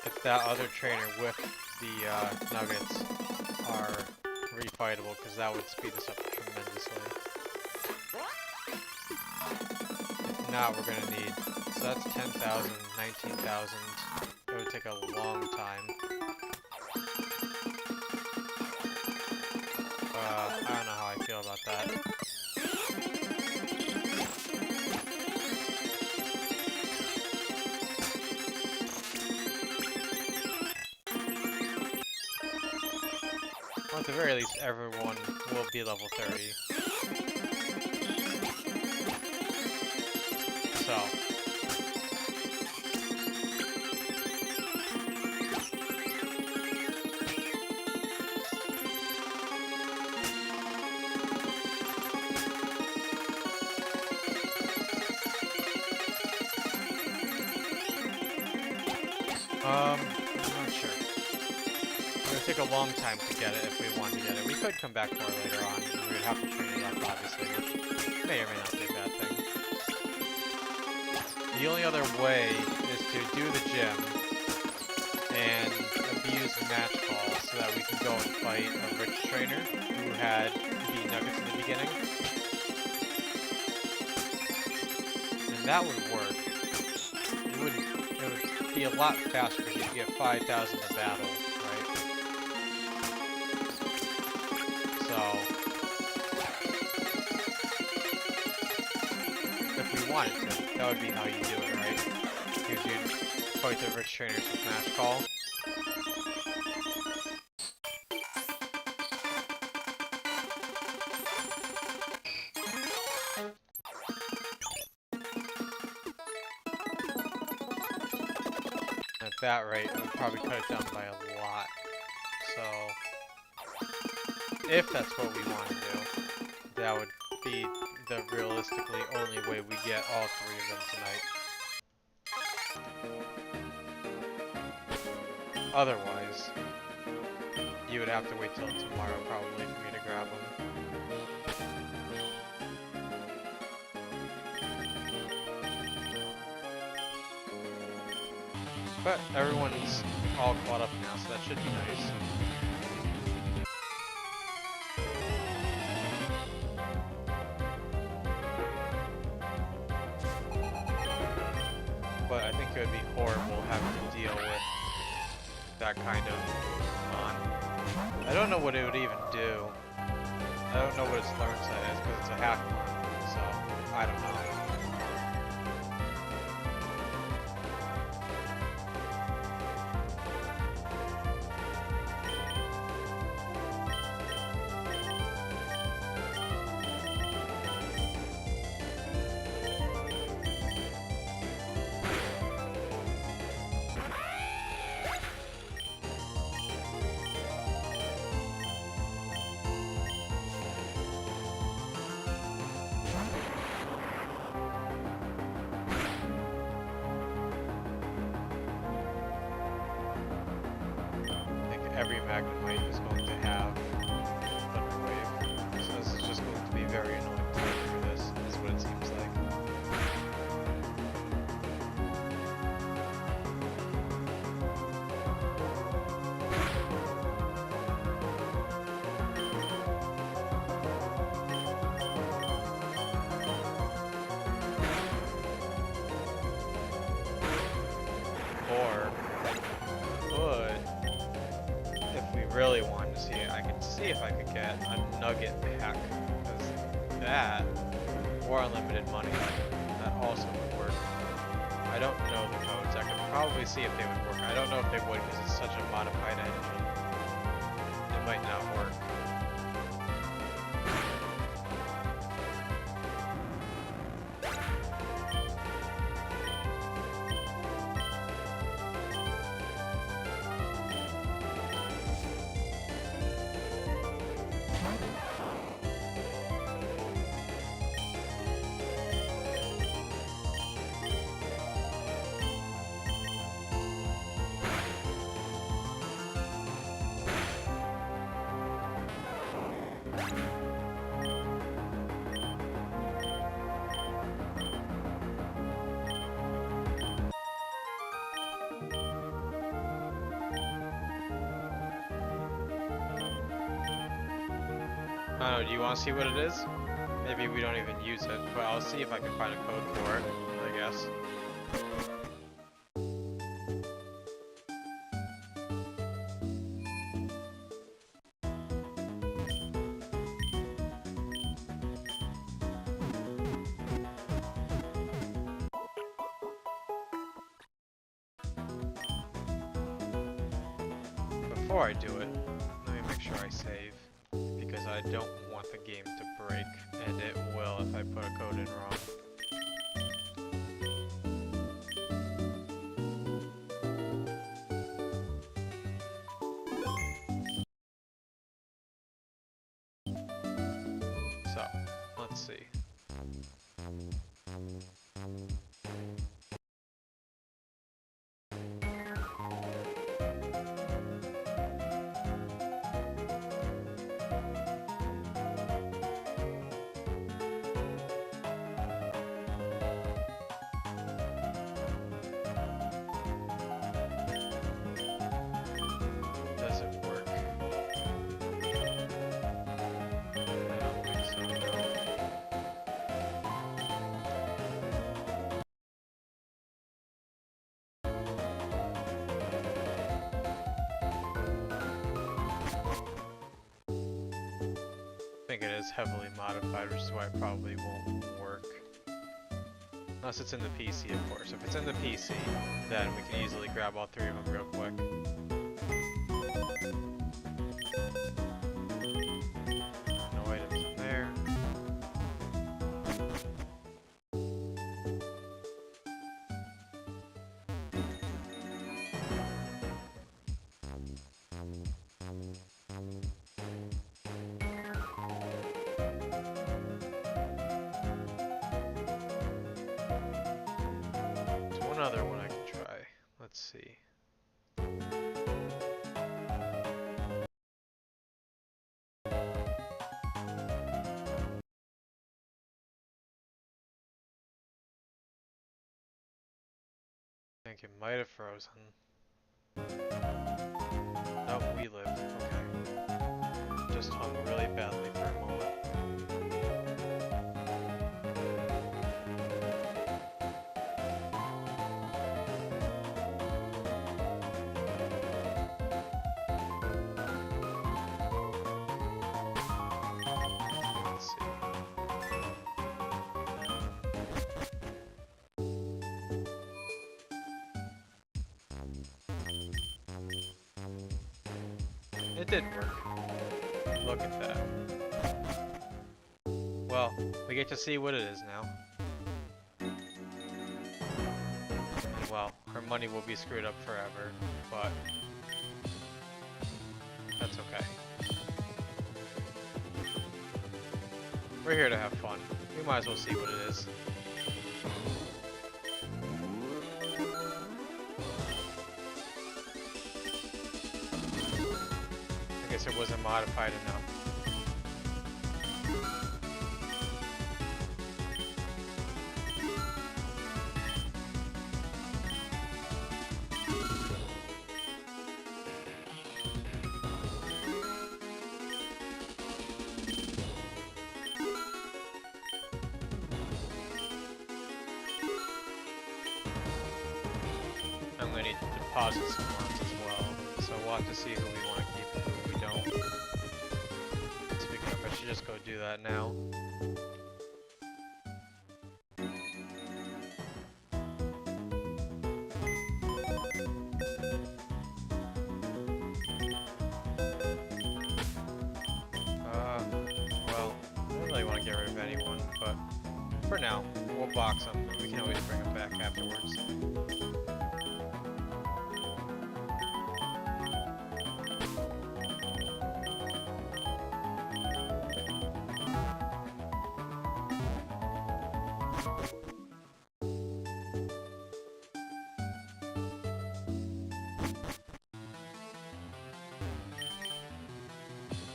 if that other trainer with the nuggets are refightable, because that would speed us up tremendously. If not, we're gonna need, so that's 10,000, 19,000. It would take a long time. I don't know how I feel about that. Well, at the very least, everyone will be level 30. So. I'm not sure. It would take a long time to get it if we wanted to get it. We could come back for it later on, and we would have to train it up, obviously, which may or may not be a bad thing. The only other way is to do the gym and abuse match calls so that we can go and fight a rich trainer who had the nuggets in the beginning. And that would work. It would be a lot faster because you'd get 5,000 a battle, right? So, if we wanted to, that would be how you do it, right? Because you'd fight the rich trainers with match call. At that rate, it would probably cut it down by a lot. So, if that's what we want to do, that would be the realistically only way we get all three of them tonight. Otherwise, you would have to wait till tomorrow probably for me to grab them. But everyone's all caught up now, so that should be nice. But I think it would be horrible having to deal with that kind of mon. I don't know what it would even do. I don't know what its learn set is because it's a hack mon, so I don't know. Every Magnemite is going to have Thunder Wave, so this is just going to be very annoying to go through this, is what it seems like. Or really wanted to see it, I could see if I could get a nugget pack, because that, or unlimited money, that also would work. I don't know the codes. I could probably see if they would work. I don't know if they would because it's such a modified engine. It might not work. I don't know, do you want to see what it is? Maybe we don't even use it, but I'll see if I can find a code for it, I guess. Before I do it, let me make sure I save, because I don't want the game to break, and it will if I put a code in wrong. So, let's see. Does it work? I don't think so, no. I think it is heavily modified, which is why it probably won't work. Unless it's in the PC, of course. If it's in the PC, then we can easily grab all three of them real quick. No items in there. There's one other one I can try. Let's see. I think it might have frozen. Nope, we lived. Okay. Just hung really badly for a moment. Let's see. It did work. Look at that. Well, we get to see what it is now. And well, our money will be screwed up forever, but that's okay. We're here to have fun. We might as well see what it is. I guess it wasn't modified enough. I'm gonna need to deposit some ones as well, so we'll have to see who we want to keep and who we don't. Speaking of, I should just go do that now. get rid of anyone, but for now, we'll box them. We can always bring them back afterwards.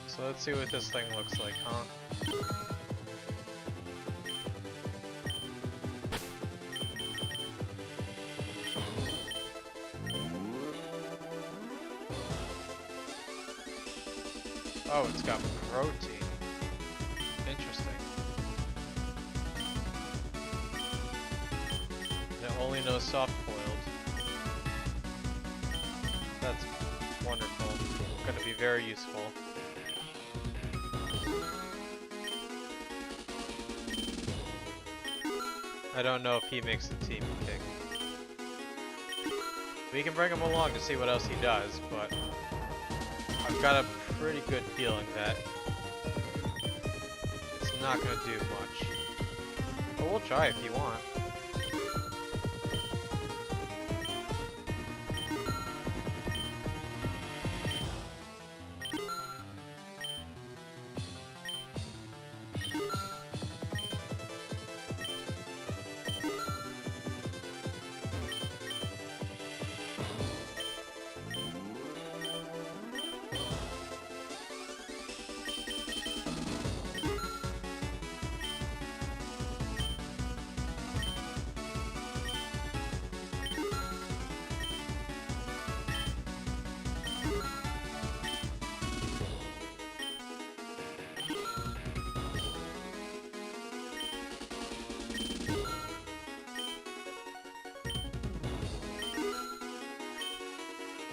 So let's see what this thing looks like, huh? Oh, it's got protein. Interesting. And it only knows soft-boiled. That's wonderful. Gonna be very useful. I don't know if he makes the team pick. We can bring him along to see what else he does, but I've got a pretty good feeling that it's not gonna do much. But we'll try if you want.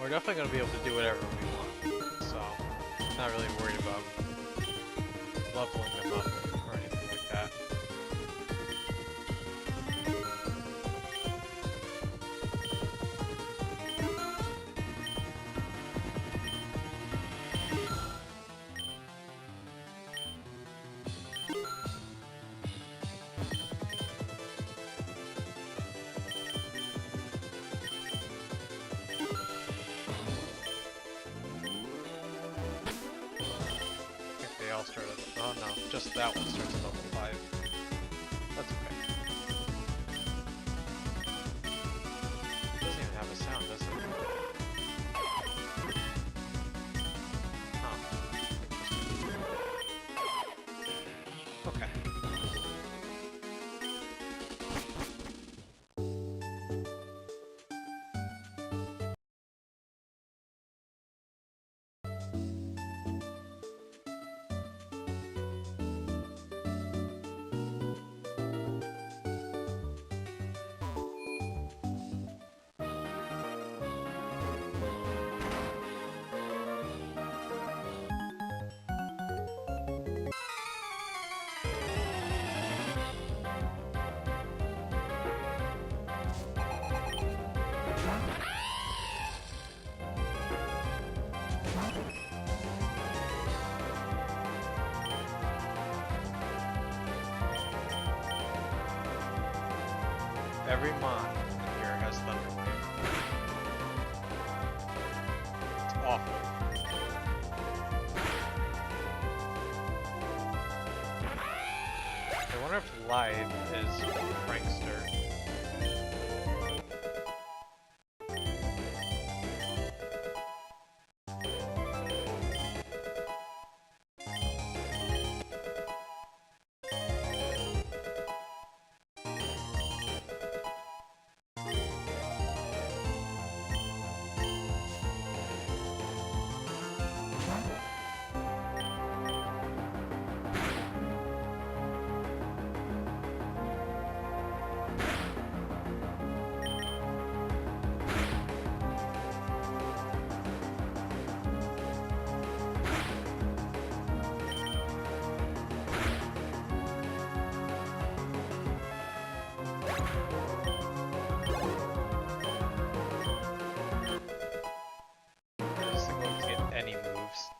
We're definitely going to be able to do whatever we want, so not really worried about leveling them up or anything like that. All start at, oh no, just that one starts at level 5. That's okay. It doesn't even have a sound, does it? Huh. Interesting. Okay. Every mon in here has Thunderwave. It's awful. I wonder if Live is Prankster.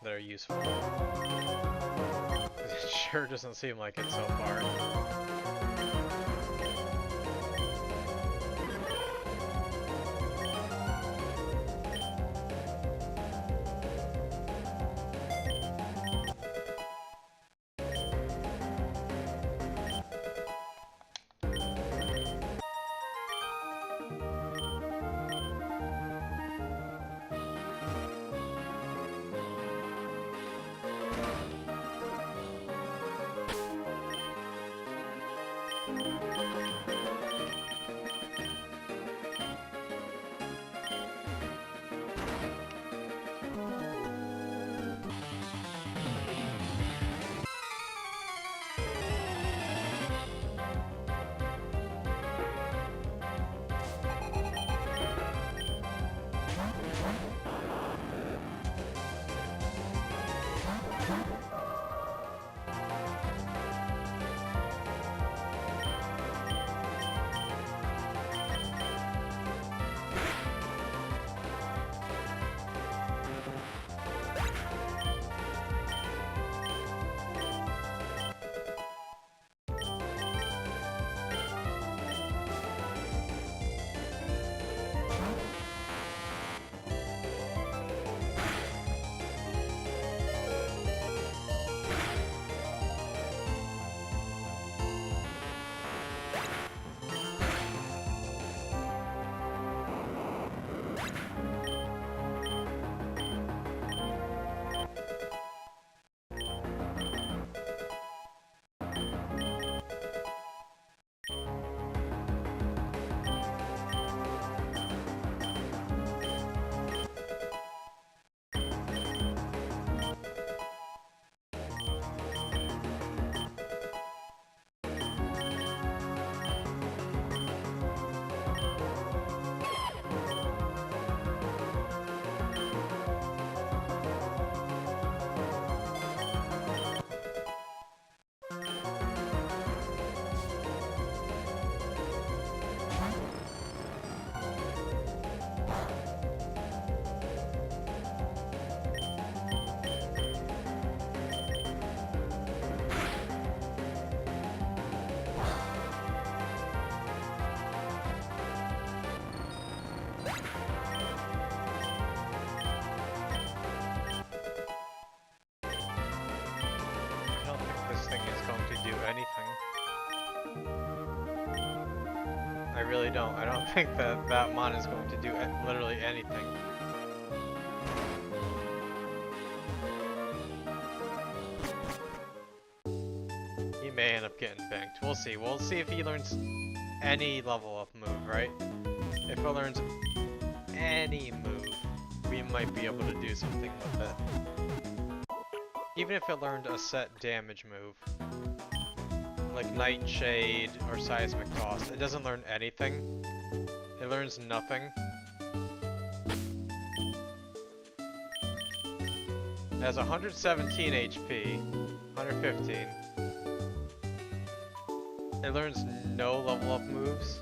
That are useful. sure doesn't seem like it so far. I really don't. I don't think that that mon is going to do literally anything. He may end up getting banked. We'll see. We'll see if he learns any level up move, right? If he learns any move, we might be able to do something with it. Even if it learned a set damage move, like Nightshade or Seismic Toss, it doesn't learn anything. It learns nothing. It has 117 HP, 115. It learns no level up moves.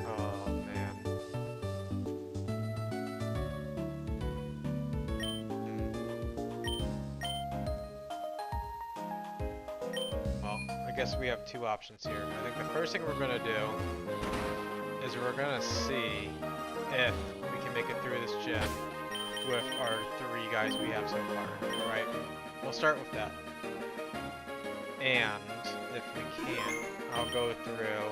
Oh man. Well, I guess we have two options here. I think the first thing we're gonna do is we're gonna see if we can make it through this gym with our 3 guys we have so far, right? We'll start with that. And if we can, I'll go through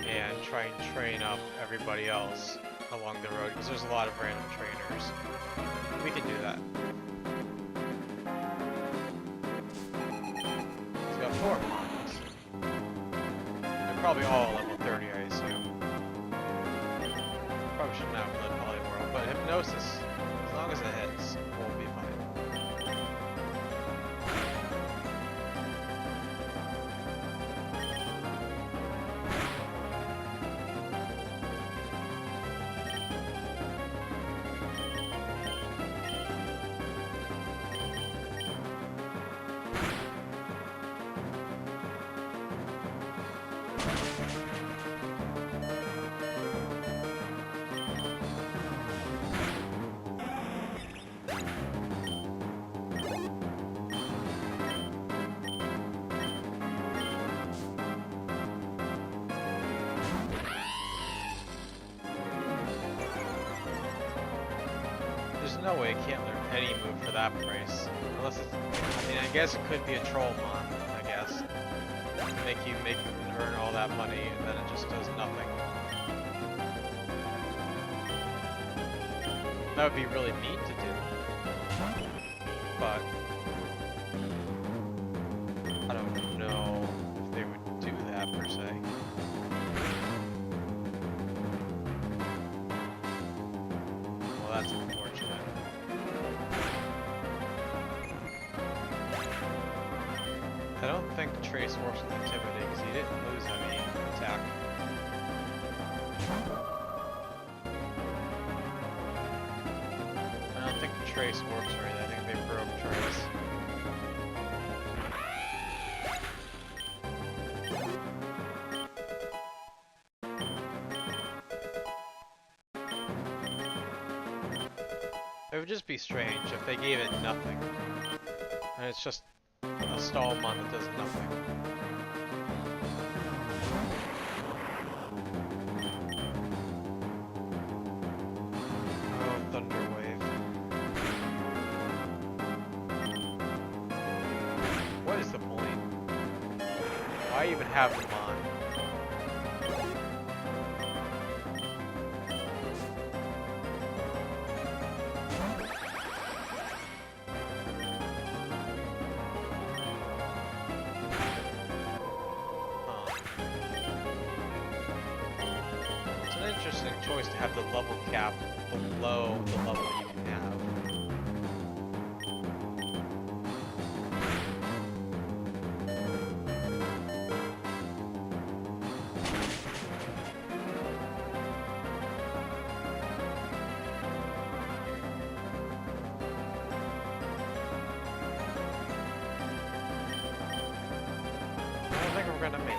and try and train up everybody else along the road, because there's a lot of random trainers. We can do that. He's got 4 mons. They're probably all level 30, I assume. Probably shouldn't have Blood Polyworld, but Hypnosis, as long as it hits, we'll be fine. no way it can't learn any move for that price. Unless it's, I mean, I guess it could be a troll mon, I guess. Make you earn all that money and then it just does nothing. That would be really mean to do. But I don't know if they would do that per se. Well, that's unfortunate. I don't think Trace works with Intimidate because he didn't lose any attack. I don't think Trace works right. I think they broke Trace. It would just be strange if they gave it nothing. And it's just a stall mon that does nothing. Oh, Thunder Wave. What is the point? Why even have them on? Interesting choice to have the level cap below the level you can have. I don't think we're gonna make it.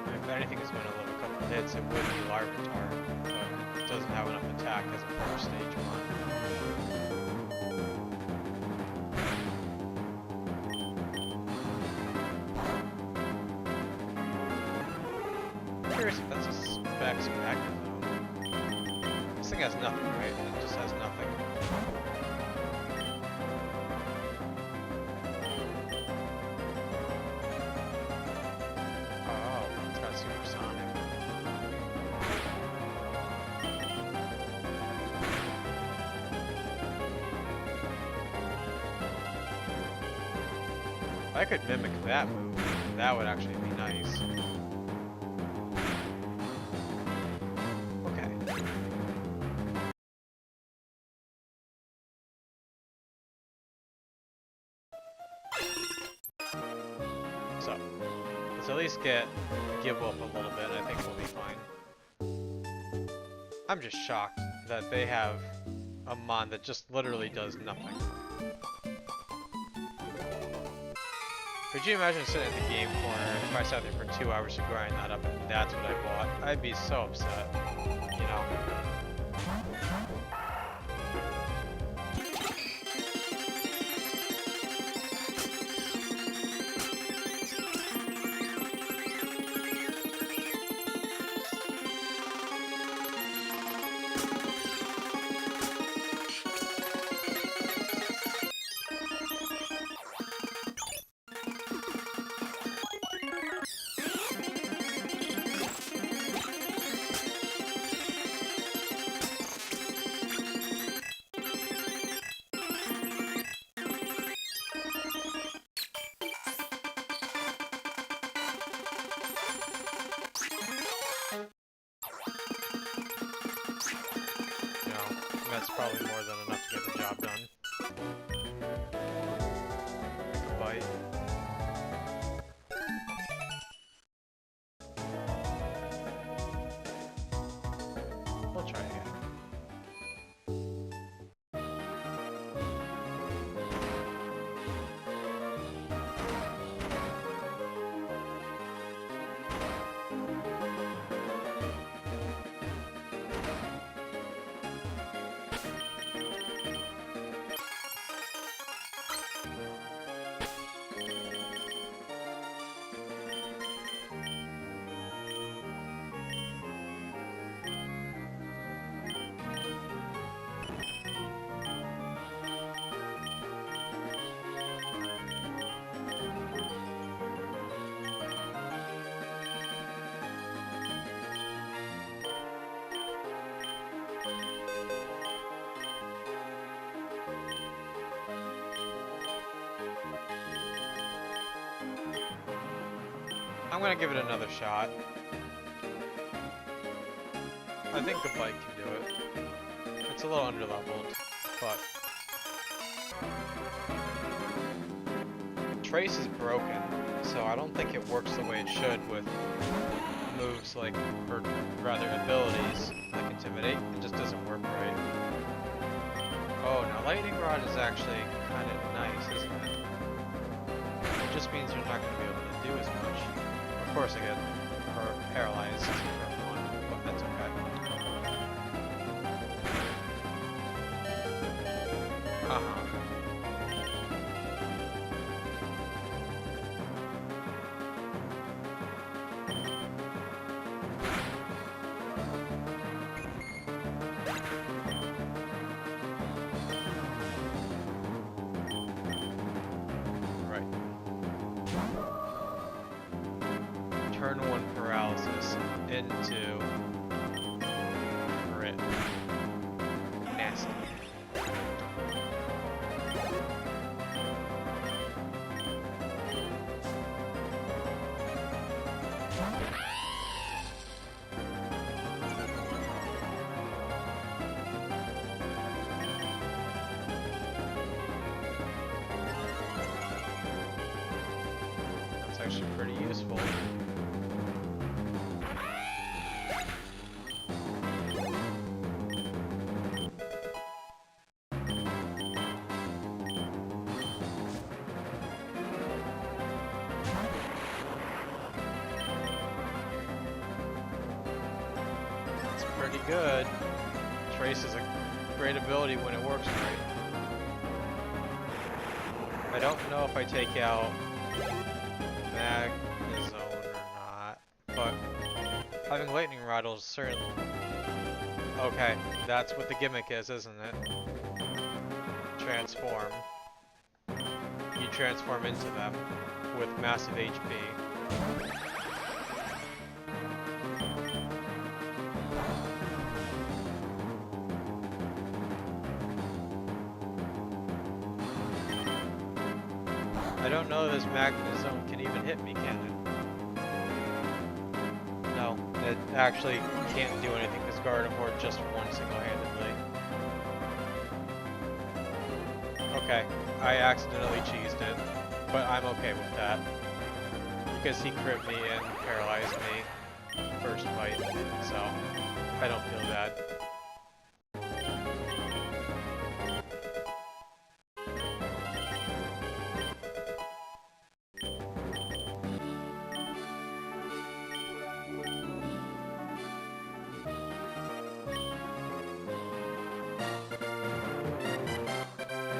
If anything is going to live a couple of hits, it would be Larvitar, but it doesn't have enough attack as a first stage one. I'm curious if that's a Specs Magnephone. This thing has nothing, right? It just has nothing. Supersonic. If I could mimic that move, that would actually be nice. Okay. So, let's at least get Gible up a little bit, I think we'll be fine. I'm just shocked that they have a mon that just literally does nothing. Could you imagine sitting at the game corner if I sat there for 2 hours to grind that up and that's what I bought? I'd be so upset, you know? That's probably more than enough to get the job done. Take a bite. We'll try again. I'm gonna give it another shot. I think the bike can do it. It's a little underleveled, but Trace is broken, so I don't think it works the way it should with moves like, or rather abilities like Intimidate. It just doesn't work right. Oh, now Lightning Rod is actually kind of nice, isn't it? It just means you're not going to be able to do as much. Of course I get paralyzed for one, but that's okay. Uh-huh. Right. Turn 1 paralysis into crit. Nasty. That's actually pretty useful. It's pretty good. Trace is a great ability when it works right. I don't know if I take out Magnezone or not, but having Lightning Rod will certainly... Okay, that's what the gimmick is, isn't it? Transform. You transform into them with massive HP. I don't know this Magnezone can even hit me, can it? No, it actually can't do anything because Gardevoir just won single-handedly. Okay, I accidentally cheesed it, but I'm okay with that. Because he crit me and paralyzed me first fight, so I don't feel bad.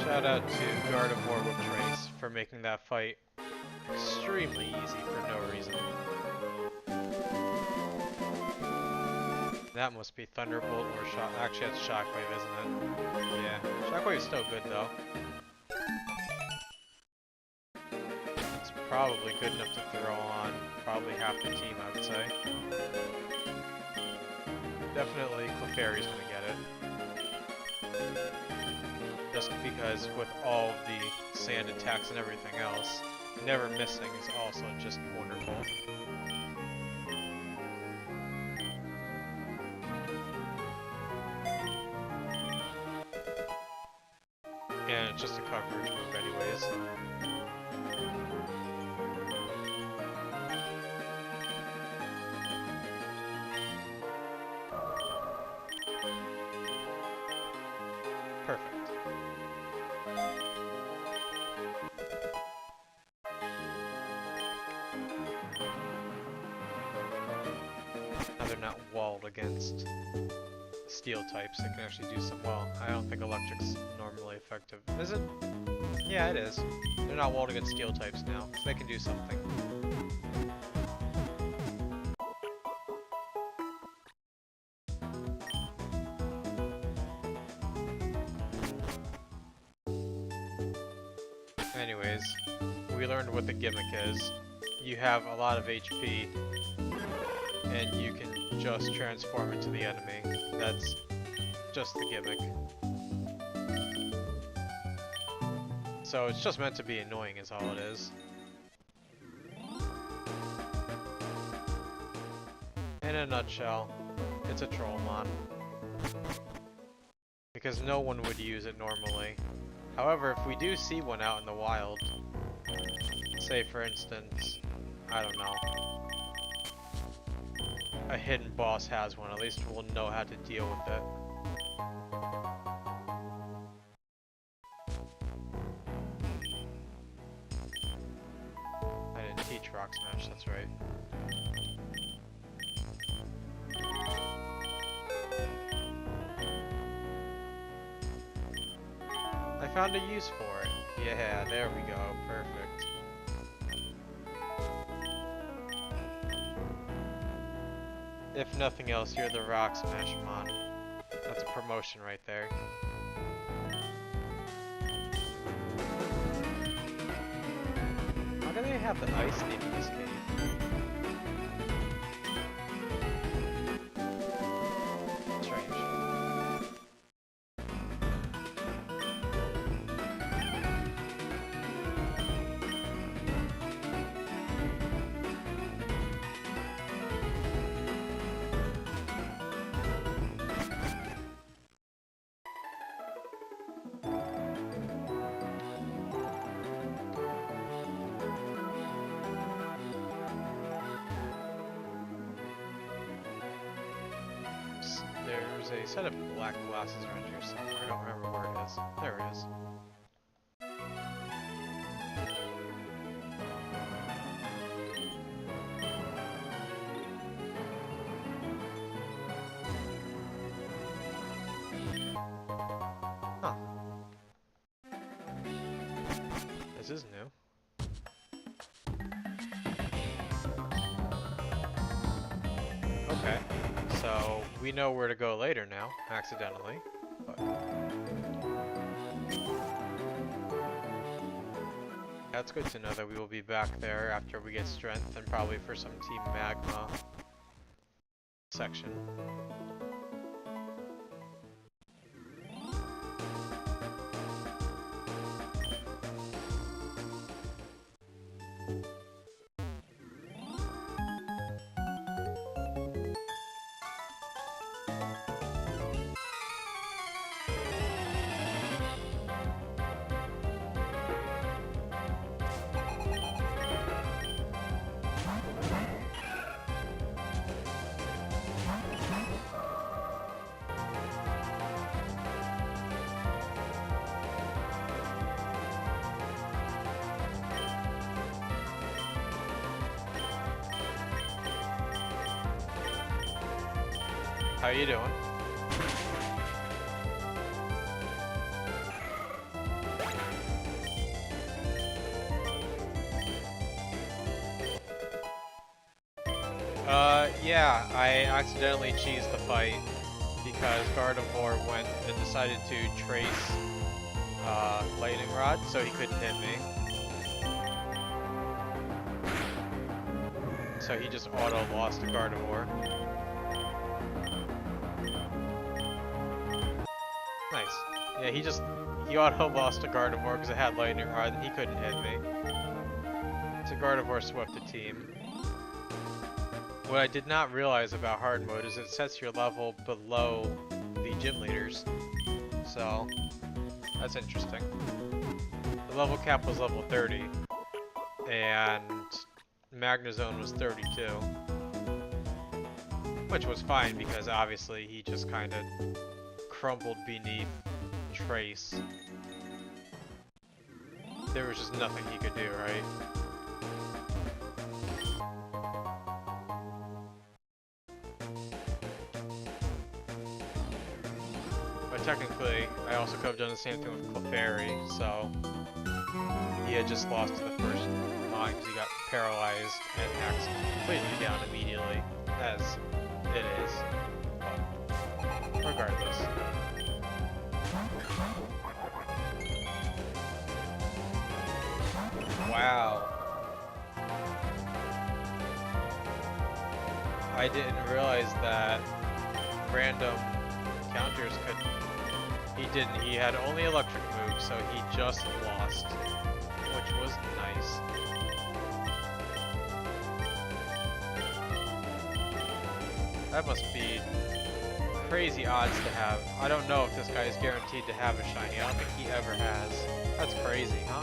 Shout out to Gardevoir with Trace for making that fight extremely easy for no reason. That must be Thunderbolt or Shock. Actually, it's Shockwave, isn't it? Yeah, Shockwave's still good though. It's probably good enough to throw on probably half the team, I would say. Definitely Clefairy's gonna get it. Just because with all the sand attacks and everything else, never missing is also just wonderful. And it's just a coverage move anyways. Perfect. Now they're not walled against steel types, they can actually do some well. I don't think electric's normally effective. Is it? Yeah, it is. They're not walled against steel types now, so they can do something. Anyways, we learned what the gimmick is. You have a lot of HP, and you can just transform into the enemy. That's just the gimmick. So it's just meant to be annoying is all it is. In a nutshell, it's a Trollmon. Because no one would use it normally. However, if we do see one out in the wild, say for instance, I don't know, a hidden boss has one, at least we'll know how to deal with it. I didn't teach Rock Smash, that's right. I found a use for it. Yeah, there we go, perfect. If nothing else, you're the Rock Smash Mon. That's a promotion right there. How do they have the ice theme in this game? Strange. There's a set of black glasses around here somewhere. I don't remember where it is. There it is. Huh. This is new. Okay. So, we know where to go later now, accidentally. But that's good to know that we will be back there after we get strength and probably for some Team Magma section. How you doing? Yeah, I accidentally cheesed the fight because Gardevoir went and decided to trace Lightning Rod, so he couldn't hit me. So he just auto-lost to Gardevoir. Nice. Yeah, he auto-lost to Gardevoir because it had Lightning Rod and he couldn't hit me. So Gardevoir swept the team. What I did not realize about hard mode is it sets your level below the gym leaders. So, that's interesting. The level cap was level 30, and Magnezone was 32. Which was fine because obviously he just kind of crumbled beneath Trace. There was just nothing he could do, right? Technically, I also could have done the same thing with Clefairy, so he had just lost to the first line because he got paralyzed and hacks completely down immediately, as it is. But regardless. Wow. I didn't realize that random counters could... He didn't. He had only electric moves, so he just lost, which was nice. That must be crazy odds to have. I don't know if this guy is guaranteed to have a shiny. I don't think he ever has. That's crazy, huh?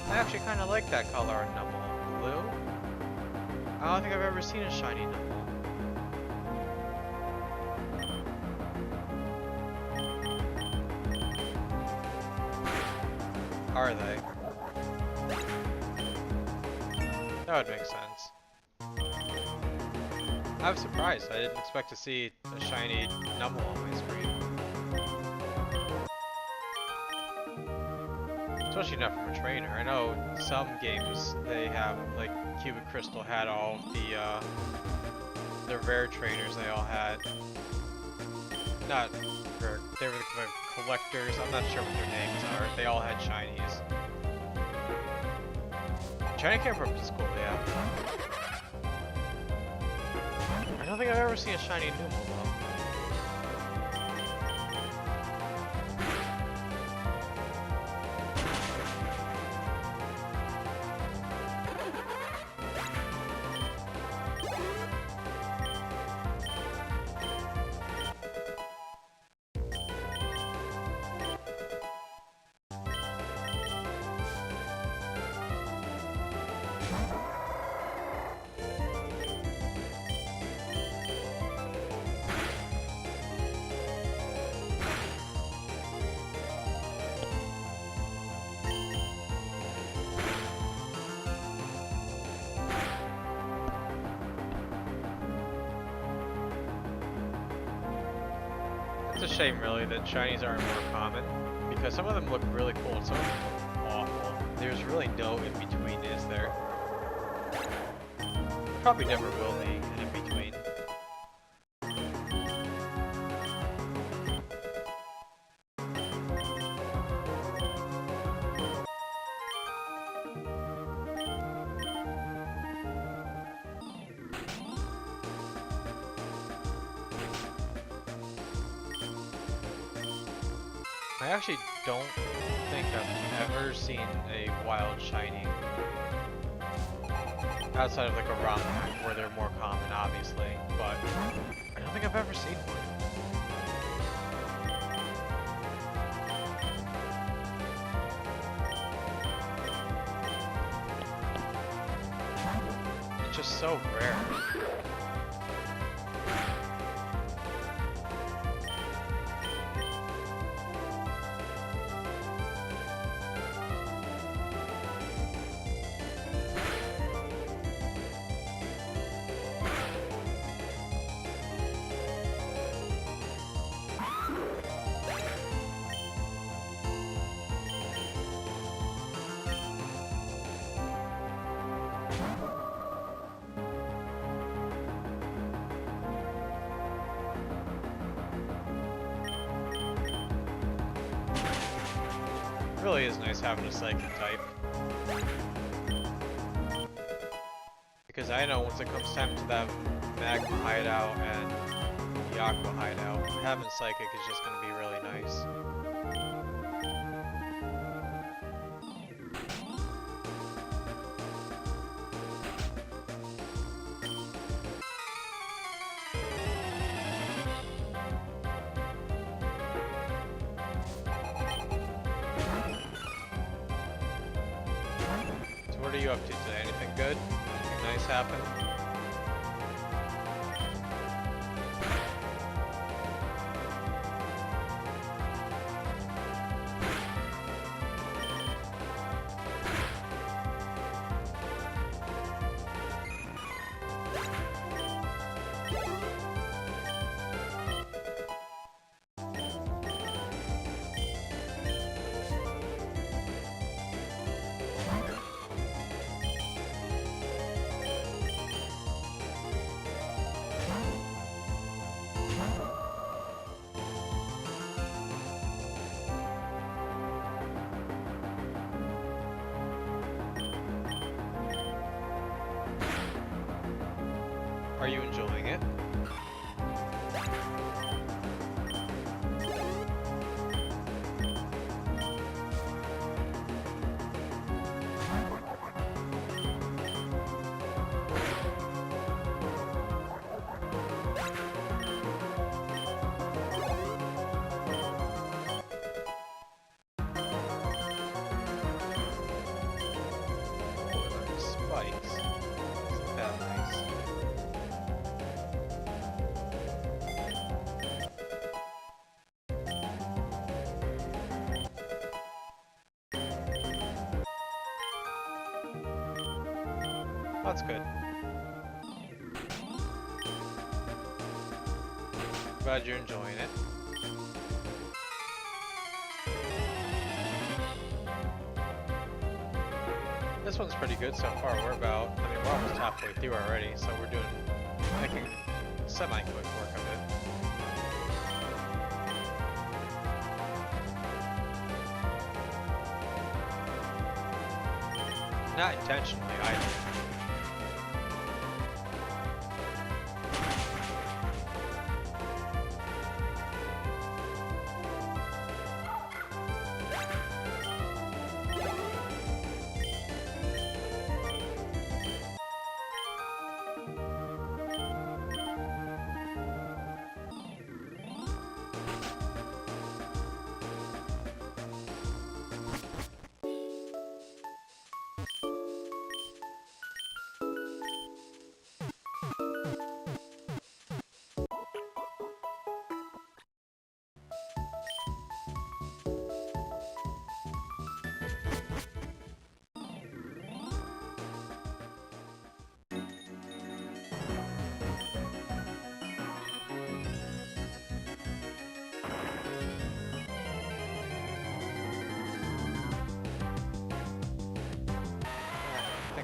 I actually kind of like that color in Numel. Blue? I don't think I've ever seen a shiny Numel. Are they? That would make sense. I was surprised. I didn't expect to see a shiny Numel on my screen. Especially not from a trainer. I know some games they have, like Cubic Crystal had all of the rare trainers they all had. Not rare, they were the collectors, I'm not sure what their names are. They all had shinies. Shiny Camper is cool, yeah. I don't think I've ever seen a shiny Numel though. It's a shame, really, that shinies aren't more common, because some of them look really cool and some of them look awful. There's really no in-between, is there? Probably never will be an in-between. I actually don't think I've ever seen a wild shiny outside of like a ROM pack where they're more common, obviously, but I don't think I've ever seen one. It's just so rare. It really is nice having a psychic type. Because I know once it comes time to that Magma hideout and the Aqua hideout, having psychic is just going to be really nice. What are you up to today? Anything good? Anything nice happen? Are you enjoying it? spikes. Isn't that nice? That's good. Glad you're enjoying it. This one's pretty good so far. We're almost halfway through already, so we're making semi-quick work of it. Not intentionally, either.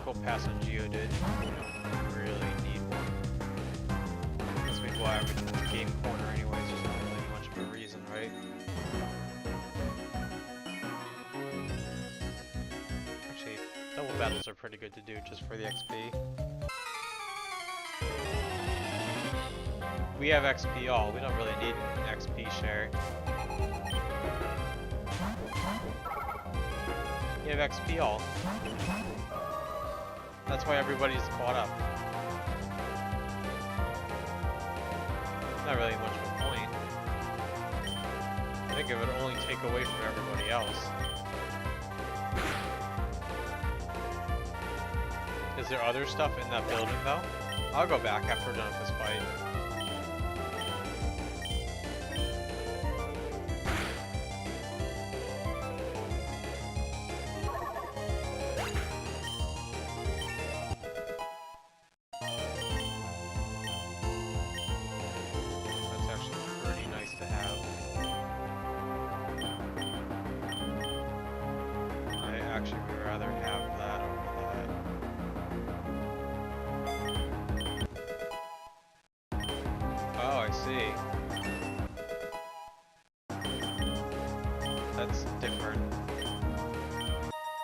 We'll pass on Geodude. We don't really need one. Because we go everything with Game Corner anyways, there's not really much of a reason, right? Actually, double battles are pretty good to do just for the XP. We have XP all, we don't really need an XP share. You have XP all. That's why everybody's caught up. Not really much of a point. I think it would only take away from everybody else. Is there other stuff in that building though? I'll go back after we're done with this fight.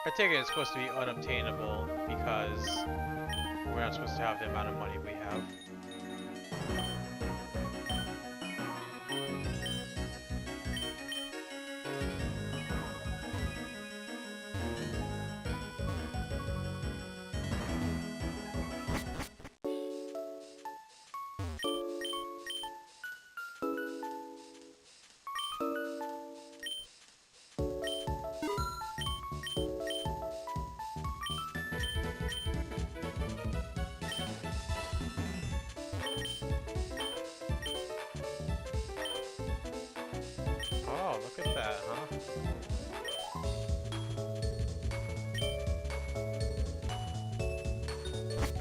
I take it it's supposed to be unobtainable because we're not supposed to have the amount of money we have. Look at that, huh?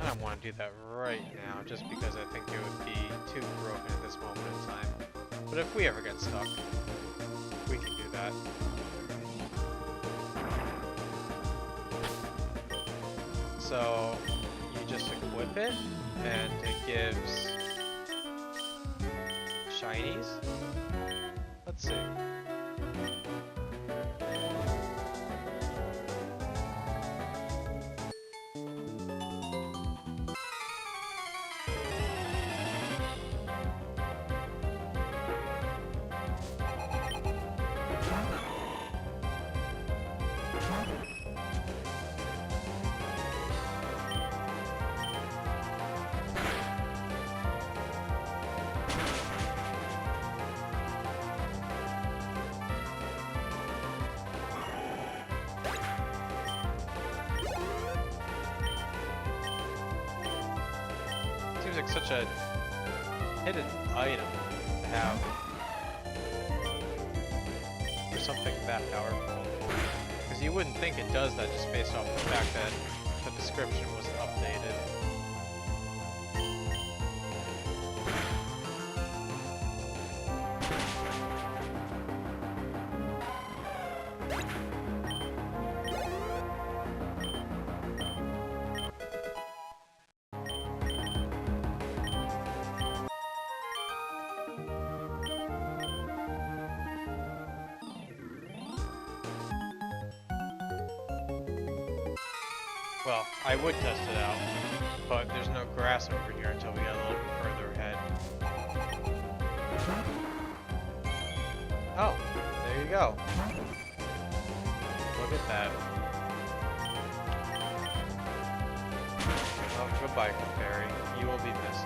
I don't want to do that right now, just because I think it would be too broken at this moment in time. But if we ever get stuck, we can do that. So, you just equip it, and it gives shinies. Let's see. seems like such a hidden item to have for something that powerful. Because you wouldn't think it does that just based off the fact that the description was updated. Well, I would test it out, but there's no grass over here until we get a little bit further ahead. Oh, there you go. Look at that. Oh, goodbye, Clefairy. You will be missed.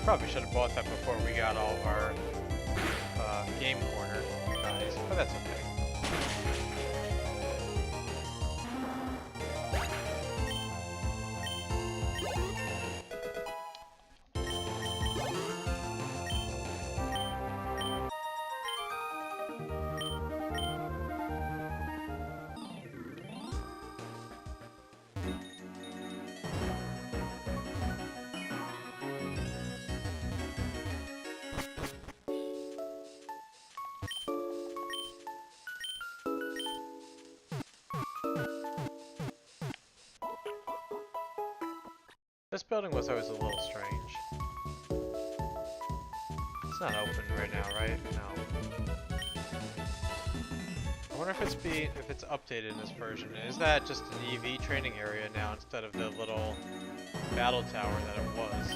Probably should have bought that before we got all of our game corner guys, but that's okay. This building was always a little strange. It's not open right now, right? No. I wonder if it's updated in this version. Is that just an EV training area now instead of the little battle tower that it was?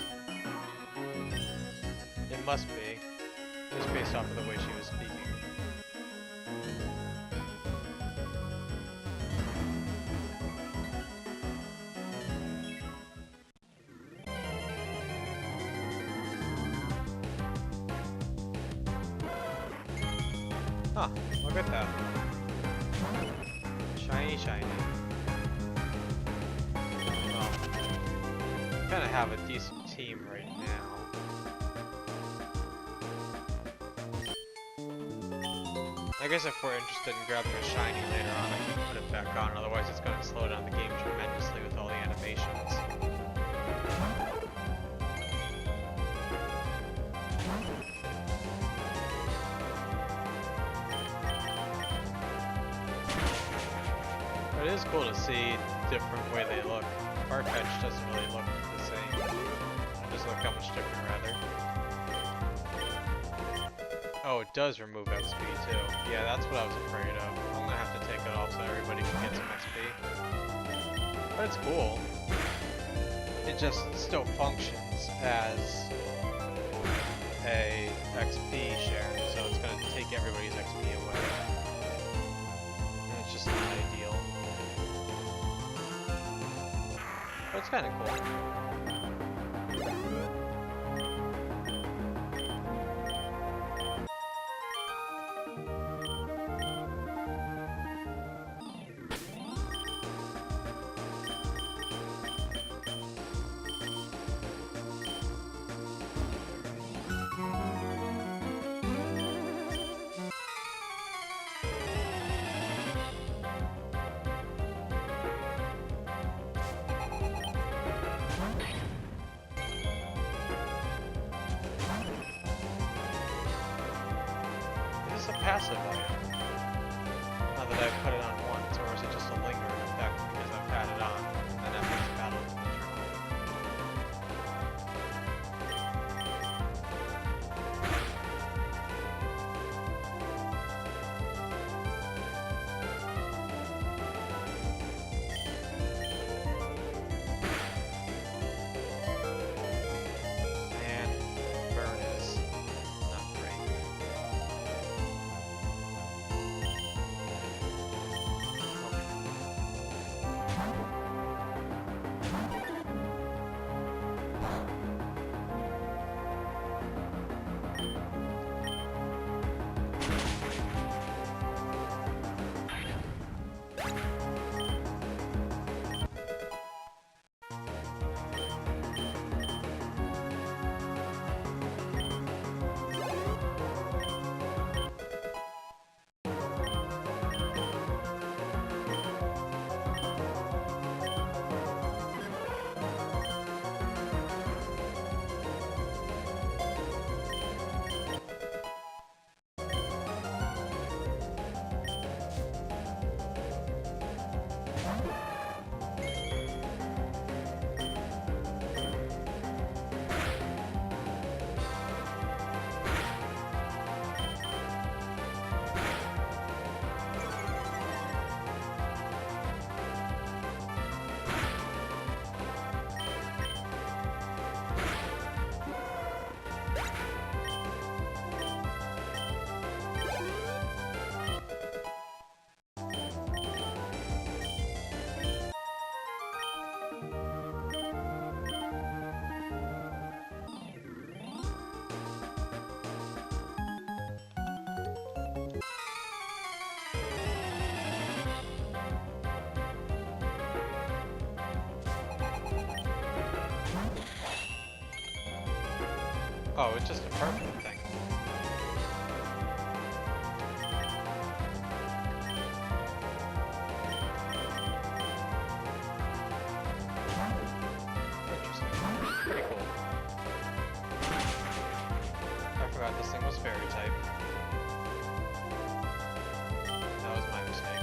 It must be. Just based off of the way she was speaking. Huh, look at that. Shiny, shiny. Well, we kind of have a decent team right now. I guess if we're interested in grabbing a shiny later on, I can put it back on. Otherwise, it's going to slow down the game tremendously with all the animations. It is cool to see different way they look. Farfetch doesn't really look the same. It doesn't look that much different, rather. Oh, it does remove XP too. Yeah, that's what I was afraid of. I'm gonna have to take it off so everybody can get some XP. But it's cool. It just still functions as a XP share, so it's gonna take everybody's XP away. And it's just not ideal. But it's kind of cool. Is this a passive item? Now that I've put it on once, or is it just a lingering effect because I've had it on, and then after this battle it's going to turn on? And burn is not great. Oh, it's just a permanent thing. Interesting. Pretty cool. I forgot this thing was fairy type. That was my mistake.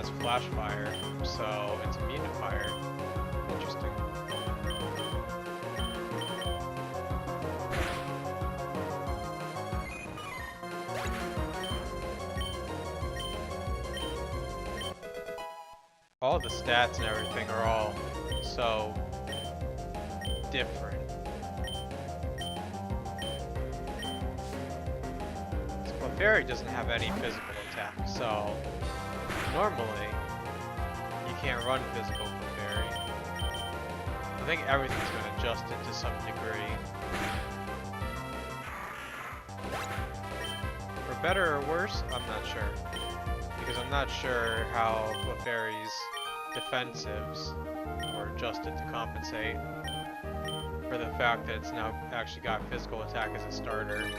has flash fire, so it's immune to fire. Interesting. All the stats and everything are all so different. Clefairy doesn't have any physical attack, so normally you can't run physical Clefairy. I think everything's been adjusted to some degree. For better or worse, I'm not sure. Because I'm not sure how Clefairy's defensives were adjusted to compensate for the fact that it's now actually got physical attack as a starter.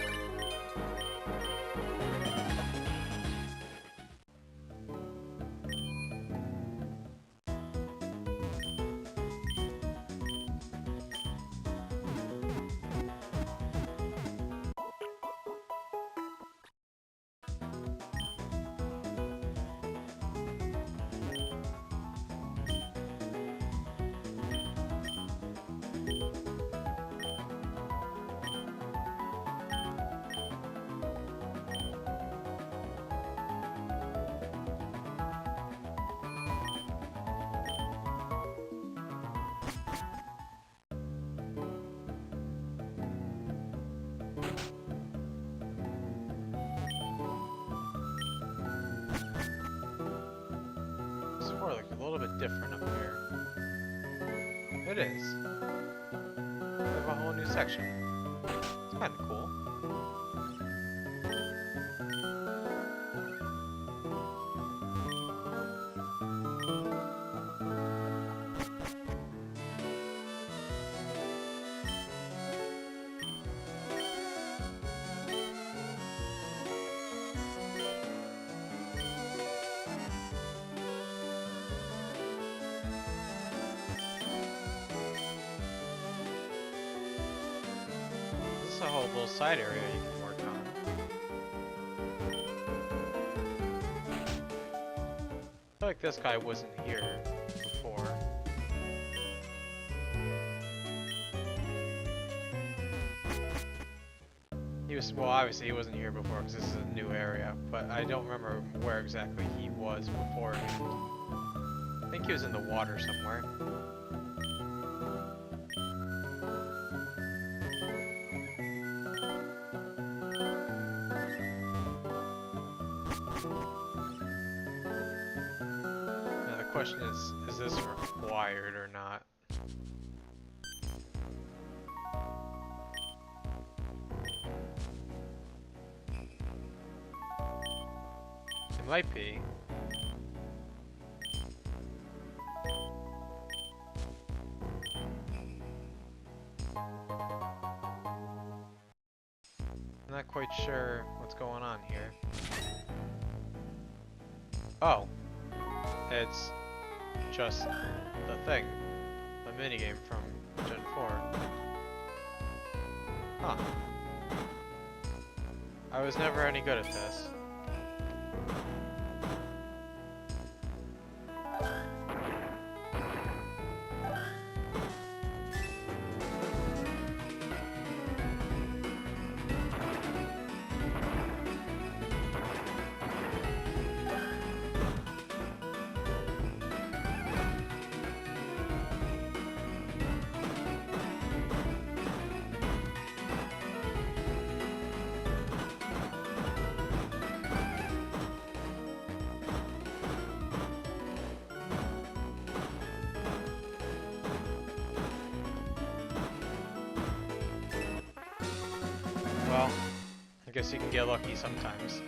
A little bit different up here. It is. We have a whole new section. It's kind of cool. A whole little side area you can work on. I feel like this guy wasn't here before. He was, well, obviously he wasn't here before because this is a new area, but I don't remember where exactly he was beforehand. I think he was in the water somewhere. The question is this required or not? It might be. I'm not quite sure what's going on here. Oh. It's just the thing. The minigame from Gen 4. Huh. I was never any good at this. Well, I guess you can get lucky sometimes.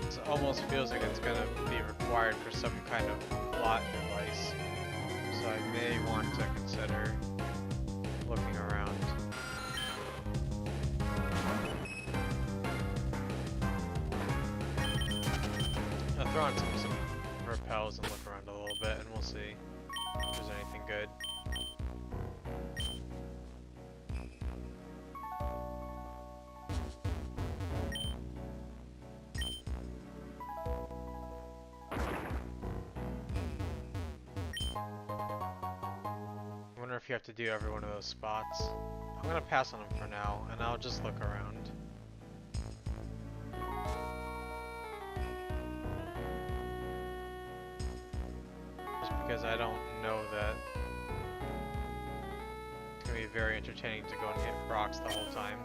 It almost feels like it's gonna be required for some kind of plot device. So I may want to consider looking around. go on some repels and look around a little bit, and we'll see if there's anything good. I wonder if you have to do every one of those spots. I'm gonna pass on them for now, and I'll just look around. Just because I don't know that it's gonna be very entertaining to go and hit rocks the whole time.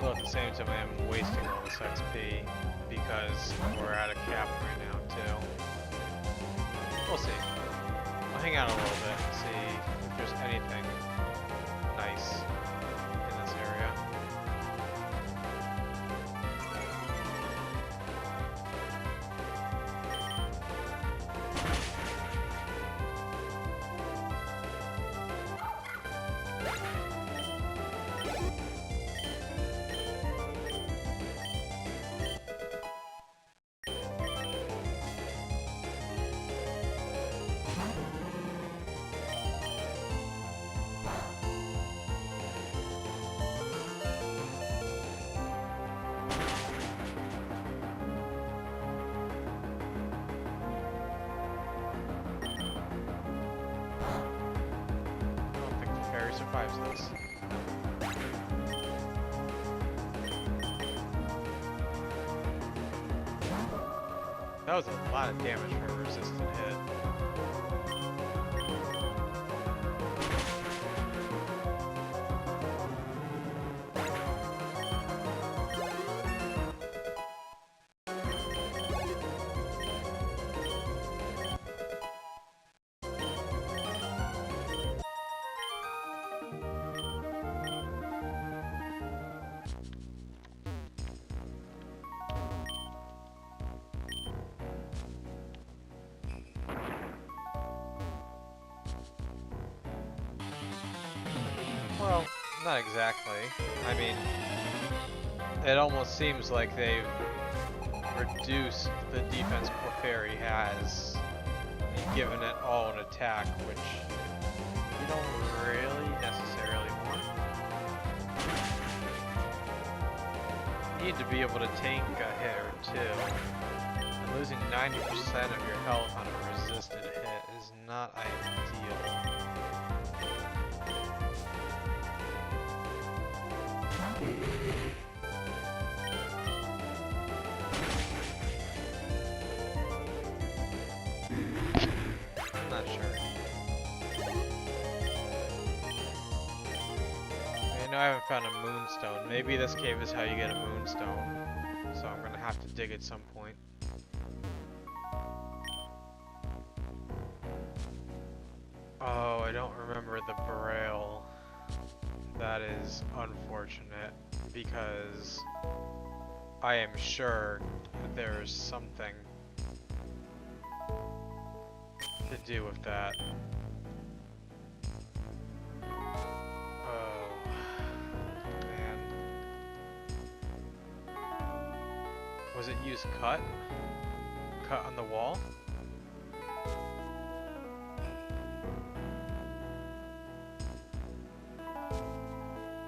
Though at the same time I am wasting all this XP because we're at a cap right now too. We'll see. I'll hang out a little bit and see if there's anything nice in this area. Survives this. That was a lot of damage for a resistant hit. Well, not exactly. I mean, it almost seems like they've reduced the defense Clefairy has and given it all an attack, which you don't really necessarily want. You need to be able to tank a hit or two. And losing 90% of your health on a resisted hit is not ideal. I'm not sure. I know I haven't found a moonstone. Maybe this cave is how you get a moonstone. So I'm gonna have to dig at some point. Oh, I don't remember the Braille. That is unfortunate because I am sure that there is something to do with that. Oh, man. Was it use cut? Cut on the wall?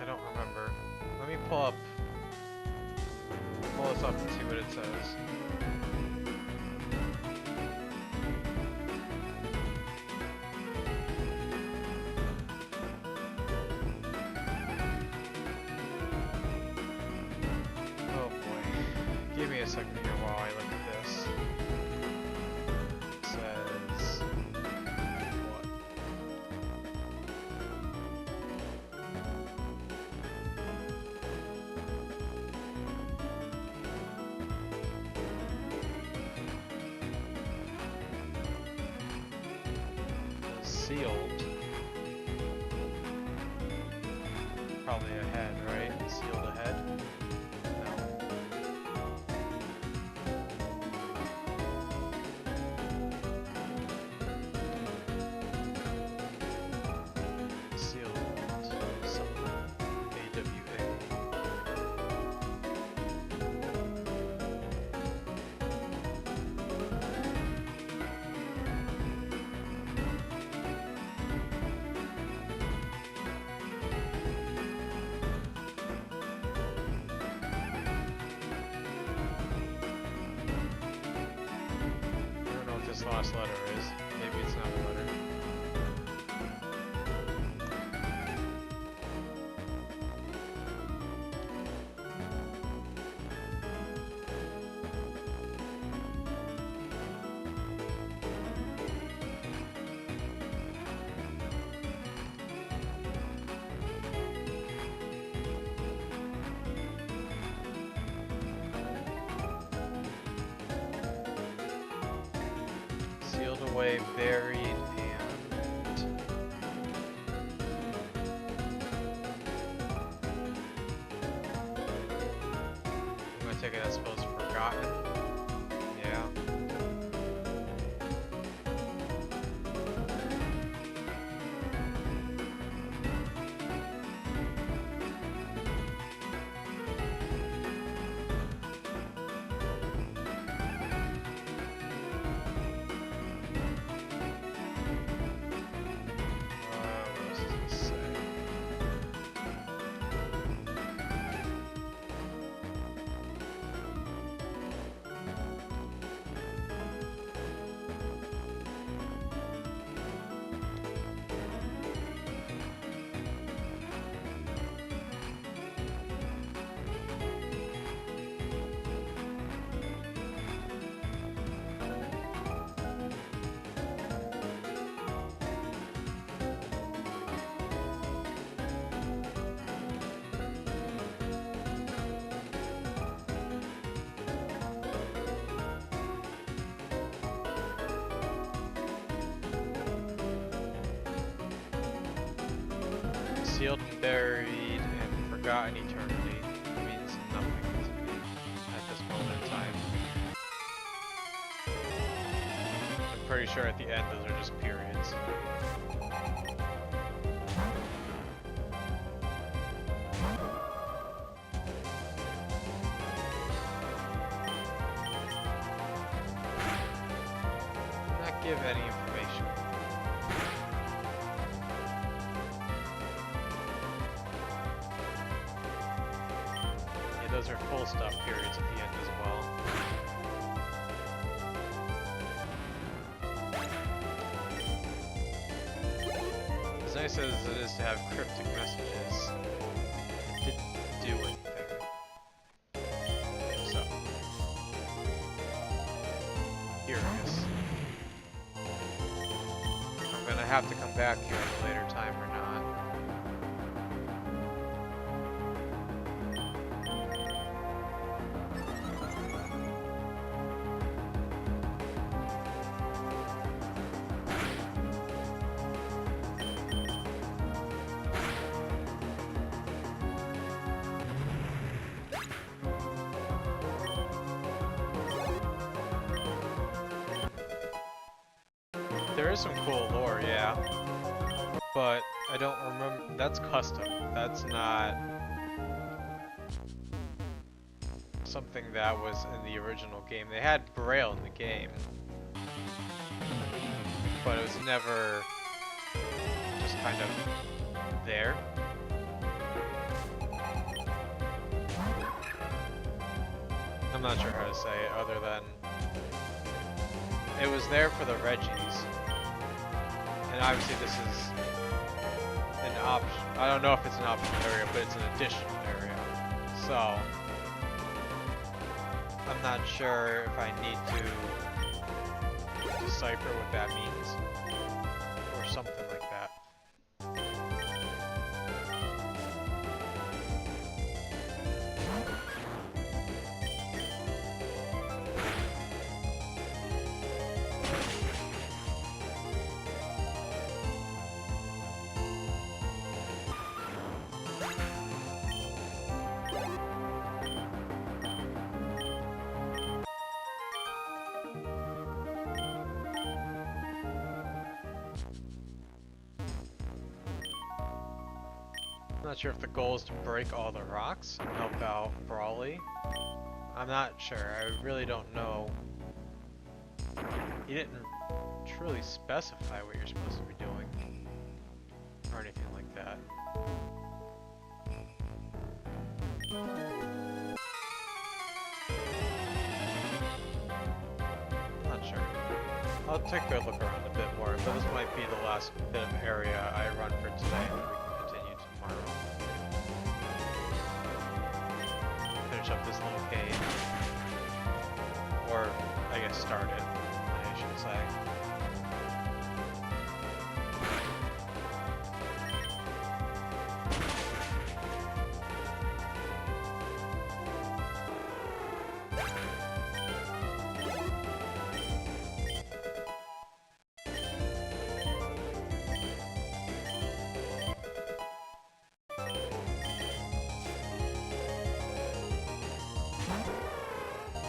I don't remember. Let me pull this up and see what it says. Oh boy. Give me a second here while I look at this. It says what? Sealed. Probably a head, right? Sealed a head? No. last letter is. Maybe it's not a letter. Sealed away, buried, and... I'm gonna take it, I suppose, forgotten. Yeah. What else does it say? Sealed and buried and forgotten eternity means nothing to me at this moment in time. I'm pretty sure at the end those are just periods. Not give any information. Those are full stop periods at the end as well. As nice as it is to have cryptic messages, it didn't do anything. So, here it is. I'm gonna have to come back here at a later time or not. There is some cool lore, yeah, but I don't remember. That's custom. That's not something that was in the original game. They had Braille in the game, but it was never just kind of there. I'm not sure how to say it other than it was there for the Reggies. And obviously this is an option. I don't know if it's an optional area, but it's an additional area. So, I'm not sure if I need to decipher what that means. Or something like that. I'm not sure if the goal is to break all the rocks and help out Brawly. I'm not sure. I really don't know. He didn't truly specify what you're supposed to be doing or anything like that. I'm not sure. I'll take a look around a bit more, but this might be the last bit of area I run for today, and we can continue tomorrow. Finish up this little cave. Or, I guess start it, I should say.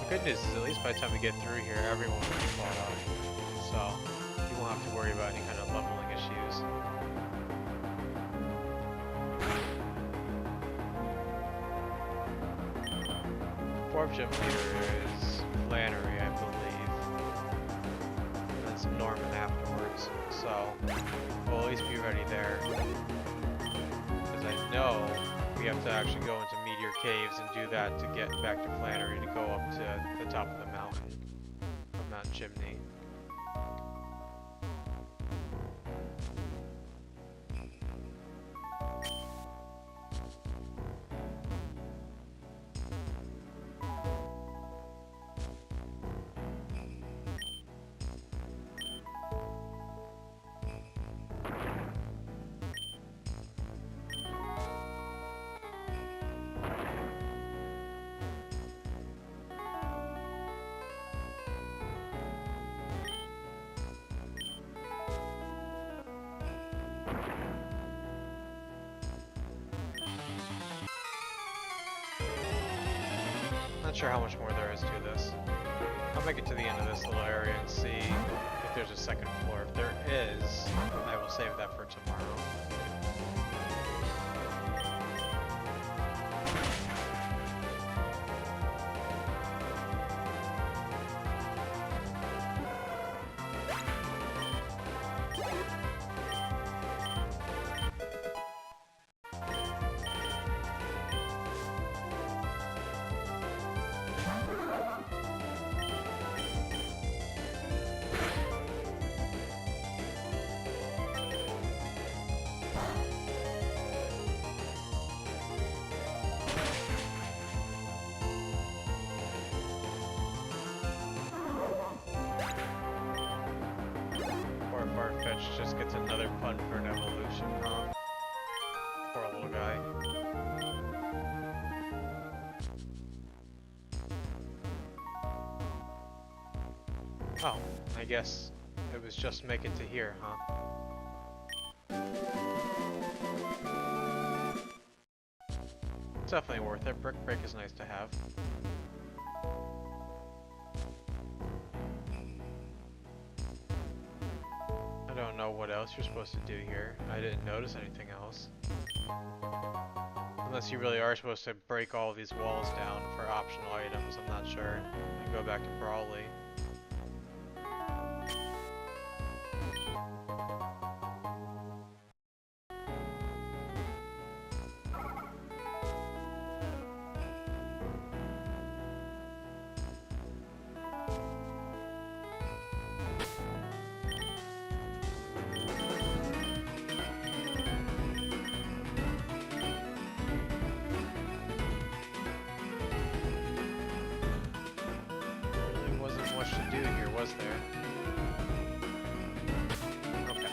Good news is at least by the time we get through here, everyone will be fought up. So, you won't have to worry about any kind of leveling issues. Fourth gym leader is Flannery, I believe. And then some Norman afterwards. So, we'll at least be ready there. Because I know we have to actually go into Meteor Caves and do that to get back to Flannery to go up to the top of the mountain of Mount Chimney. Not sure how much more there is to this. I'll make it to the end of this little area and see if there's a second floor. If there is, I will save that for tomorrow. Farfetch just gets another pun for an evolution, huh? Poor little guy. Oh, I guess it was just make it to here, huh? It's definitely worth it. Brick Break is nice to have. I don't know what else you're supposed to do here. I didn't notice anything else. Unless you really are supposed to break all of these walls down for optional items, I'm not sure. And go back to Brawley. Much to do here, was there? Okay.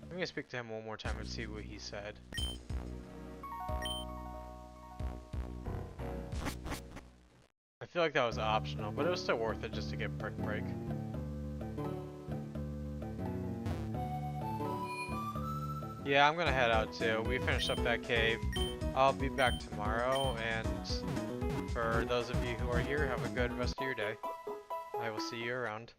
I'm gonna speak to him one more time and see what he said. I feel like that was optional, but it was still worth it just to get Brick Break. Yeah, I'm gonna head out too. We finished up that cave. I'll be back tomorrow, and for those of you who are here, have a good rest of your day. I will see you around.